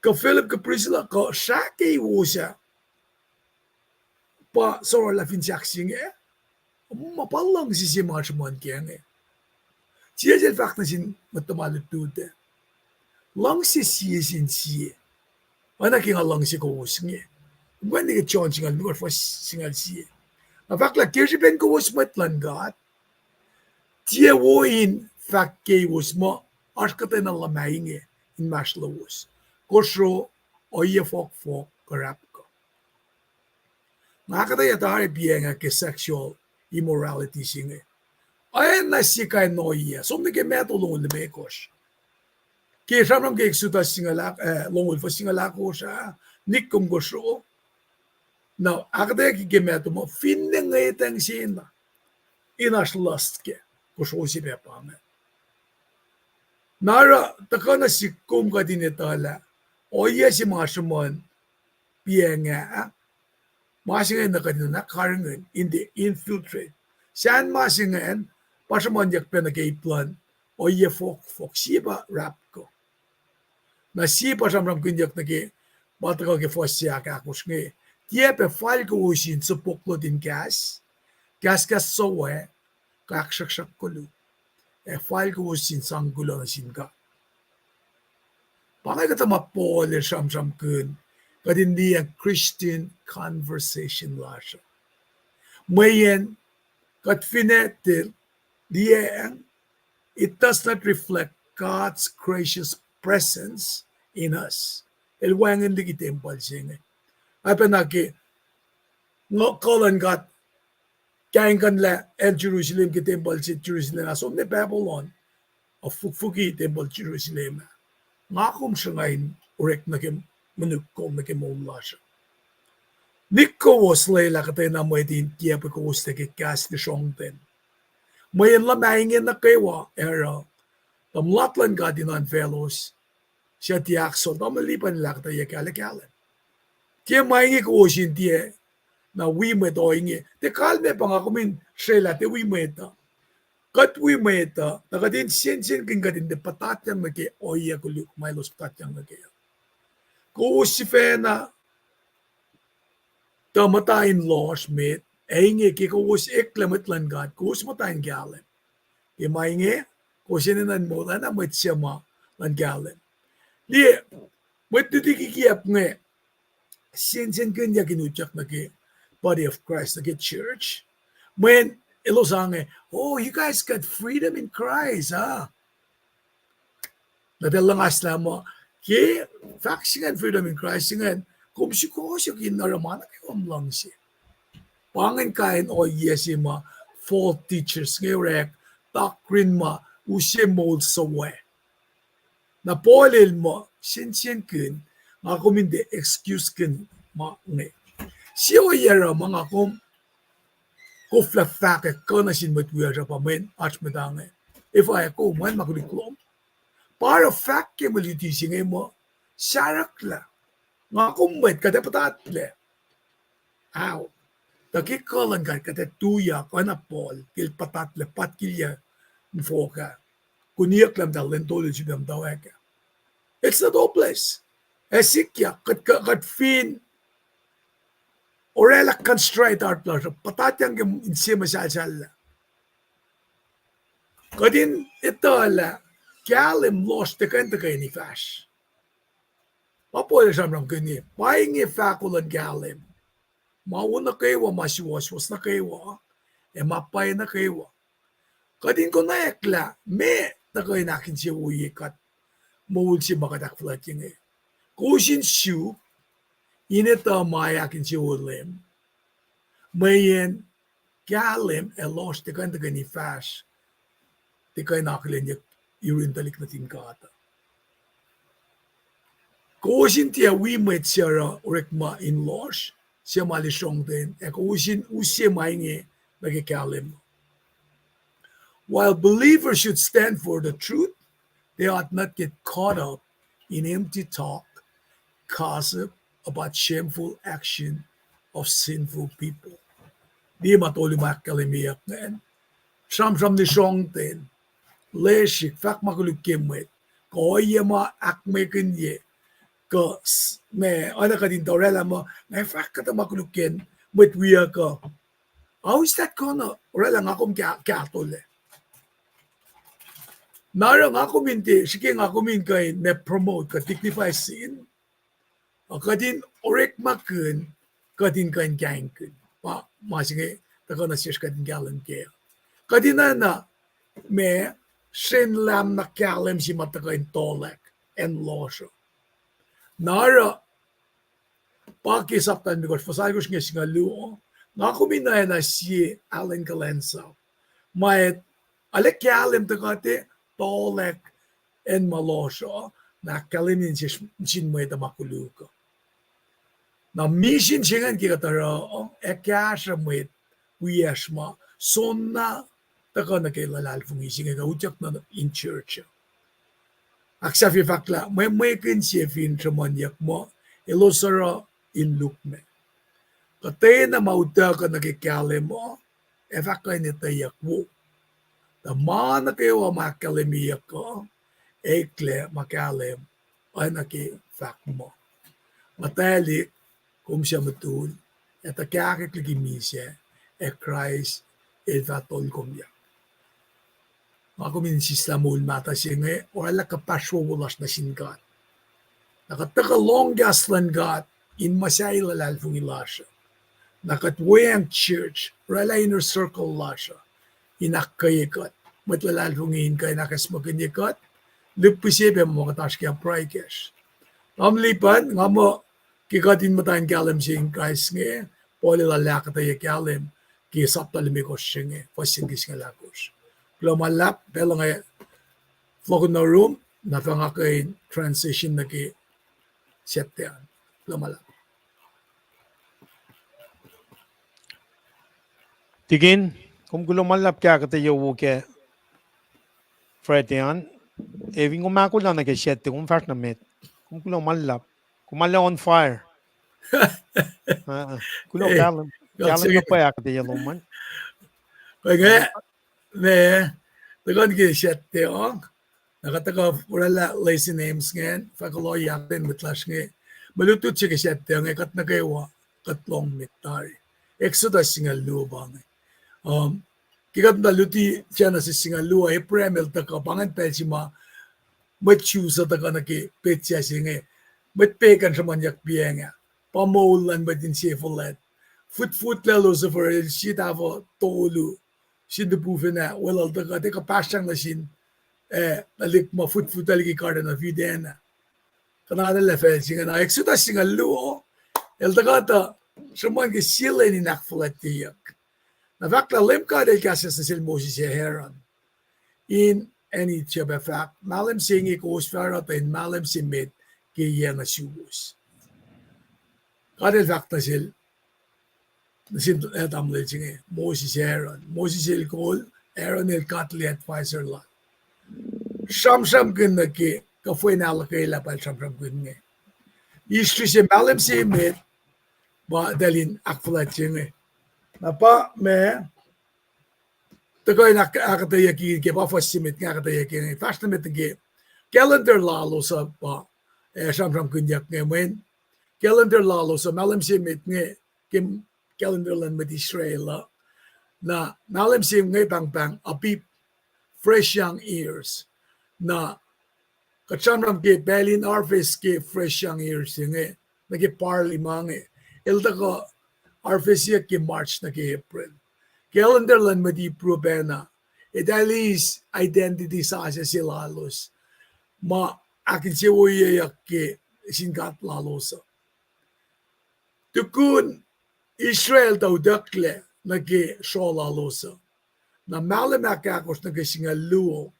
ka Philip, ka Priscilla, ka Shaki wo siya. Pa, sorry la finsaksing eh. Mapalang si mga simuan kiyang eh. Tiel fakta sin matamalu tude. Lang si sin si. Ana kinga lang si ko usnge. When they get changing al nur for singal si. Na fakla kirsi ben ko us matlan gat. Tie wo in fak ke us mo arkata na lamainge in masla us. Kosro oye fok karap ko. Nakata yatari bienga ke sexual immorality singe. Ayan na si kay noia. So me ke metulong le bekos. Ke samram ke eksuta singalak longul for singalak ko sa nikum ko so. Now, akada ki meto mo finne ngetang sina. Inas lust ke ko so si pepa me. Nara takana si kum ka dinetala. Oye si masamon pienga. Masingan na kanina na karangan hindi infiltrate. San masingan pasamon yak penagay-plan oye fok siba rap ko. Na si pasamram kunyak nagi bataka ke fosya ka akus nge. Tiepe fal ko usin sa poklo din gas sowe kakshakshak kulu. Fal ko usin sang gulo na singa. Pangay kata mapole sham kun kadin diyan Christian conversation lasha. Mayen kat finetil diyan it does not reflect God's gracious presence in us. Elwangan di kitempal singa. Apa naki ngokolan gat kain kan la el Jerusalem ki temple si Jerusalem asom ne Babylon of fuki temple Jerusalem ngakum shangain orek na ke manukom na ke moul lasha nikko was layla katay na mo din tiya pa ko usta ke kas ni shongten mayan la maingin na kaywa era tamlatlan ka din ang fellows siya tiyak so tamalipan la katay yakala tiya maingi ko usin tiya na we met inge. Te kalme pang ako min shela te we meta. Kat we meta, nakadin sin kin kadin de patatyang nage oya kolyuck melos patatyang nage. Ko si fena tamatayin los met, inge ki ko us eklamet lan gad, ko us matayin galen. Di mainge, ko sininan mo na met siya ma lan galen. Di, met didikikiyap nge, sin kin yakinutyak nage, body of Christ, like a church. When elos oh, you guys got freedom in Christ, huh? Nadalang asla mo, ke faction freedom in Christ, ngayon, kung si ko siya kinaraman, kung lang siya. Pangan kain o yesi ma, false teachers, ngayon, doctrine ma, usye moul sa way. Na polil mo, sin kun, nga kumindi excuse kun ma ngayon. Siyo yara mga kum kuflafake kana sin matwira pa men achmedange. If I ko man makuliklom. Para fakke maliti singe mo sarakla. Nga kumbet kada patatle. Aw. Taki kalan kada tuya kana pol kil patatle patkilya mfoka. Kuniyak lam dalen tolo sibam daweka. It's not hopeless. Esikya kat fin orela constraint art plus patatyang in sima sala. Kadin ito ala kalim lost the kanta kay ni fash. Papoy samram kani buying a faculan galim. Mauna kayo masiwas na kayo mapay na kayo. Kadin ko na ekla me takoy nakin siya uyikat moul si makadakfulat yung Kusin siya inita mayakin si ulim. Mayen galim elos te kan ni fash. Te kay nakilin yak irintalik na tingkata. Kusin tiya we met siya orekma in los siya malisong din. Kusin usya mainge nagikalim. While believers should stand for the truth, they ought not get caught up in empty talk, gossip about shameful action of sinful people. Di matuli makalimiyak ngayon. Sam ni shongten. Leshik fak makulukimet. Koye ma akme kenye. Ko me ana kadin torela mo. May fak kata makulukin. Matwiya ko. How is that kono? Orela nga kong katole. Nara nga kuminti, sige nga kumin kay me promote ka dignify sin. Kadin orekma kun, kadin kan gang kun. Sige, tako na siya kadin galan kaya. Kadin na me sin lam na kalem si matakain tolek en loso. Nara pakisaptan because fasagos nga singa luo. Nga kuminay na si Alan Galensa. May alek kalem takate tolek en malosho na kalimin sin mo ita makuluko. Na mission singan kikataro ekasha mo it wiyashma sonna taka na kay lalal fungi singa utyak na in church. Aksafi fakla may kinsefin tramanyak mo elosara in lukme. Katay na mauta ka nakikale mo efakay ni eteyuck wo. The na kayo makalemiyak ko ekle makalem ay nakifak mo. Matalik kung siya matun, at kakaklikimisiya, Christ, fatol kumya. Mga kuminsis moul mata siya nga, wala kapasyo wulas na singat. Nakataka longgas lan gat, in masay lalal fung ilasya. Nakatwayang church, wala inner circle lasya, inakayakat, matlalal fung kay nakasmaganyakat, lupusebe mo katash kaya praikesh. Namlipan, nga mo, kikatin mo tayong kalem siyang Christ nga, poli lalaka tayo kalem, kisap talimikos siya nga, pasingis nga lakos. Kalo malap, pero nga, flogo na room, napanga kay transition na ki setyan. Kalo malap. Tukin, kung gulo malap kaya katayo ke Fretian, eving umako lang nag-shed kung first na met. Kung gulo malap, kung malap on fire. Kulo kalem na pa ya katayo luman. Kaya nga, tagon ki setyan, nakataka wala lazy names nga, kolyuck din matlash nga, malutut siya ki setyan nga, kat nagawa, katlong mitari. Exodus nga lubang. Kikat na luti siya na si Singalua, premel taka, pangan tayo si machu sa taka na ki petya siya nga, matpekan sa manyak biya nga, pamoulan ba din siya fulat, foot lalos for siya tavo tolu, siya debufe na, walal taka, teka pasyang na sin, nalik ma foot taligi karda na videna. Kana na level siya na, Exodus Singalua, el taka ta, sa mga sila ni akfulat eteyuck. Na fakta limka del kasas na sil Moses Heron. In any tiyabe fact, malam singi ko usfara in malam simit kaya nga subus. Kadel fact na sil etamlil singi Moses Heron. Moses el kol, Heron el katli advisor la. Sham kun na ki Kuhfwen Alukwellah pal sham kun nga. Istri si malam simit ba dalin akfulat singi. Napa me takoy nakatayaki ke pa fasimit nakatayaki fast na metge calendar lalos sa pa sham kunyak ngayon calendar lalos sa malam simit nga kim calendar lan met Israel na malam sim nga pang apip fresh young ears na kachamram ke belin harvest ke fresh young ears nga nagi parli mange ilda ko harvest ki March na ki April. Calendar lan madi probena. It at least identity sa asya si lalos. Ma akin si wowoyuck ki singat lalos. Tukun Israel daw dakle na ki show lalos. Na malamakakos na ki singaluo.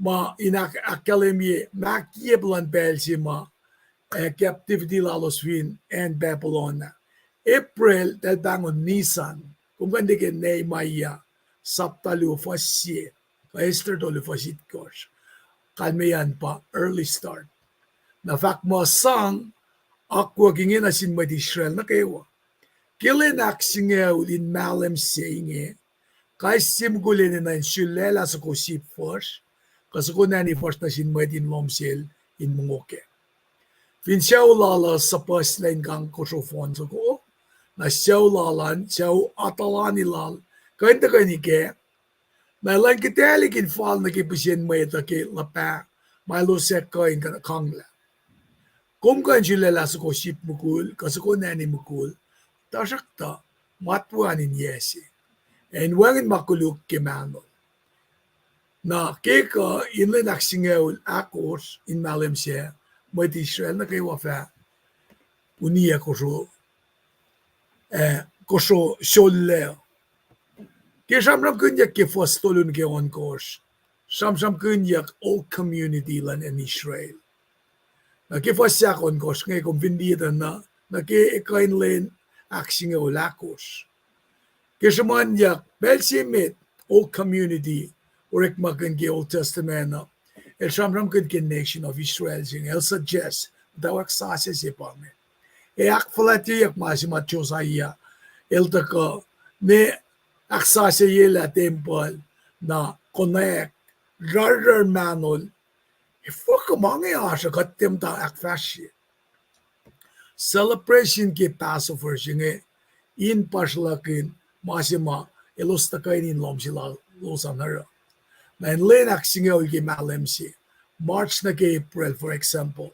Ma inak akademie makiyeblan bel si ma captivity lalos win and Babylon. April dal bangon Nisan, kung hindi ka Nehemiah, Saptalu Fasye, Esther Tolu Fasit Kosh, kalmayan pa, early start. Na fact mo sang, akwuk ingin asin mad Israel na kayo. Kilinak singaw in malam singe, kay simgulin na sulela sa kusip first, kasi kung nani first na sin mad in lomsil in mungoke. Finsiyaw lala sa first line kang kusufon sa ko, na siyaw lalan, siyaw atalanilal, kaya ni ke, Na lang kitali kin fall na kipusien mo ito ki lapa malo sek ko in kana kongla. Kung kan sila la ko ship mukul kasi ko nani mukul tasak ta matwan in yesi. And wangin makuluk kimano. Na keka inle naksingaul akos in malem siya mo iti Israel na kay wafa unia koso sholle. Ke samram kunyak ke fostolun ke on kos. Samsam kunyak all community lan in Israel. Na ke fosyak on kos ngay kumbindita na ke ekain len aksing o lakos. Ke samanyak belsimit all community orekma kan ke Old Testament na el samram kun ke nation of Israel sing el suggest daw aksasucyeyacn. E akfulat eteyuck MaSap Josiah el taka ne aksasucyeyacn tempuhl na konauk rather manol ifok mange asa katem ta akfashi celebration ke Passover singe in paslakin masima elos takainin lomsila losanara na in lenak singe ke malemsi March na ke April for example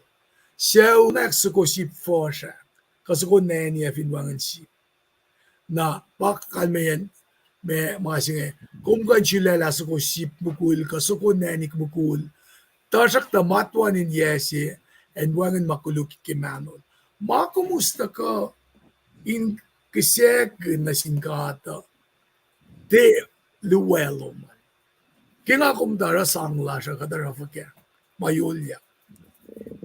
siya next ko ship for siya kasi ko nani afinwangan si na pakalmayan me masinge kung kan sila la ko ship mukul kasi ko nani mukul tasak ta matwan in yesi and wangan makuluk kimanon makumusta ka in kisek na singkata te luwelo man kinga kumdara sangla siya kadara fakir mayulya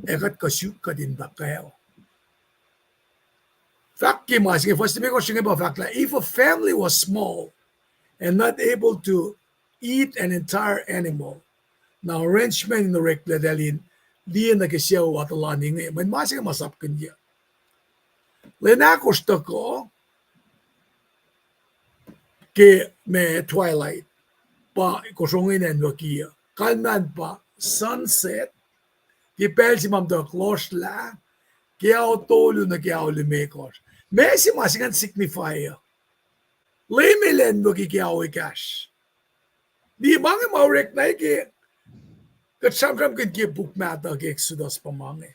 ekat kasyuk ka din bakayo fact ki mas first me ko singe ba fact la if a family was small and not able to eat an entire animal now arrangement in the rekla dalin di na kesiyaw at alaning man masing MaSap kanya lenakos to ko ke me twilight pa kosongin en wakia kalman pa sunset ki pelsi mam to close la ki autolu na ki aulimekos mesi masingan signifier lemelen waki ki awikas di bangi maurek na ki kat samsam kan ki book mata ki Exodus pamangi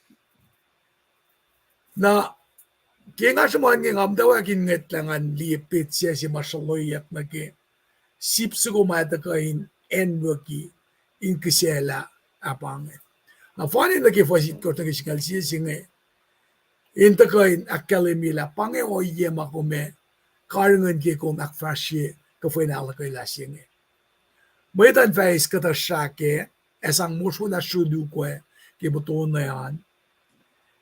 na kaya nga saman nga ngamdawa kinget langan lipit siya si masaloyak na ki sipso kumata kain enwaki in kisela apangit. Na funny na ki fasit ko na kisikal siya singe inta kain akalimila pange o yema kume karangan ki kum akfashi Kuhfwen Alukwellah singe. Maytan face kata shake esang muso na shudu kwe ki buton na yan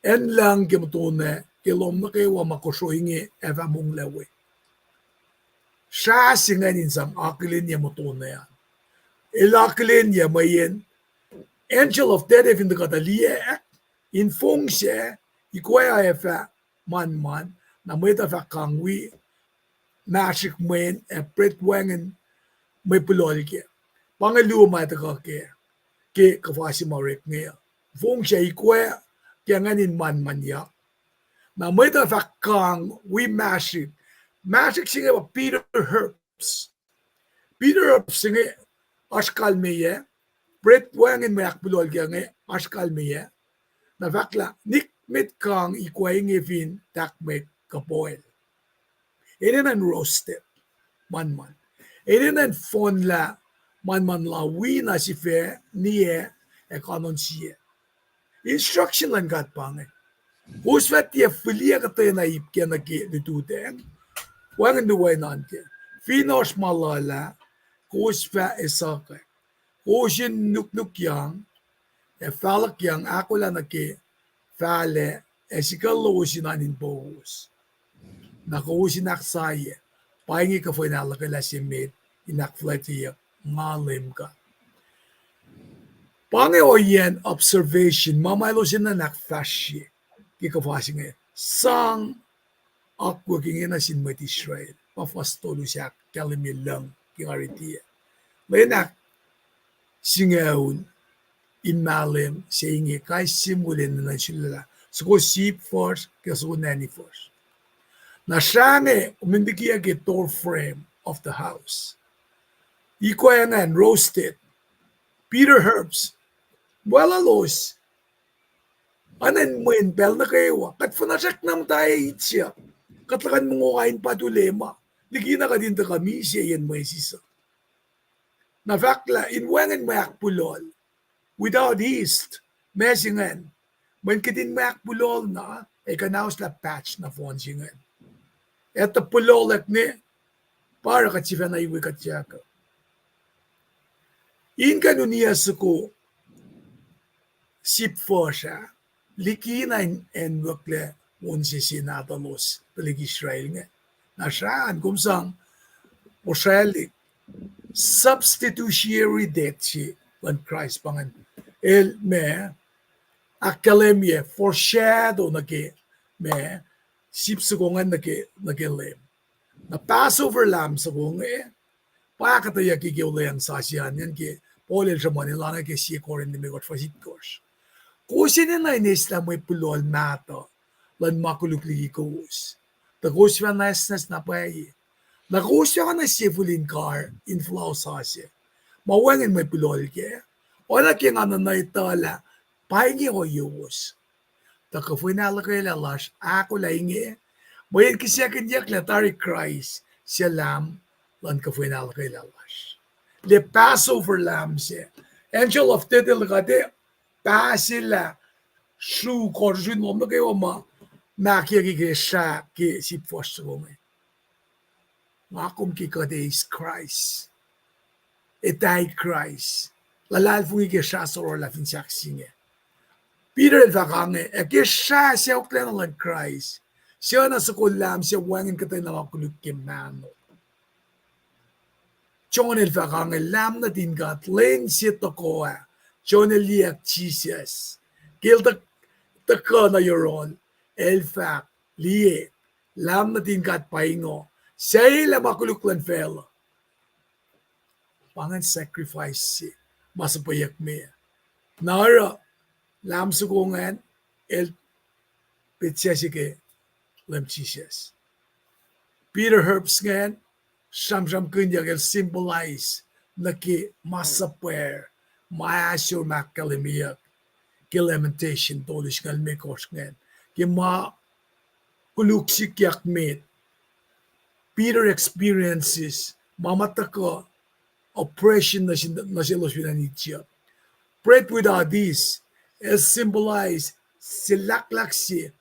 en lang ki buton na kilom na kayo makosohingi eva mong lewe. Siya singa ninsang akilin niya moton na yan. Ilakilin niya mayin angel of death in the kataliye in fong siya ikwaya efa man na may tafa kangwi magic main e pret wangen may pulol ke. Pangaluwa mata ka ke kafasi marek ngayon. Fong siya ikwaya kaya nganin man ya. Na may tafa kang we magic singa ba Peter Herbs singa askal meye pret wangen may akpulol kaya nga askal meye na fakla nikmit kang ikwaya ngefin takmek kapoel. Ini nan roasted man. Ini nan fon la man la wina si fe niye e kanon siye. Instruction lang kat pange. Husvet ye filia kata na ipke na ki dituteng. Wangan duway nanke. Finos malala husvet esake. Husin nuk yang e falak yang ako la na ki fale e sikalo husinan bohus. Nakuhusin aksaye. Pahingi Kuhfwen Alukwellah simit inakfulat eteyuck ngalim ka. Pange o yen observation mamaylosin na nakfashi kikafasi nga sang akwuk ingin na sinmet Israel pafastolo siya kalimilang kingaritiya. Lenak singaun imalim siya inge kay simulin na sila suko sheep force kasuko nanny force. Na siya nga umindikiya ki door frame of the house. Ikwayangan roasted. Bitter herbs. Lalos. Anan mo in bel na kayo. Kat fanasak nam tayo itya. Katlakan mo kain patulema. Ligina ka din ta kami siya yan mo sisa. Na fakla inwangan mayak pulol. Without yeast. Mesingan. Man kitin mayak pulol na. Kanaus la patch na fonsingan. Eta pulol at ni. Para katsifa na iwi katsiyaka. In kanunia suko. Sipfosha. Likina en wakle unsi sinatalos pelik Israel nga. Nasaan kumsang Israeli substitutionary death si when Christ pangan el me akalemye foreshadow nage me sipsugongan nage lem na Passover lamb sa kong pakataya kikiulayang sasyan yan ki polel sa manila na ki siya korin ni megot fasit kors. Kusin na inisla mo pulol nato lan makulukli kus. Takusya na esnes na payi. Nakusya ka na sifulin car in flow sasya. Mawangin mo pulol ke. O na ki nga na itala pahingi o yus. Kuhfwen Alukwellah lash ako laingi. Bayan kisya kanyak latari Christ siya lam lan Kuhfwen Alukwellah lash. The Passover lamb siya. Angel of Titil kate pacl shu korjun nom na kayo ma nakia ki siya ki si posto mo ngakum ki kade is Christ eteyuck Christ lalal fu ki siya soror la fin saksing Peter el vakange ki siya oklen lang Christ siya na sa kulam siya wangin katay na makuluk kimano John el vakange lam na din gat len siya tokoa John Eliak Jesus. Gilda taka na yoron. Elfak. Liye. Lam na din kat paingo. Say la makuluklan fell. Pangan sacrifice si. Masapayak me. Nara. Lam sugungan. El pitsasike. Lam Jesus. Peter Herbs ngan. Sham kunyak el symbolize. Naki masapair. MaSap makalimiyak ki lamentation tolish ngal me korsngen ki ma kolyuck sikyak met Peter experiences mamataka oppression na silos pinanitya prayed without this as symbolize silaklak si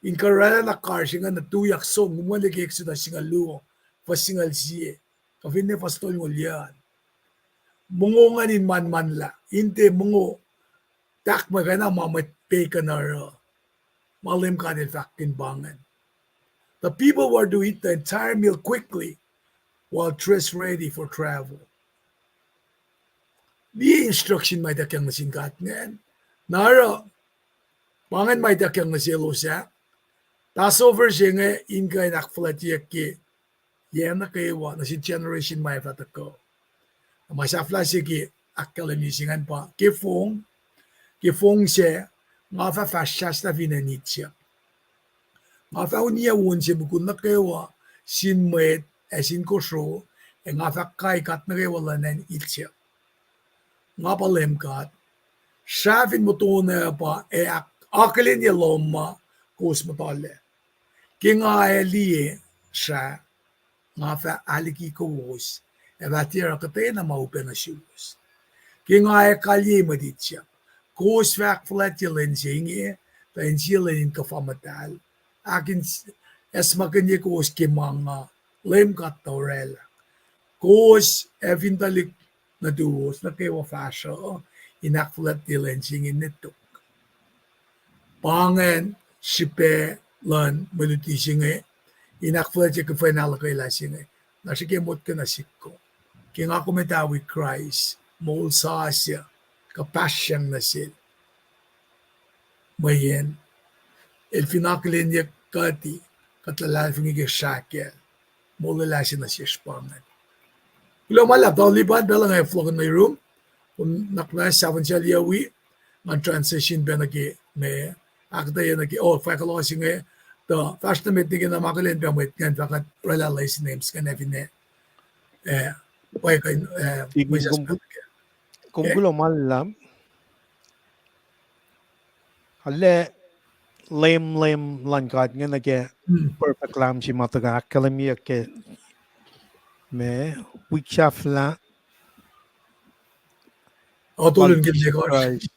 in karala na karshi nga natuyak song ngumalik ekso na singaluo pasingal siye kafine pastol ngulyan mungunganin man la. Inte mungo tak magana mamatpay ka na malim ka nil fakin bangan. The people were to eat the entire meal quickly while dressed ready for travel. Di instruction may dakyang nasingkat ngayon. Nara, bangan may dakyang nasilos ya. Passover siya nga inge akfulat ki yan na kayo na si generation may fatako. MaSap sige akkalanisingan pa kifong siya nga fastas na vinanitya nga unia won siya bukun na kayo sin met sin kosro nga kai kat na kayo lanan itya nga palemkat shavin mo to na pa akalin niya loma kus matale kinga liye siya nga aliki ko wos Evatira katay na maupen na siwas. Kingaya kalye maditya. Kos akfulat yelen singe, pen silen kafamatal. Akin esmakanye kos kimanga lem katorela. Kos evintalik na duos na kewa fasyo inakfulat yelen singe netuk. Pangen sipe lan maluti singe inakfulat yung Kuhfwen Alukwellah singe. Nasikemot ka na sikko. Kaya nga kumitawi Christ, moul sa Asya, kapasyang na sil. Mayen, el finaklin niya kati, katlalafing igasakya, moulalasin na siya spangan. Kula malap, daw liban, bela nga flogan may room, kung nakna saban siya liyawi, nga transition ba nagi, may akta yan nagi, fakalasi nga, the first na meeting na makalin ba mo, nga fakat realize names ka na vine, Why kay may Tingin kung gulo malam, halle lem langkat nga nage perfect lam si mataga kalamia ke me wikshafla Otulun gildi kosh. Christ.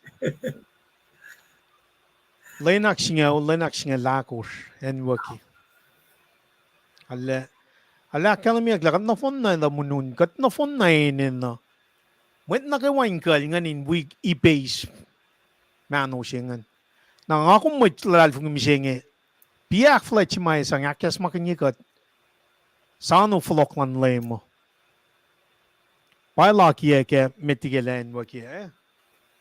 Lenak singa lakos en waki. Halle kalamia lakat na fon na munun kat na fon na inin na. Wet na kay wine kal nganin wig i-base mano singan. Nang ako mo tlal fung misinge. Biak flet si may sang akas makanyikat. Sano floklan lemo. Bailaki ke metigelen waki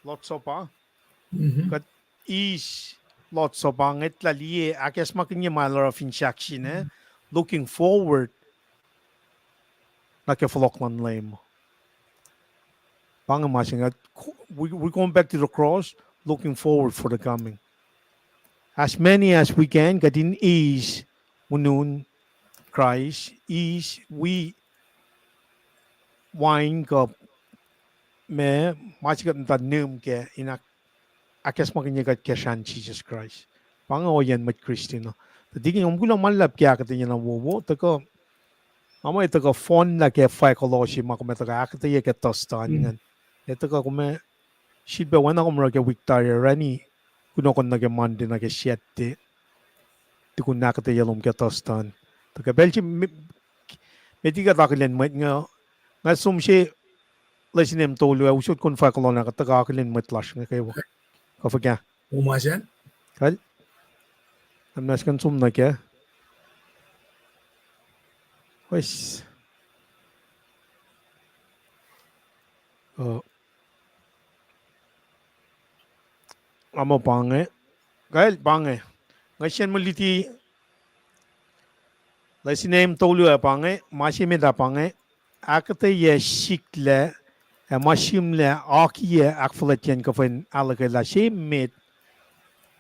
lots of kat is lots of it lali akas makanyi malar of instruction looking forward na ke floklan lemo. Pangamasing we're going back to the cross, looking forward for the coming. As many as we can, gadin is munun Christ is we wine ka me masikat na num ke inak akas makanyagat keshan Jesus Christ. Pangawayan mat Kristino. Tadigin yung gulang malap kaya katanya na wowo tako amay tako phone na ke pacl makamataga akataya ke tostan ngan. Ito ka kume shitba wana kumra ke Victoria rani kuno kon nage mande nage siete tikun nakataya lom ke tostan. Taka belchi metiga takilen mat nga sum si lesinem tolu usut kon pacl na kataka akilen mat lash nga kayo. Kafakya. Umasan? Kal? Amnas kan sum na kya? Wes. Amo pange. Kal pange. Ngasyan mo liti lesinem tolu pange masime da pange akate ye shikle mashimle akiye akfulat yan Kuhfwen Alukwellah shimit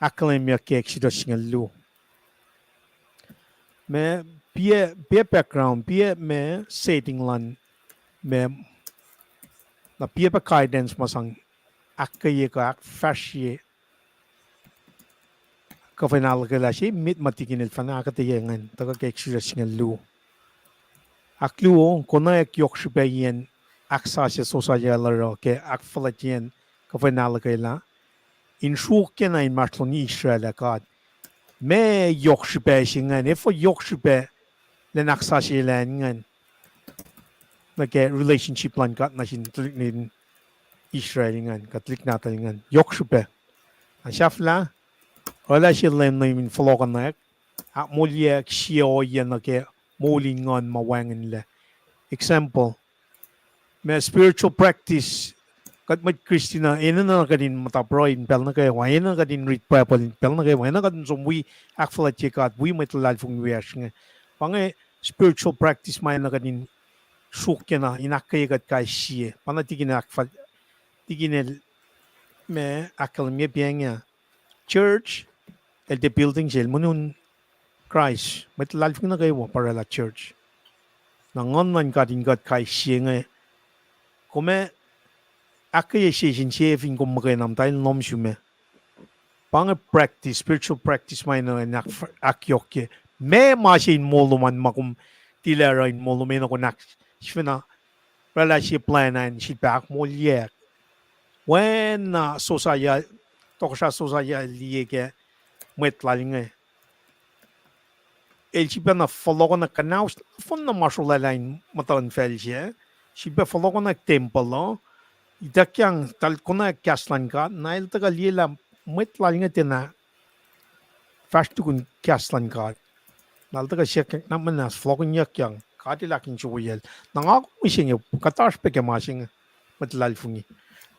aklem ya ke exodus ngalu. Me pie background pie me setting lan me na pie pa guidance masang akaye ka akfashye Kuhfwen Alukwellah shimit matikinil fana akate yengan taka ke exodus ngalu. Aklu konauk yohk shibayen aksasucyeyacn ke akfulat yan Kuhfwen Alukwellah in shuke na in martlon Israel akad me yohk shibe singan if yohk shibe len aksasucyeyacn ngan nage relationship lan kat na sin tlik Israel ngan katlik natal ngan yohk shibe ashafla wala shilem na min flokanak ak molyuck shio yan nage moulin ngun mawangan le example me spiritual practice kat mat Christina ina na kadin mataproin pel na kay ina kadin read pacl pel na kay ina kadin sumwi akfulat kat we matlal fung wiash nga pange spiritual practice may na kadin shukya na inakay kat kay siye panatigin akfal tigin me akal me pianga church el the building sel munun Christ matlal fung na kay para la church nangon man kadin kat kay siye nga kume akaya session chefing kung makinam tayo nom shume. Pang practice, spiritual practice may na akyok me masin moluman makum tilerain molumen ako nak shfina rela si planan si back molyuck. When Josiah tokosrah Josiah liye metlaling el si na follow ko na kanaus fon na masulalain matan felje si follow ko na tempuhl Itakyang tal kuna kaslan ka nail taga lila metlaling tina fast kun kaslan ka nal taga siya naman nas flokon yakyang katilakin chuwel nangako mising katash pe kemasing metlal fungi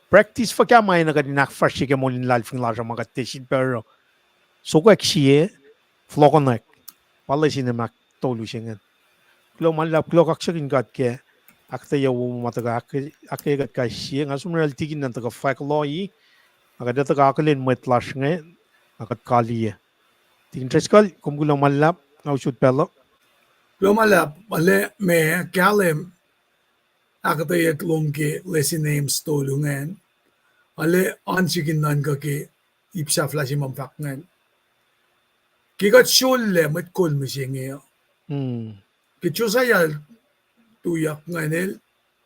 practice fa kya may na kadinak fast ke molin lal fung la jama katesin pero so ko eksie flokonak palasin mak tolu singan klo malap klo kaksakin gat ke aktayaw mataga akayagat ka siya nga sumral tigin ng taga pacl agad taga akalin metlash nga akat kaliya tigin treskal kung gulang malap nga usut pelo Lo malap male me kalem akatayak long ke lesi names tolungan ale ansikin nan ka ke ipsa flashi mamfakngan kikat shulle mat kol misenge ke Josiah tuyak ngan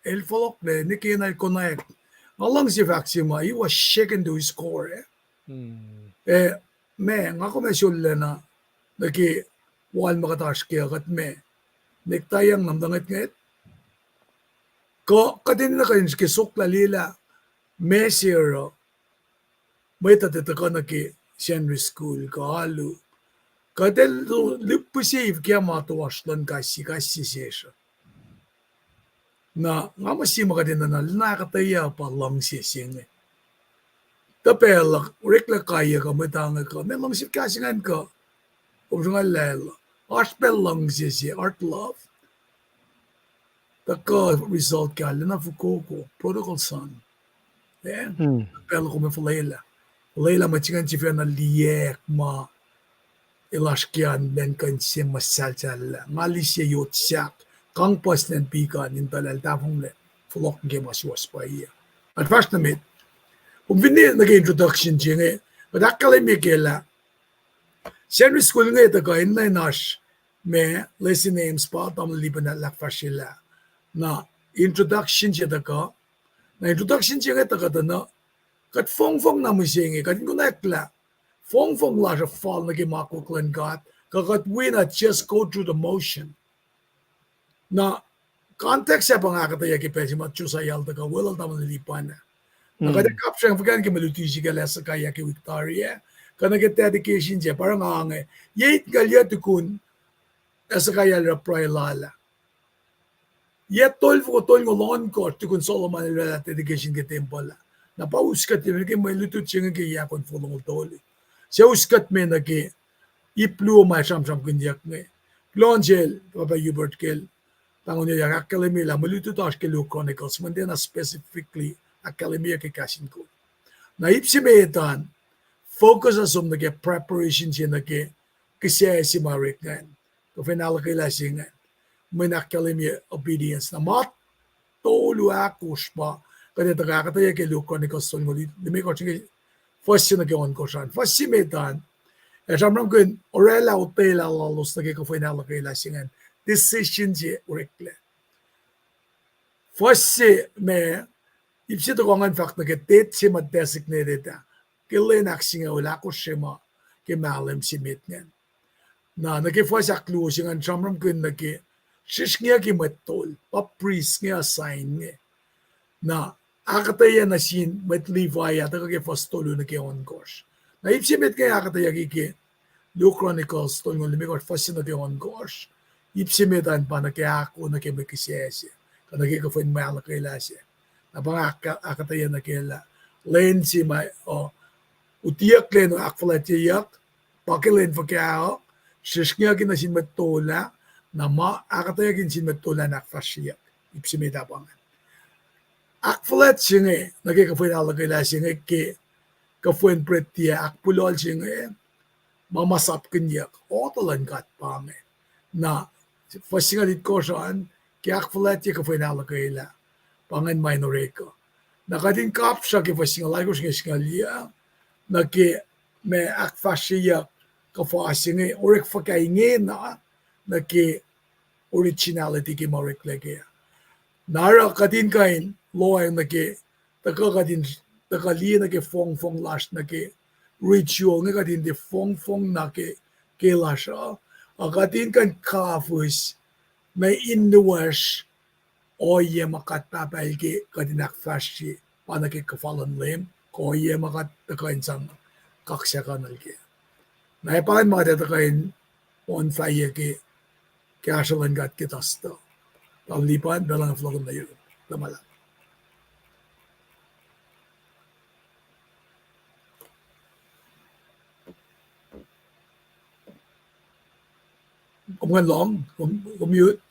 el folok le nikinal konauk along si faksima he was shaken to his core me ngako me shulle na naki wal makatash ke akat me nektayang namdangat nget ko kadin na kayo ke sukla lila mesero may tatatakan na ki Henry School ka halu kadel lipusif kaya matuwaslan kasi siyesha na nga masima kadin na nakataya pa lang siyesing tapelak rekla kaya ka matanga ka may lang siyekasingan ka umsungan lela arspel lang siyesing art love taka result ka lina fukoko prodigal son pero como Leila machingan chifya na liek ma ilaskian ben kan siya masal chala ngali siya yotsak kang pas nen pika nin talal tapong le flok nge maswas pa iya at first na mit vini nag-introduction siya padakala mi kela Henry School nga ito ka inay nash me lesson names pa tam liban na lakfa sila na introduction siya ka na introduction siya ito ka na kat fong na mo siya kat kunekla fong la siya fall na kimakuklan kat kakat wina just go through the motion na context siya pa nga kataya kipesi mat Josiah ka wala tama nalipan na kada caption pagkan kimaluti siya kala sa kaya ki Victoria kana get dedication siya parang nga yeit galya tukun sa kaya la prailala yet tol ngolon ko tukun Solomon la dedication ke tempuhl na pauskat yun, may lutut siya nga kaya kon fulong toli. Siya uskat me na ki iplu may sam kunyak nga. Glongel, Papa Hubert Kel, tangon niya akademi la malutut as ke Chronicles, man din na specifically akademi ke kasin ko. Na ipsi me etan, focus asum na ke preparation siya na ke kisya si Marik nga. Kuhfwen Alukwellah siya nga. May akademi obedience na mat tolu akos pa kada takakataya ke Chronicles tol ngoli dimi ko chingi first na ke on ko shan first metan jamram kun orela utela lalos na ke Kuhfwen Alukwellah singan decision je orekle first me ipsi to kongan fact na ke date si mat designated ke len aksinga wala ko shema ke malem si mitngan na ke first aklu singan jamram kun na ke shishnya ki matol pa priest nga sign nga na akataya na sin met Levi at ke fastolo na ke on course. Na ipsimet kaya akataya ki Chronicles tol ngol limikot fast na ke on course. Ipsimetan pa na ke ako na ke makisese. Kana ke Kuhfwen Alukwellah siya. Na pang akataya na ke la len si may eteyuck len akfulat eteyuck pakilen fa kaya shishnya kin na sin metola na ma akataya kin sin metola na akfashiyak. Ipsimeta pa nga. Akfulat siya naging Kuhfwen Alukwellah siya ke Kuhfwen pretya akpulol siya MaSap kunyak otolan kat pa nga na first nga dit ko saan ke akfulat siya Kuhfwen Alukwellah pangan minoreko nakadin kap siya ke first nga lagos nga siya liya na ke may akfashiyak kafa siya orek fa kaingin na ke originality ke moreklege nara kadin kain loy na ke takakadin takali na ke fong lash na ke ritual nga kadin de fong na ke lasha akadin kan kafus may innuwash oye makat papel ke kadin akfashi pana ke kafalan lem ko oye makat takain sang kaksya kanal ke na ipakan mga takain on fire ke kasalan gat ke tasto palipan dalang flogon na yun lamala Kumangan long, commute.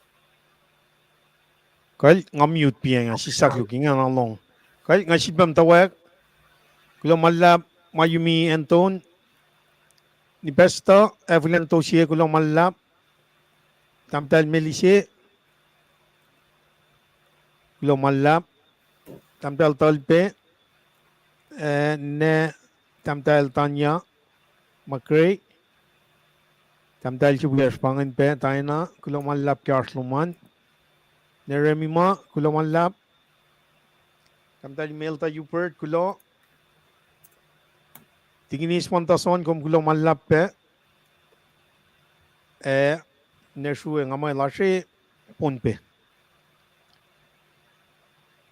Kaya nga mute piya nga si Sakyuki nga long. Kaya nga si Bam Tawag, kula malap mayumi enton, ni Pesta, Evelyn Tosie kula malap, tamtal melise, kulo malap tamtal talpe ne tamtal tanya makre tamtal chibulas pangan pe taina kulo malap karsluman ne remima kulo malap tamtal melta yupert kulo tiginis pantason kom kulo malap pe ne shuwe ngamay lashe ponpe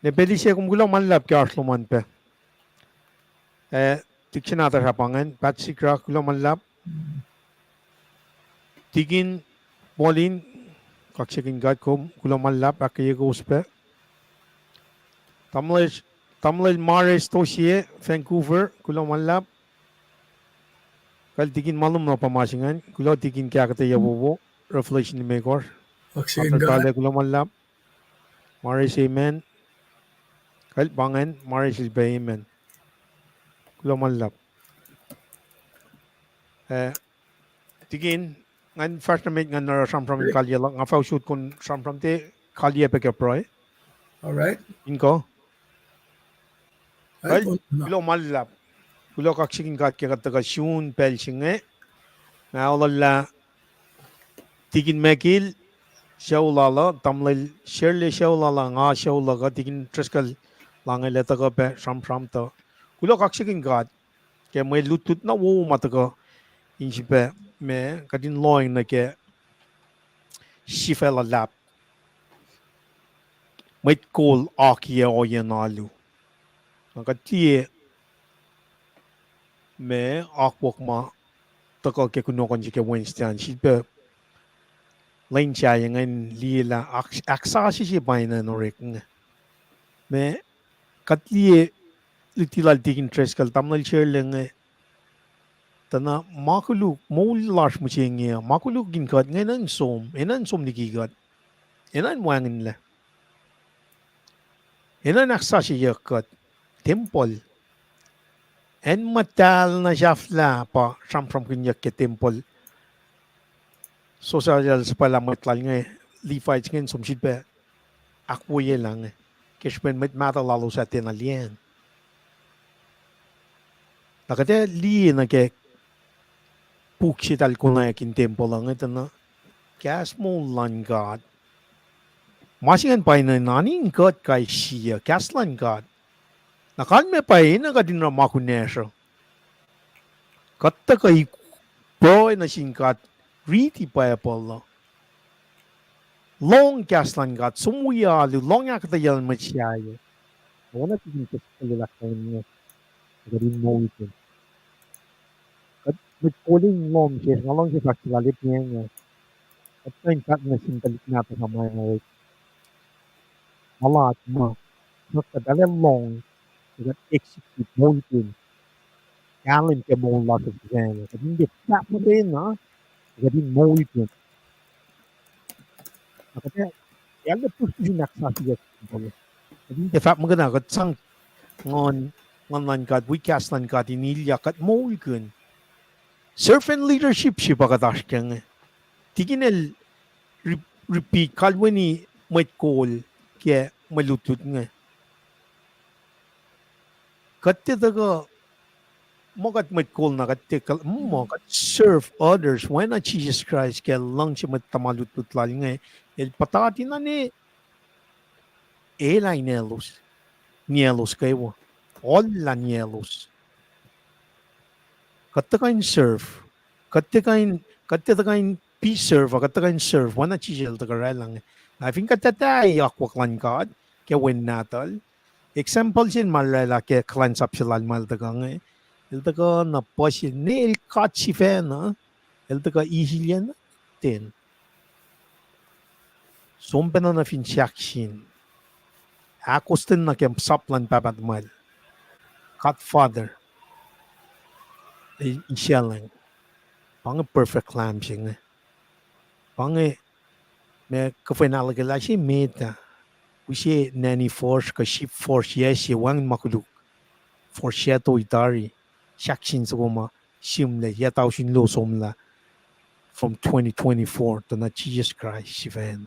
ne pedisye kom kulo malap karsluman pe tiksinata sa pangan patsikra kulo malap tigin Molin kaksekin gat kom kulo malap akayegos pe tamlej mares tosye Vancouver kulo malap kal tigin malum no pamasingan kulo tigin kya kate yabobo reflection maker Aksyon atatale kulo malap mares amen kal bangan mares ilbe amen kulo malap tigin ngan first na ngan na from kalya lang nga faw shoot kun from te kalya pe kaproy Alright. inko Ay, kal kulo malap kulo kaksekin gat kya kataga shun pel singe na olala tigin mekil shaulala tamlil sherle shaulala nga shaulaga tigin triskal langay letaga pe sham to kulo kaksekin gat ke may lutut na wo mataga insipe me kadin loing na ke shifela lap may kol akie o yenalu nakatie me akwuk ma taka ke kunokon ke Wednesday sipe lain siya yung lila aksasucyeyacn no orekma me katlie litilal tigin treskal tamnal sherleng tana makuluk moul lash mo siya makuluk ginkat enan som nikigat enan wangin la enan aksasucyeyacn tempuhl en matal na shafla pa from kinyak ke tempuhl social sa pala matlal lifait ngin somsid pa akwoye lang kespen met mata lalos at tinalien nakate li na ke puksital konauk in temple lang ito na kas mo lan god masingan pa na naning god kay siya kas lan god nakal me pa na kadin na makunesyo katta kay boy na singkat riti pa pala long kas lan god sumuya lu long yakatayal masyaya wala tigin ko kalilakay niya garin mo ito with calling mom siya ngalong siya fakilalit niya at yung kat na sintalik natin sa mga malat mo nakadalil long that execute mountain talent ke moul lot of jana at hindi tap mo rin na garin mo ito nakata yan na push yung aksasucyeyacn at hindi tap mo gana kat sang ngon kat wikas lan kat inilya kat moul kun servant leadership siya pagkatash kang tiginel repeat kalwani may call kaya malutut nga kati taga mokat may call na kati mokat serve others when na Jesus Christ kaya lang siya matamalutut lal nga el patati na ni elay nielos kayo all la nielos katakain serve katakain peace serve katakain serve wana chisel tagara lang I think katatay akwuk lan god ke wen natal example sin malala ke clan sapsilal mal tagang el taga na posil ne el katsifena el taga ihilian ten sompena na fin shakshin akosten na kem saplan papat mal kat father isyalang pang perfect lamb sing pang me Kuhfwen Alukwellah si meta usi nani force ka ship force yes wang makuluk force to itari shakshin sugoma simle ya tao shin lo somla from 2024 to na Jesus Christ siven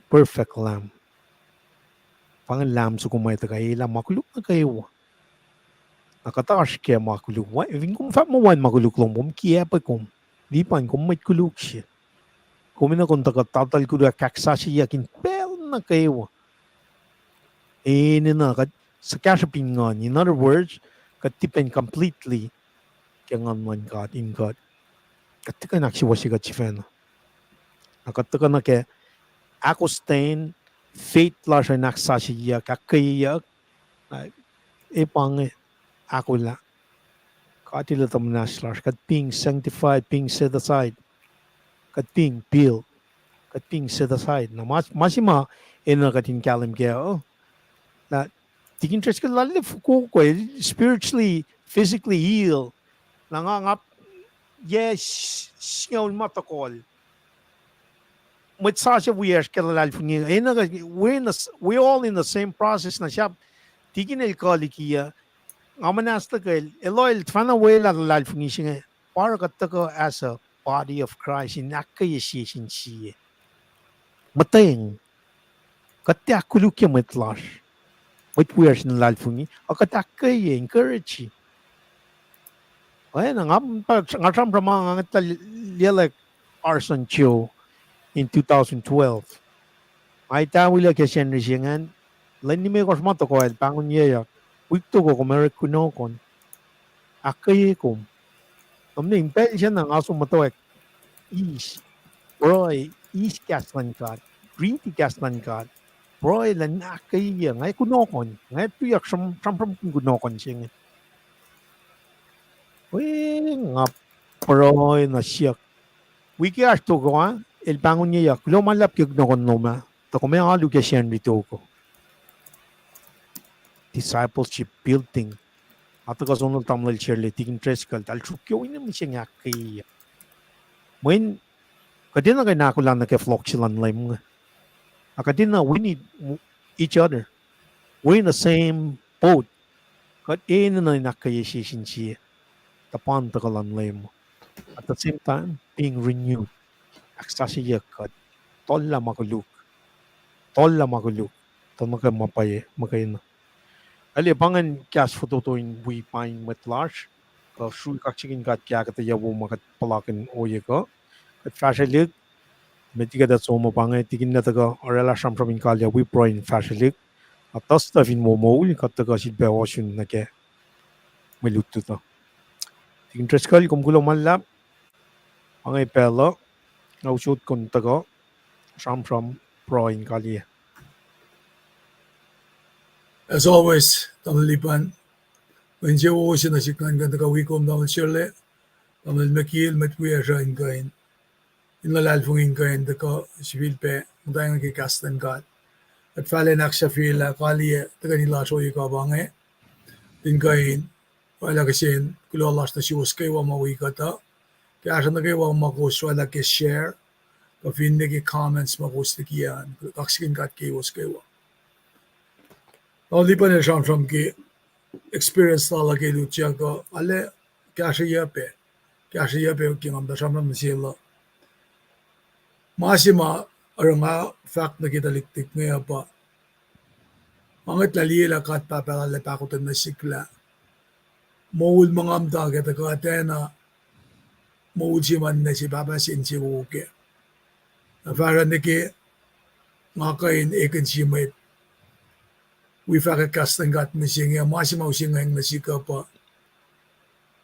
perfect lamb Pangan lam su kumay ta kaila makuluk na kayo. Nakataas kaya makuluk. Even kung fa mo wan makuluk lang mo, kaya pa kung di pan kung may kuluk siya. Kung na kung tatal ko na aksasucyeyacn pel na kayo. Na sa kasapin nga. In other words, katipen completely kaya nga man God in God. Katika naksiwasi ka chifena. Nakataka na kaya ako stain faith la siya aksasucyeyacn kakaiyak. Pang ako la. Katila tamnaslash. Kat being sanctified, being set aside. Kat being built. Kat being set aside. Na masima ina katin kalim kaya na tigin tres ka lalif ko spiritually, physically heal. Nangangap yes singaw matakol. Matsasya we're all in the same process na siya. Tigin el kalikiya. Ngamanasta kail eloil tfana wela lalfungi singa. Para kataka as a body of Christ in akayashin siya. Matayang katya kulukya matlash. With wears na lalfungi. Akatakay encourage. Ayan ngasam pramang ang talilek arson chiyo in 2012. Ay tawila kasyan risyangan. Lain ni may kosmato ko ay pangon yeyak. Wikto ko kumerikuno akay ko. Namni impel siya ng aso matawag. Is. Broy. Is kaslan ka. Green tea kaslan ka. Broy lan akay yan. Ngay kunokon. Ngay tuyak sampram kunokon siya. Nga broy na siya. Wiki asto ko ha. El pangon niya yak. Lumalap kag nokon noma. Tako may alu kasyan rito ko. Discipleship building. At kasunod tamlal shirley tigin treskal tal chukyo ina mo siya nga kay when kadina kay nakulan na kay flock sila nlay akadina we need each other, we're in the same boat kat ina na nakayashin siya tapan takalan lay mo at the same time being renewed aksasucyeyacn tolla makuluk tamaka mapaye makayna Ali bangan kas foto to in we find matlash. Shui kakchikin kat kya kata yawo makat palakin oye ko. Kat fashilig. Metiga dat so mapangay tikin na taga orela sham from in kalya we pro in fashilig. At tas tafin mo moul kat taga silbe ocean na ke. May luto to. Tikin treskal kum gulo malap. Angay pelo. Nausot kon taga. Sham from pro in kalya. As always, tamalipan, when you watch na sikan ganda ka wikom damal shirle, tamal makil matwiya siya ingain. Inlalal fung ingain da ka sibilpe, mutayang kikastan ka. At fale naksya fila kaliye, taga nila so ika bange. Ingain, wala kasi kulolas na siwas kayo mawi ka ta. Kaya siya na kayo makos, wala kayo share. Kafin na kayo comments makos na kiyan. Kaksikin ka at kayo was kayo. Di pa na siya from ki experience tala kay lucia ko ale kya siya yape ki ngam da siya from sila masima aranga fact na kita liktik ngaya pa mangat lalila kat papalala pa ko na sikla moul mga amda kita ko atena moul si man na si papa sin si woke na para na ki ngakain ikan si may we fakakastan gat missing ya masima using ang nasika pa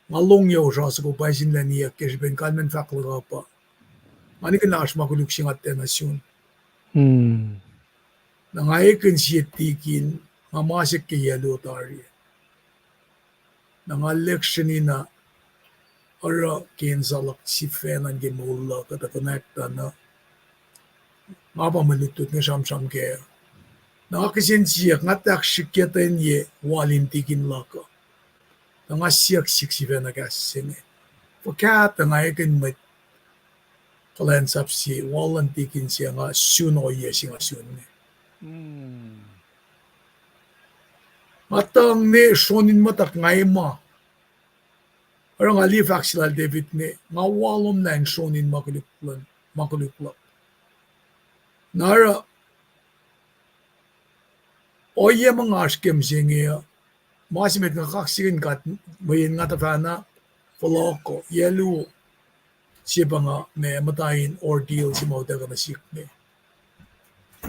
malong yo sa ko pa sin la niya kes ben kalmen faklo pa mani kan lash makuluk sing at nasyon na ngay kan siya tikin mamasik kay yalo tari na nga election na ara kinsalak si fenan gen moul kata connecta na ngapa malutut nga sam kaya Nakasin siya ngatak sikyatan ye walin tikin laka. Nga siyak siksiva nagasin. Pagkat nga ikan mat kalansap siya walan tikin siya nga suno ye siya nga sunne. Matang ne sonin matak nga ima. Parang nga lifak sila David ne nga walom na yung sonin makuluklan. Nara oye mga ashkem singe masimit nga kaksigin kat mayin nga tafana foloko yelu siya nga may matayin ordeal si mauta ka nasikme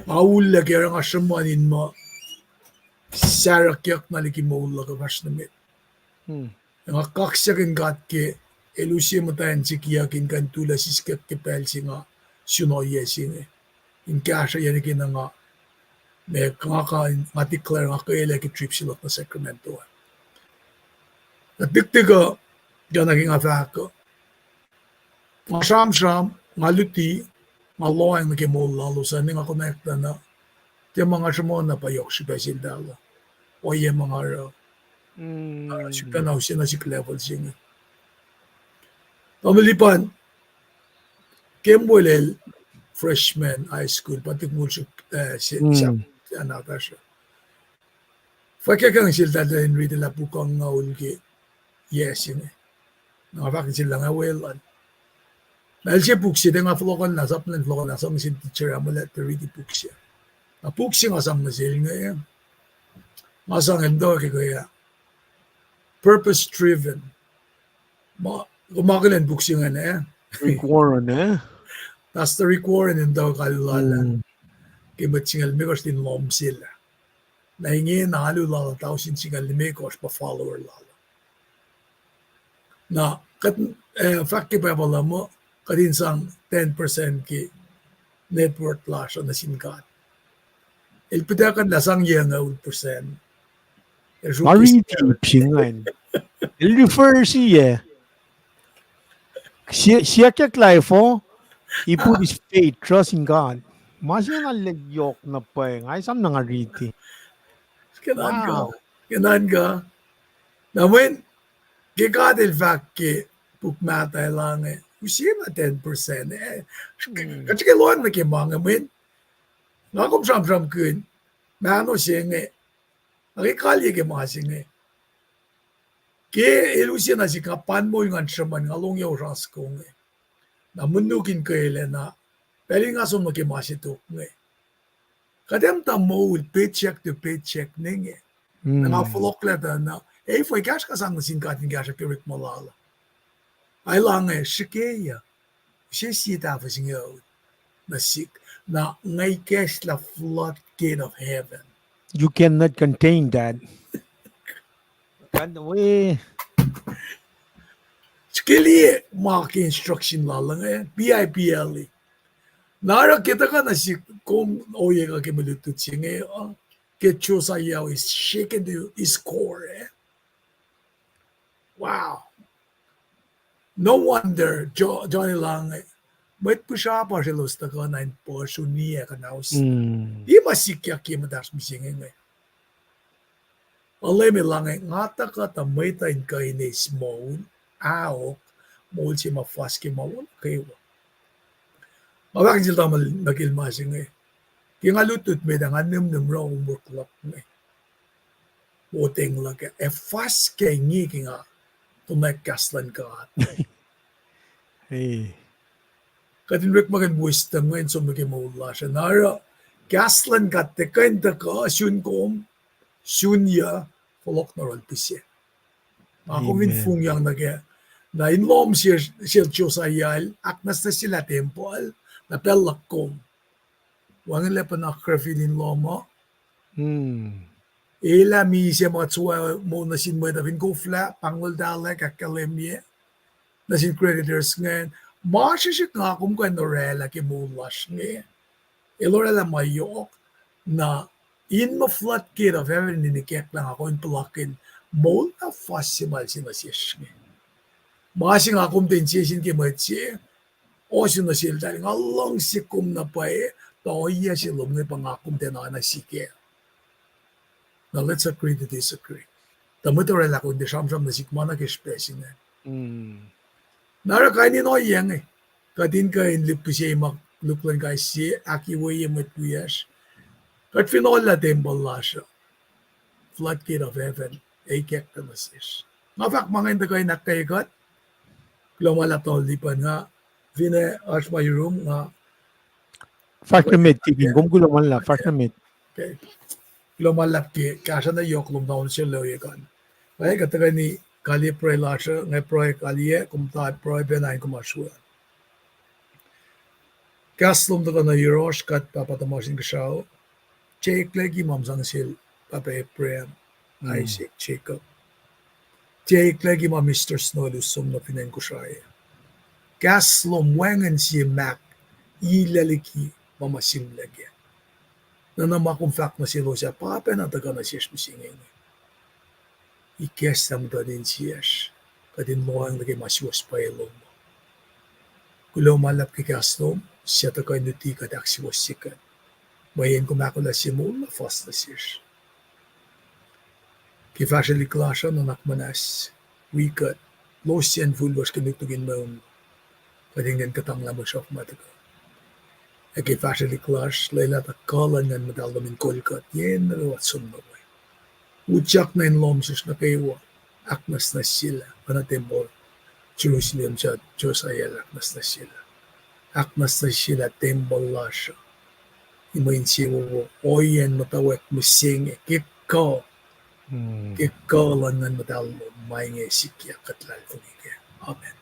maul la kaya nga shamanin mo sarakyak na liki moul la ka vashnamit nga kaksigin kat ke elusi matayin sikiyakin kan tula siskat ke pel singa sunoye singe in kasha yan nga may kangakain nga declare nga kaila ki trip silot na Sacramento. At diktiga dyan naging afako. Nga sham-sham, nga luti, nga loang na kimo lalosan, nga connecta na yung mga sumon na payok si Basil Dalo. O yung mga sikanaw siya na sik level siya. Pamalipan, Kembolel, freshman high school, pati mo siya anata siya. Fakya kang sila dahil rin nila bukang nga ulgi. Yes, yun eh. Nakapakin sila nga well. Dahil siya puksi, dahil nga flokan na, saplan flokan na, sa mga teacher, amulat, pero hindi puksi. Napuksi nga sa mga sila nga yan. Masangin daw, kaya purpose-driven. Kumakilan puksi nga na yan. Rick Warren, eh? Tapos the Rick Warren yung daw kalulalan. Kaya matsingal may kos din lom sila. Nahingi na halulala tao sinsingal ni may kos pa follower lala. Na, fact pa pala mo, kadinsang 10% ki net worth flash na singkat. Ilpitakan na sang yang 1%. Mariti pingan. Il refer siya. Siya kaya klaifo, he put his faith, trust in God. Masya na yohk na pa eh. Ay, saan na nga riti? Kanan ka. Namin, kikadil fact ki, pukmatay lang eh. Usiya na 10% eh. Kasi kiluan na kimanga min. Nakom sam-sam kun. Nano siya nga. Nakikalya ki mga siya nga. Kaya ilusiya na si kapan mo yung ansyaman nga longyaw ras ko nga. Namunukin ko ila na pwede nga sum makimasitok nga. Kadem ta moul paycheck to paycheck nga. Nangafulok leta na foi cash ka sang singkat ng gasha kirik malala. Ay lang shikeya. Siya sita fa singaw. Na sik na ngay cash la floodgate of heaven. You cannot contain that. Way. Skili maki instruction lalang PIPL. Nara kita ka na si kung oye ka kimalutut siya ngayon. Get Josiah is shaken to his core. Wow. No wonder Johnny lang may pusha pa siya los taka na in portion niya ka na us. Di masikya kimadas mo siya ngayon. Alay mi lang ngata ka tamay tayo ka inis moul, akwuk, moul si mafas ki moul, kayo. Mawakin sila tamal nagilma siya ngayon. Kaya nga lutot may nga num raw umurklap ngayon. Woteng lang ka. Fas kay ngi kaya nga tumekaslan ka. Hey. Katinrik magan wisdom ngayon so magimawala siya. Nara, kaslan ka, tekain ta ka, asyun kom, sunya, folok na rolpis siya. Ako minfung yang na inlom siya Josiah, aknas na sila tempuhl, na pelak kom. Wangan lepa na krafin inlom mo. Ila mi siya mga tsuwa mo na sin mo edavin ko flat, pangol dalek, akalemye, na sin creditors ngayon. Masya siya nga kung kaya norela ki mulash ngayon. Ilorela mayok na in ma floodgate of heaven ninikek lang ako in palakin moul na fasimal sinasyesh ngayon. Masya nga kung tensiyasin ki matye, o sinasil dahil nga lang sikum na pa taoya silom nga pangakum tena na sikya. Now let's agree to disagree. Tamutorela kung di siyam-siyam na sikma na kishpesi nga. Nara kain ni noyang kadin kain lipusya makluklan kay si akiway matuyas. Kat finola temple la siya. Floodgate of heaven. Ekek ka na siya. Mafak mga hindi kayo nakayagat. Lumala tol di pa nga. Vina as my room nga. Fact na med, Tukin. Kung gulo man la, fact na med. Okay. Lumalap ki kasha na yohk lumdawn siya loye kan. Kaya kataga ni kali proy lasha ngay proy kaliye kumta proy benayin kumasuan. Kas lumdaga na Eurosh kat papatamosin kasaw. Check lagi mamsang sil Papa Ephraim, Isaac, Jacob. Check lagi ma Mr. Snowlus sum na pinayin ko siya. Kas lumwengan siya mak ilaliki mamasim lagi. Na namakong fact na silo siya, papa na taga na siya masingin. Ikes ang dadin siya. Kadin mo ang lagi masiwas pa ilong mo. Kulo malap kikaslom, siya taga inuti kadak siwas sikat. Bayan kumakula si moul na fast na siya. Kifasya liklasya na nakmanas, wikat, los yan fulwas kanutugin mo. Kadingan katang lamang siya kumataga. Kifasya liklas, layla takalan ng madalamin kolkat, yan na rawat sumnaway. Utsak na yung lomsus na kayo, aknas na sila, tempuhl, Jerusalem sa Josiah, aknas na sila. Aknas na sila, tempuhl lasya. Imayin siya wowo, oyen mutawuk musing, kikaw ng madalo, may nga sikya katlal kumike. Amen.